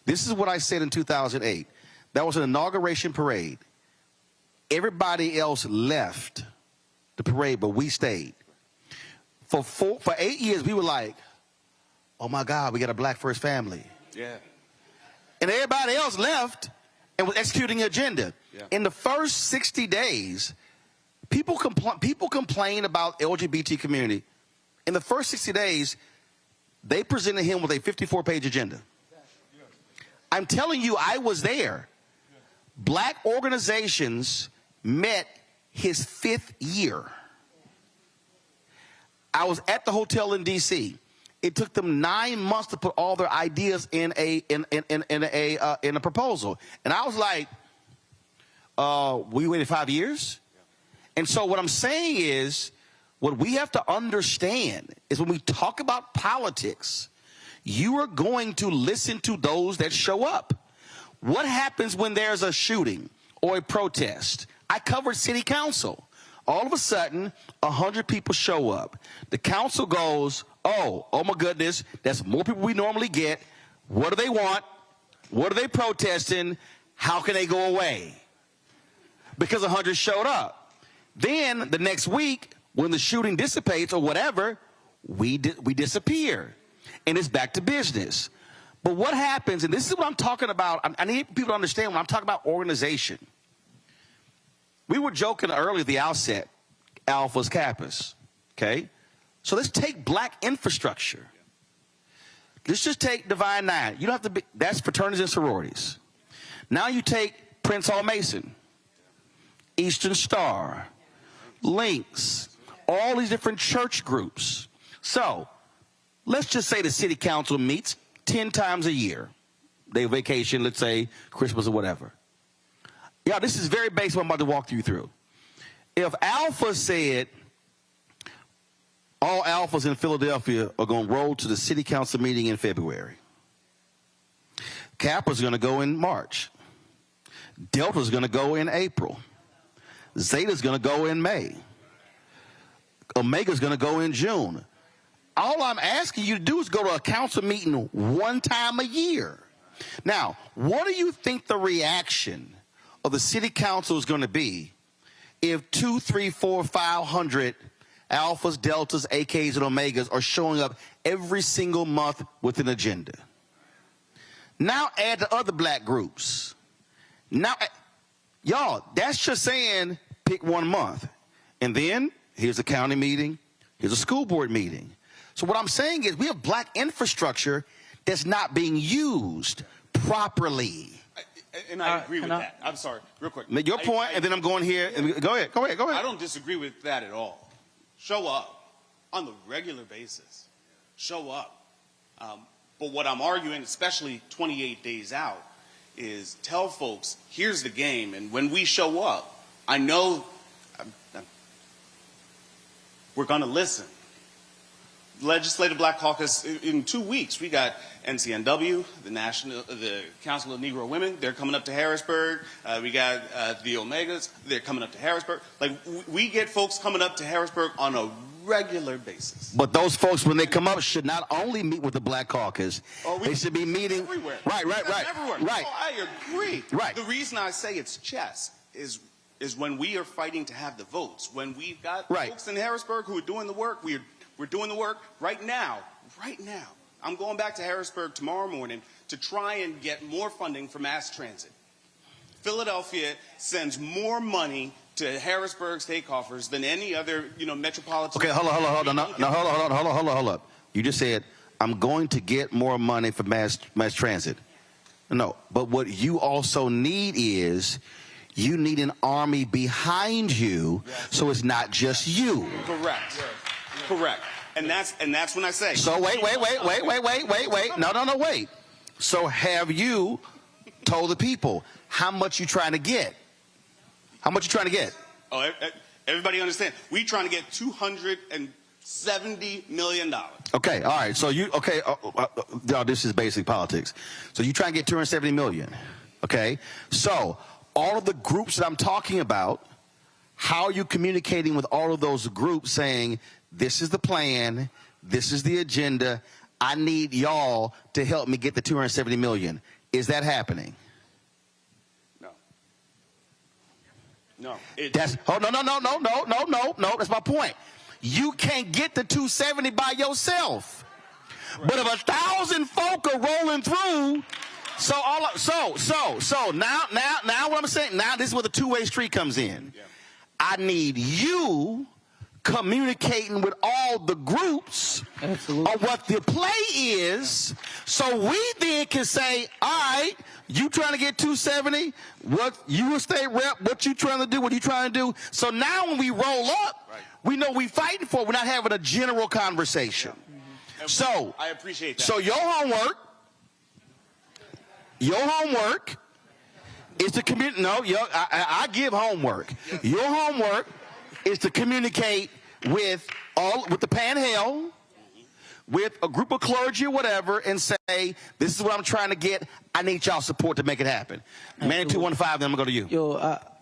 This is what I said in 2008. That was an inauguration parade. Everybody else left the parade, but we stayed. For 8 years, we were like, oh my God, we got a black first family. Yeah. And everybody else left and was executing an agenda. Yeah. In the first 60 days, people complain about LGBT community. In the first 60 days, they presented him with a 54-page agenda. I'm telling you, I was there. Black organizations met his 5th year. I was at the hotel in D.C. It took them 9 months to put all their ideas in a proposal, and I was like, we waited 5 years? And so what I'm saying is, what we have to understand is when we talk about politics, you are going to listen to those that show up. What happens when there's a shooting or a protest? I covered city council. All of a sudden, 100 people show up. The council goes, oh my goodness, that's more people we normally get. What do they want? What are they protesting? How can they go away? Because 100 showed up. Then the next week, when the shooting dissipates or whatever, we disappear. And it's back to business. But what happens, and this is what I'm talking about, I need people to understand when I'm talking about organization. We were joking earlier at the outset, Alphas Kappas, okay? So let's take black infrastructure. Let's just take Divine Nine. You don't have to be, that's fraternities and sororities. Now you take Prince Hall Mason, Eastern Star, Links, all these different church groups. So let's just say the city council meets 10 times a year. They vacation, let's say Christmas or whatever. Yeah, this is very basic what I'm about to walk you through. If Alpha said all Alphas in Philadelphia are going to roll to the city council meeting in February, Kappa's going to go in March, Delta's going to go in April, Zeta's going to go in May, Omega's going to go in June. All I'm asking you to do is go to a council meeting one time a year. Now, what do you think the reaction of the city council is going to be if 200, 300, 400, 500 Alphas, Deltas, AKs, and Omegas are showing up every single month with an agenda? Now add the other black groups. Now, y'all, that's just saying pick 1 month. And then here's a county meeting, here's a school board meeting. So what I'm saying is we have black infrastructure that's not being used properly. And I agree with that. I'm sorry, real quick. Make your point, and then I'm going here. And go ahead. I don't disagree with that at all. Show up on the regular basis. Show up. But what I'm arguing, especially 28 days out, is tell folks, here's the game. And when we show up, I know we're going to listen. Legislative Black Caucus, in 2 weeks, we got NCNW, the Council of Negro Women, they're coming up to Harrisburg. We got the Omegas, they're coming up to Harrisburg. Like, we get folks coming up to Harrisburg on a regular basis. But those folks, when they come up, should not only meet with the Black Caucus, they should be meeting everywhere. Right. Everywhere. Right. Oh, I agree. Right. The reason I say it's chess is when we are fighting to have the votes. When we've got folks in Harrisburg who are doing the work, we're doing the work right now. Right now. I'm going back to Harrisburg tomorrow morning to try and get more funding for mass transit. Philadelphia sends more money to Harrisburg state coffers than any other, metropolitan. Okay, hold on. You just said, I'm going to get more money for mass transit. No, but what you also need is you need an army behind you, so it's not just you. Correct. And that's when I say. So wait. No, wait. So have you told the people how much you trying to get? How much you trying to get? Oh, everybody understand. We trying to get $270 million. Okay, all right. So this is basic politics. So you try and get $270 million. Okay. So all of the groups that I'm talking about, how are you communicating with all of those groups saying, this is the plan, this is the agenda, I need y'all to help me get the $270 million. Is that happening? No. No, that's my point. You can't get the 270 by yourself. Right. But if 1,000 folk are rolling through, so now what I'm saying, now this is where the two-way street comes in. Yeah. I need you communicating with all the groups of what the play is, so we then can say, all right, you trying to get 270, what you a state rep, what you trying to do, what you trying to do. So now when we roll up, we know we fighting for it. We're not having a general conversation. Yeah. So I appreciate that. So your homework is to communicate. No, I give homework. Your homework is to communicate with the Panhandle, with a group of clergy or whatever, and say, this is what I'm trying to get. I need y'all support to make it happen. Man 215, then I'm going to go to you.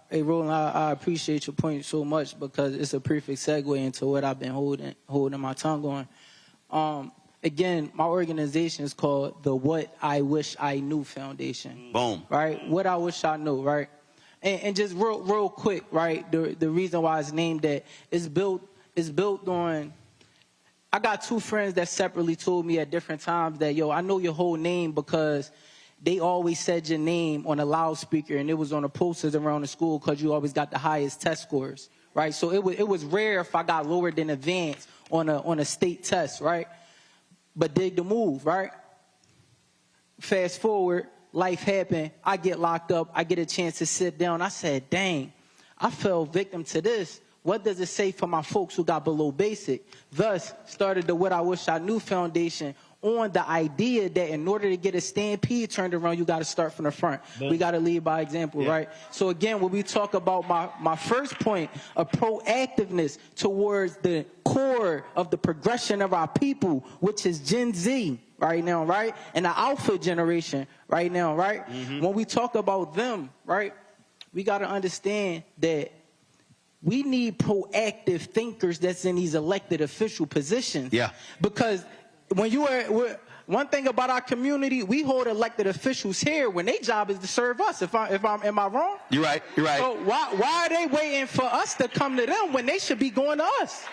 Hey, Roland, I appreciate your point so much because it's a perfect segue into what I've been holding my tongue on. Again, my organization is called the What I Wish I Knew Foundation. Boom. Right? What I wish I knew, right? And just real quick, right? The reason why it's named that is built on. I got two friends that separately told me at different times that, yo, I know your whole name because they always said your name on a loudspeaker and it was on the posters around the school because you always got the highest test scores, right? So it was rare if I got lower than advanced on a state test, right? But dig the move, right? Fast forward, life happened. I get locked up. I get a chance to sit down. I said, dang, I fell victim to this. What does it say for my folks who got below basic? Thus, started the What I Wish I Knew Foundation on the idea that in order to get a stampede turned around, you got to start from the front. Yeah. We got to lead by example, right? So again, when we talk about my first point of proactiveness towards the core of the progression of our people, which is Gen Z right now, right? And the Alpha generation right now, right? Mm-hmm. When we talk about them, right, we got to understand that we need proactive thinkers that's in these elected official positions. Yeah. Because when you are, one thing about our community, we hold elected officials here when their job is to serve us. Am I wrong? You're right. You're right. So why are they waiting for us to come to them when they should be going to us?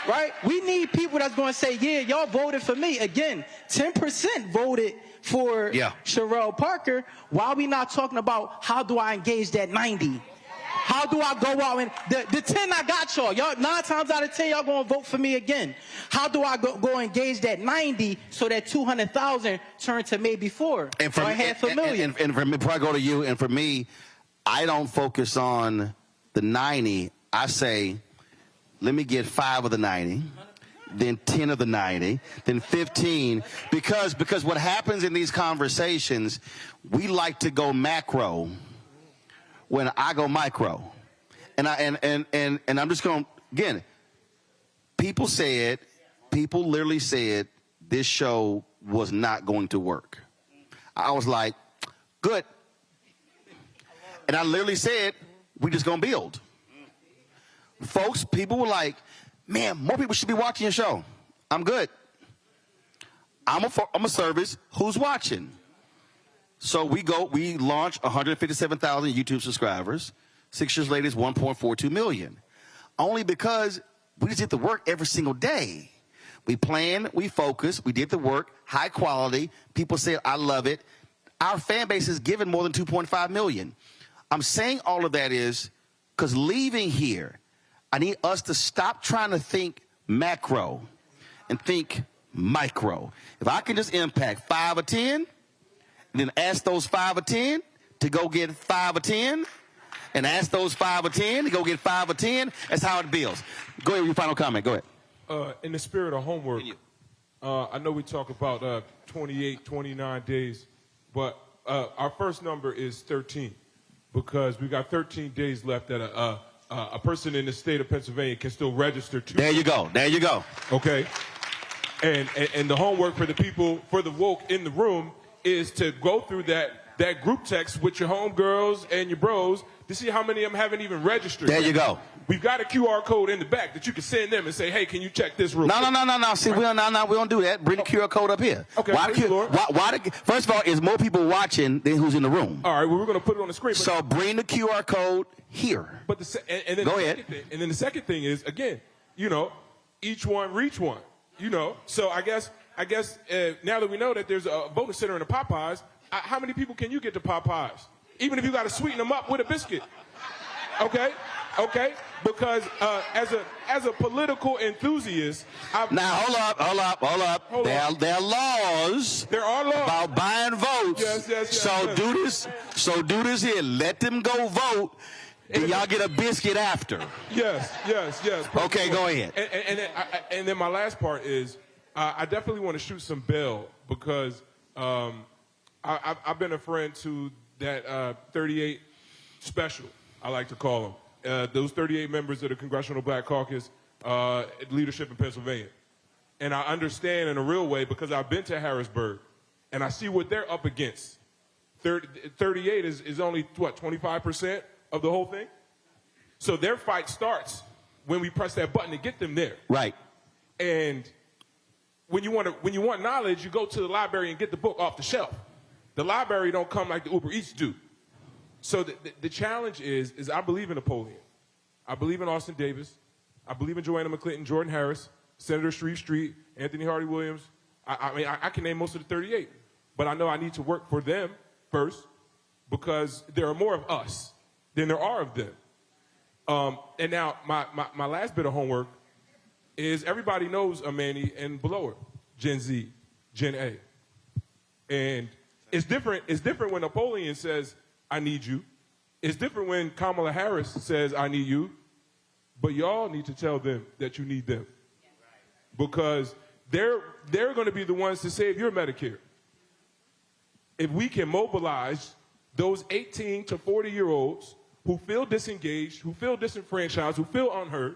Right? We need people that's going to say, yeah, y'all voted for me. Again, 10% voted for Sherelle Parker. Why are we not talking about how do I engage that 90? How do I go out and the 10 I got y'all 9 times out of 10 y'all gonna vote for me again? How do I go engage that 90 so that 200,000 turn to maybe 4 and for, or half a million? And for me, before I go to you, and for me, I don't focus on the 90. I say, let me get 5 of the 90. Then 10 of the 90, then 15, because what happens in these conversations, we like to go macro when I go micro. And I'm just going, again, people literally said this show was not going to work. I was like, good. And I literally said, we're just going to build. Folks, people were like, man, more people should be watching your show. I'm good. I'm a service. Who's watching? So we launch 157,000 YouTube subscribers. 6 years later, it's 1.42 million. Only because we just did the work every single day. We planned, we focused, we did the work, high quality. People said, I love it. Our fan base is given more than 2.5 million. I'm saying all of that is because leaving here, I need us to stop trying to think macro and think micro. If I can just impact 5 or 10, and then ask those 5 or 10 to go get 5 or 10, and ask those 5 or 10 to go get 5 or 10. That's how it builds. Go ahead with your final comment. Go ahead. In the spirit of homework, I know we talk about 28, 29 days, but our first number is 13 because we got 13 days left that a person in the state of Pennsylvania can still register to. There you go. There you go. Okay. And the homework for the people, for the woke in the room, is to go through that group text with your homegirls and your bros to see how many of them haven't even registered. There you go. We've got a QR code in the back that you can send them and say, hey, can you check this real quick? No. See, we don't do that. Bring the QR code up here. Okay. First of all, is more people watching than who's in the room. All right, well, we're going to put it on the screen. So bring the QR code here. But then go ahead. And then the second thing is, again, each one reach one. So I guess now that we know that there's a voting center in the Popeyes, how many people can you get to Popeyes? Even if you got to sweeten them up with a biscuit. Okay? Because as a political enthusiast, now hold up. There are laws. There are laws about buying votes. Yes. So do this here. Let them go vote. And y'all get a biscuit after. Yes. Okay, go ahead. And then my last part is, I definitely want to shoot some bail because I've been a friend to that 38 special, I like to call them. Those 38 members of the Congressional Black Caucus leadership in Pennsylvania. And I understand in a real way because I've been to Harrisburg and I see what they're up against. 38 is only, 25% of the whole thing? So their fight starts when we press that button to get them there. Right. And when you want knowledge, you go to the library and get the book off the shelf. The library don't come like the Uber Eats do. So the challenge is I believe in Napoleon. I believe in Austin Davis. I believe in Joanna McClinton, Jordan Harris, Senator Shreve Street, Anthony Hardy Williams. I mean, I can name most of the 38. But I know I need to work for them first because there are more of us than there are of them. And now my last bit of homework is everybody knows Amani and below her, Gen Z, Gen A. And it's different when Napoleon says, I need you. It's different when Kamala Harris says, I need you. But y'all need to tell them that you need them. Because they're going to be the ones to save your Medicare. If we can mobilize those 18 to 40-year-olds who feel disengaged, who feel disenfranchised, who feel unheard,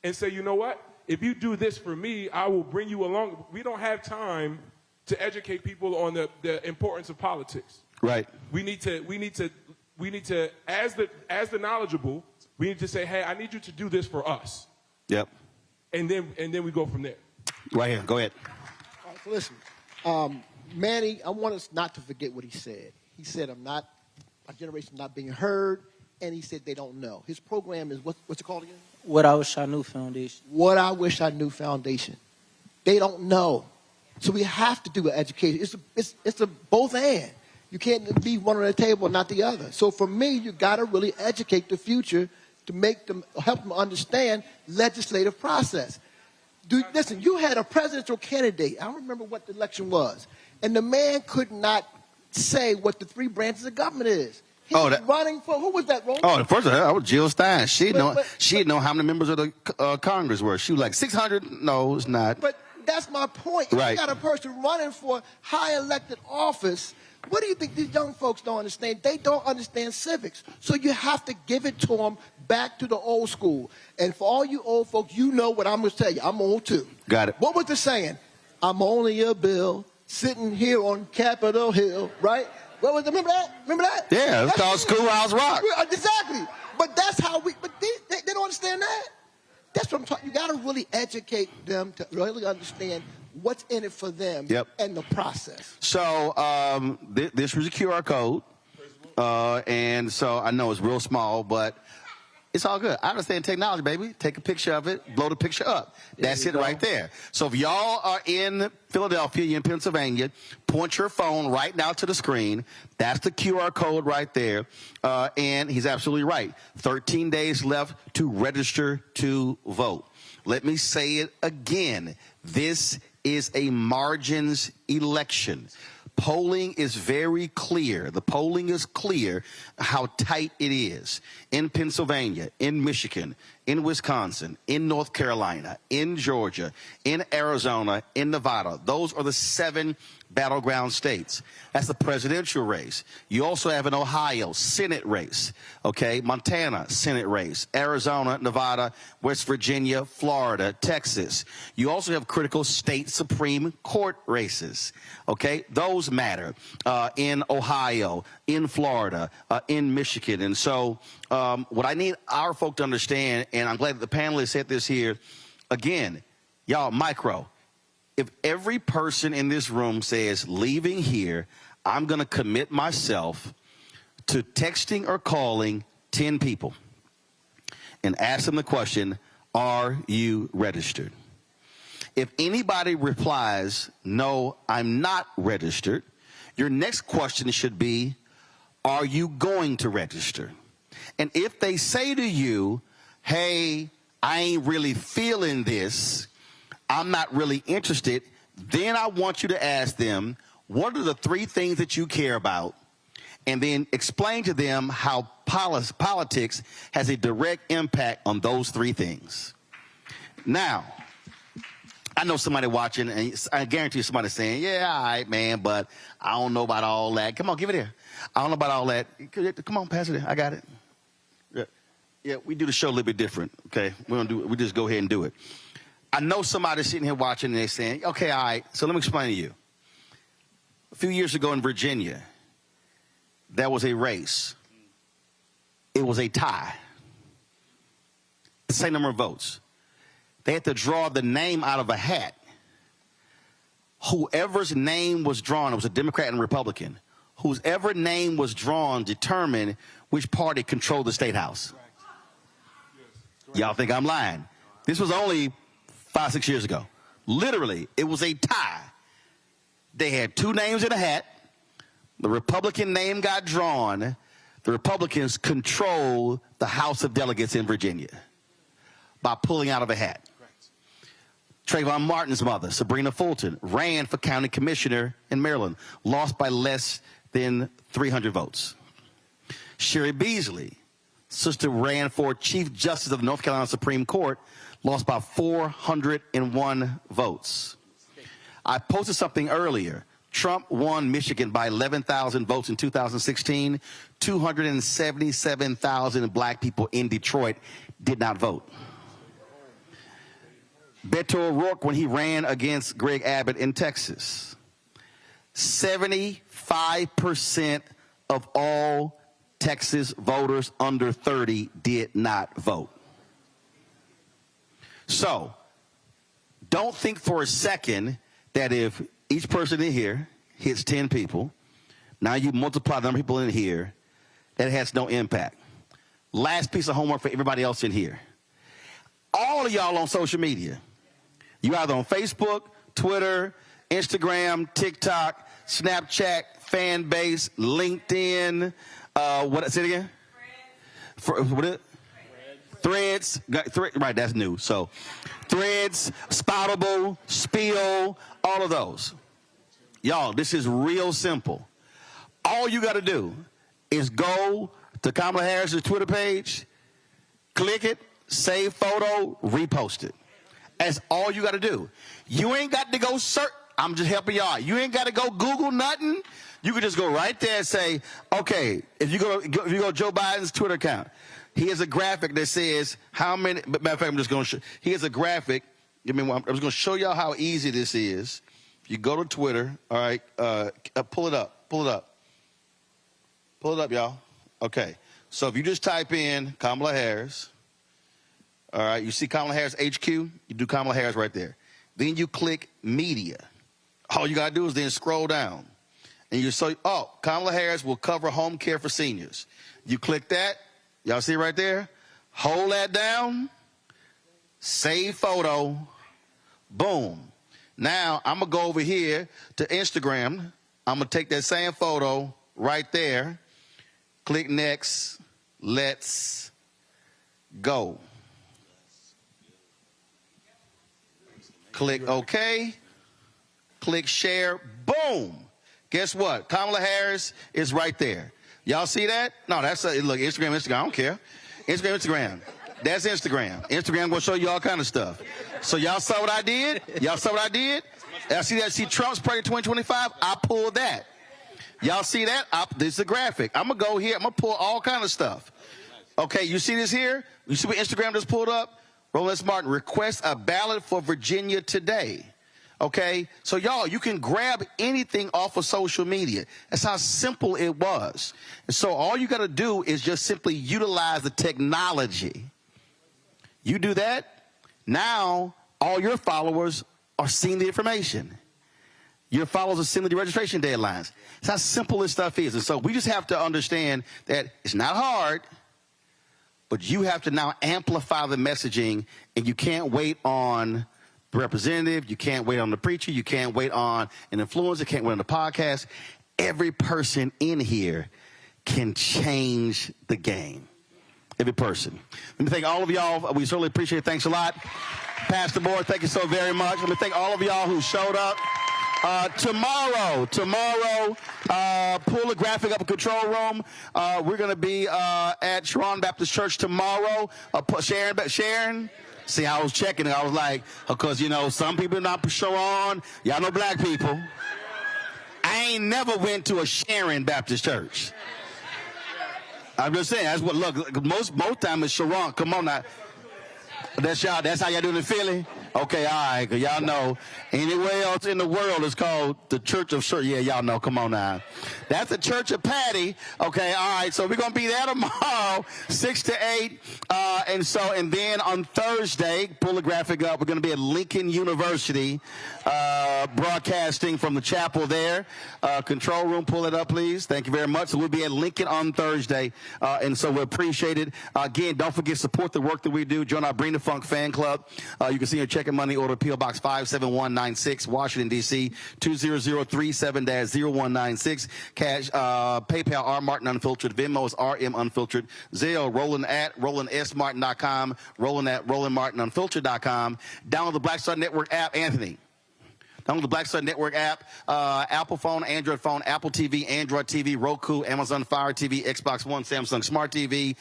and say, you know what? If you do this for me, I will bring you along. We don't have time to educate people on the importance of politics. Right. We need to, as the knowledgeable, we need to say, hey, I need you to do this for us. Yep. And then we go from there. Right here. Go ahead. All right, so listen, Manny, I want us not to forget what he said. He said, my generation not being heard, and he said they don't know. His program is, what's it called again? What I Wish I Knew Foundation. What I Wish I Knew Foundation. They don't know. So we have to do an education. It's a both and. You can't be one on the table and not the other. So for me, you got to really educate the future to help them understand legislative process. Listen, you had a presidential candidate. I don't remember what the election was. And the man could not say what the three branches of government is. He was running for, who was that, Roland? Oh, the first one, that was Jill Stein. She'd know how many members of the Congress were. She was like 600. No, it's not. But that's my point. If you got a person running for high elected office, what do you think these young folks don't understand? They don't understand civics. So you have to give it to them back to the old school. And for all you old folks, you know what I'm going to tell you. I'm old too. Got it. What was the saying? I'm only a bill sitting here on Capitol Hill, right? What was remember that? Remember that? Yeah, it's called Schoolhouse Rock. Exactly. But that's how but they don't understand that. That's what I'm talking. You got to really educate them to really understand what's in it for them and the process. So this was a QR code, and so I know it's real small, but it's all good. I understand technology, baby. Take a picture of it, blow the picture up. That's it right there. So if y'all are in Philadelphia, you're in Pennsylvania, point your phone right now to the screen. That's the QR code right there. And he's absolutely right. 13 days left to register to vote. Let me say it again. This is a margins election. Polling is very clear. The polling is clear how tight it is in Pennsylvania, in Michigan, in Wisconsin, in North Carolina, in Georgia, in Arizona, in Nevada. Those are the 7 battleground states. That's the presidential race. You also have an Ohio Senate race, okay? Montana Senate race, Arizona, Nevada, West Virginia, Florida, Texas. You also have critical state Supreme Court races, okay? Those matter in Ohio, in Florida, in Michigan. And so what I need our folk to understand, and I'm glad that the panelists said this here, again, y'all, micro. If every person in this room says, leaving here, I'm going to commit myself to texting or calling 10 people and ask them the question, are you registered? If anybody replies, no, I'm not registered, your next question should be, are you going to register? And if they say to you, hey, I ain't really feeling this, I'm not really interested, then I want you to ask them, what are the 3 things that you care about? And then explain to them how politics has a direct impact on those 3 things. Now, I know somebody watching, and I guarantee you somebody's saying, yeah, all right, man, but I don't know about all that. Come on, give it here. I don't know about all that. Come on, pass it in. I got it. Yeah, we do the show a little bit different, okay? We just go ahead and do it. I know somebody's sitting here watching and they're saying, okay, all right, so let me explain to you. A few years ago in Virginia, there was a race. It was a tie. The same number of votes. They had to draw the name out of a hat. whoever's name was drawn, it was a Democrat and Republican, whoever name was drawn determined which party controlled the state house. Y'all think I'm lying? This was only 5-6 years ago. Literally, it was a tie. They had two names in a hat. The Republican name got drawn. The Republicans controlled the House of Delegates in Virginia by pulling out of a hat. Trayvon Martin's mother, Sabrina Fulton, ran for county commissioner in Maryland, lost by less than 300 votes. Sherry Beasley, sister, ran for Chief Justice of the North Carolina Supreme Court, lost by 401 votes. I posted something earlier. Trump won Michigan by 11,000 votes in 2016. 277,000 black people in Detroit did not vote. Beto O'Rourke, when he ran against Greg Abbott in Texas, 75% of all Texas voters under 30 did not vote. So, don't think for a second that if each person in here hits 10 people, now you multiply the number of people in here, that it has no impact. Last piece of homework for everybody else in here. All of y'all on social media. You either on Facebook, Twitter, Instagram, TikTok, Snapchat, fan base, LinkedIn, say it again? Threads. Right, that's new. So, Threads, Spoutable, Spill, all of those. Y'all, this is real simple. All you got to do is go to Kamala Harris's Twitter page, click it, save photo, repost it. That's all you got to do. You ain't got to go search. I'm just helping y'all. You ain't got to go Google nothing. You can just go right there and say, okay, if you go to Joe Biden's Twitter account, he has a graphic that says how many. Matter of fact, I'm just going to show. He has a graphic. I'm just going to show y'all how easy this is. If you go to Twitter, all right, pull it up. Pull it up. Pull it up, y'all. Okay. So if you just type in Kamala Harris, all right, you see Kamala Harris HQ, you do Kamala Harris right there. Then you click media. All you got to do is then scroll down. And you say, oh, Kamala Harris will cover home care for seniors. You click that. Y'all see it right there? Hold that down. Save photo. Boom. Now, I'm going to go over here to Instagram. I'm going to take that same photo right there. Click next. Let's go. Click OK. Click share. Boom. Guess what? Kamala Harris is right there. Y'all see that? No, that's look, Instagram. I don't care. Instagram. That's Instagram. Instagram gonna show you all kind of stuff. So y'all saw what I did? Y'all saw what I did? Y'all see that? See Trump's President 2025? I pulled that. Y'all see that? This is a graphic. I'm gonna go here. I'm gonna pull all kind of stuff. Okay, you see this here? You see what Instagram just pulled up? Roland Martin, request a ballot for Virginia today. Okay, so y'all, you can grab anything off of social media. That's how simple it was. And so all you got to do is just simply utilize the technology. You do that, now all your followers are seeing the information. Your followers are seeing the registration deadlines. That's how simple this stuff is. And so we just have to understand that it's not hard, but you have to now amplify the messaging, and you can't wait on the representative, you can't wait on the preacher, you can't wait on an influencer, can't wait on the podcast. Every person in here can change the game. Every person. Let me thank all of y'all. We certainly appreciate it. Thanks a lot. Pastor Board, thank you so very much. Let me thank all of y'all who showed up. Tomorrow, pull the graphic up in control room. We're going to be at Roland Baptist Church tomorrow. Sharon. See, I was checking it. I was like, because, you know, some people not Sharon. Y'all know black people. I ain't never went to a Sharon Baptist Church. I'm just saying. That's what, look, most time it's Sharon. Come on now. That's y'all. That's how y'all doing in Philly? Okay, all right, because y'all know anywhere else in the world is called the Church of Sure. Yeah, y'all know. Come on now. That's the Church of Patty. Okay, all right. So we're going to be there tomorrow, 6 to 8. And then on Thursday, pull the graphic up, we're going to be at Lincoln University. broadcasting from the chapel there. Control room, pull it up, please. Thank you very much. So we'll be at Lincoln on Thursday, and so we appreciate it. Again, don't forget, support the work that we do. Join our Bring the Funk fan club. You can see your check and money order, P.O. Box 57196, Washington, D.C., 20037-0196. Cash, PayPal, R. Martin Unfiltered. Venmo is RM Unfiltered. Zelle, Roland at RolandSMartin.com. Roland at RolandMartinUnfiltered.com. Download the Black Star Network app, Anthony. Download the Black Star Network app, Apple phone, Android phone, Apple TV, Android TV, Roku, Amazon Fire TV, Xbox One, Samsung Smart TV.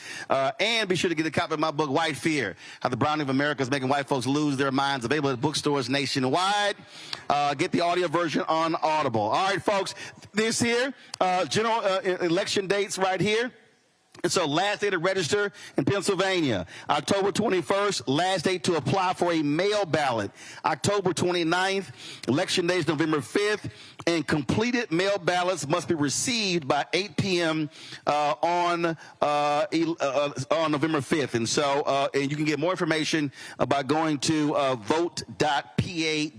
And be sure to get a copy of my book, White Fear, How the Browning of America is Making White Folks Lose Their Minds, available at bookstores nationwide. Get the audio version on Audible. All right, folks, this here, general election dates right here. And so last day to register in Pennsylvania, October 21st, last day to apply for a mail ballot. October 29th, election day is November 5th, and completed mail ballots must be received by 8 p.m. On November 5th. And so and you can get more information by going to vote.pa.gov.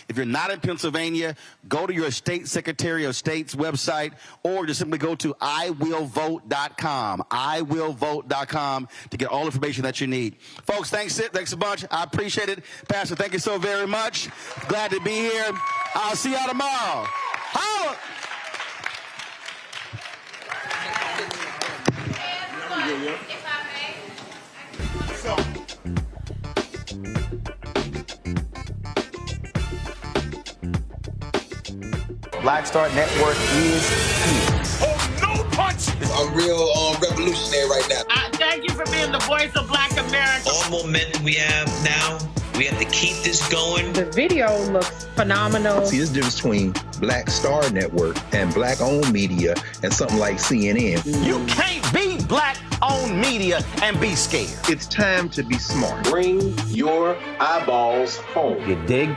If you're not in Pennsylvania, go to your state secretary of state's website, or just simply go to iwillvote.com, iwillvote.com, to get all the information that you need. Folks, thanks a bunch. I appreciate it. Pastor, thank you so very much. Glad to be here. I'll see y'all tomorrow. Holla! Black Star Network is here. Oh, no punch! I'm real revolutionary right now. Thank you for being the voice of Black America. All momentum we have now, we have to keep this going. The video looks phenomenal. See, there's a difference between Black Star Network and Black-owned media and something like CNN. You can't be Black-owned media and be scared. It's time to be smart. Bring your eyeballs home. You dig?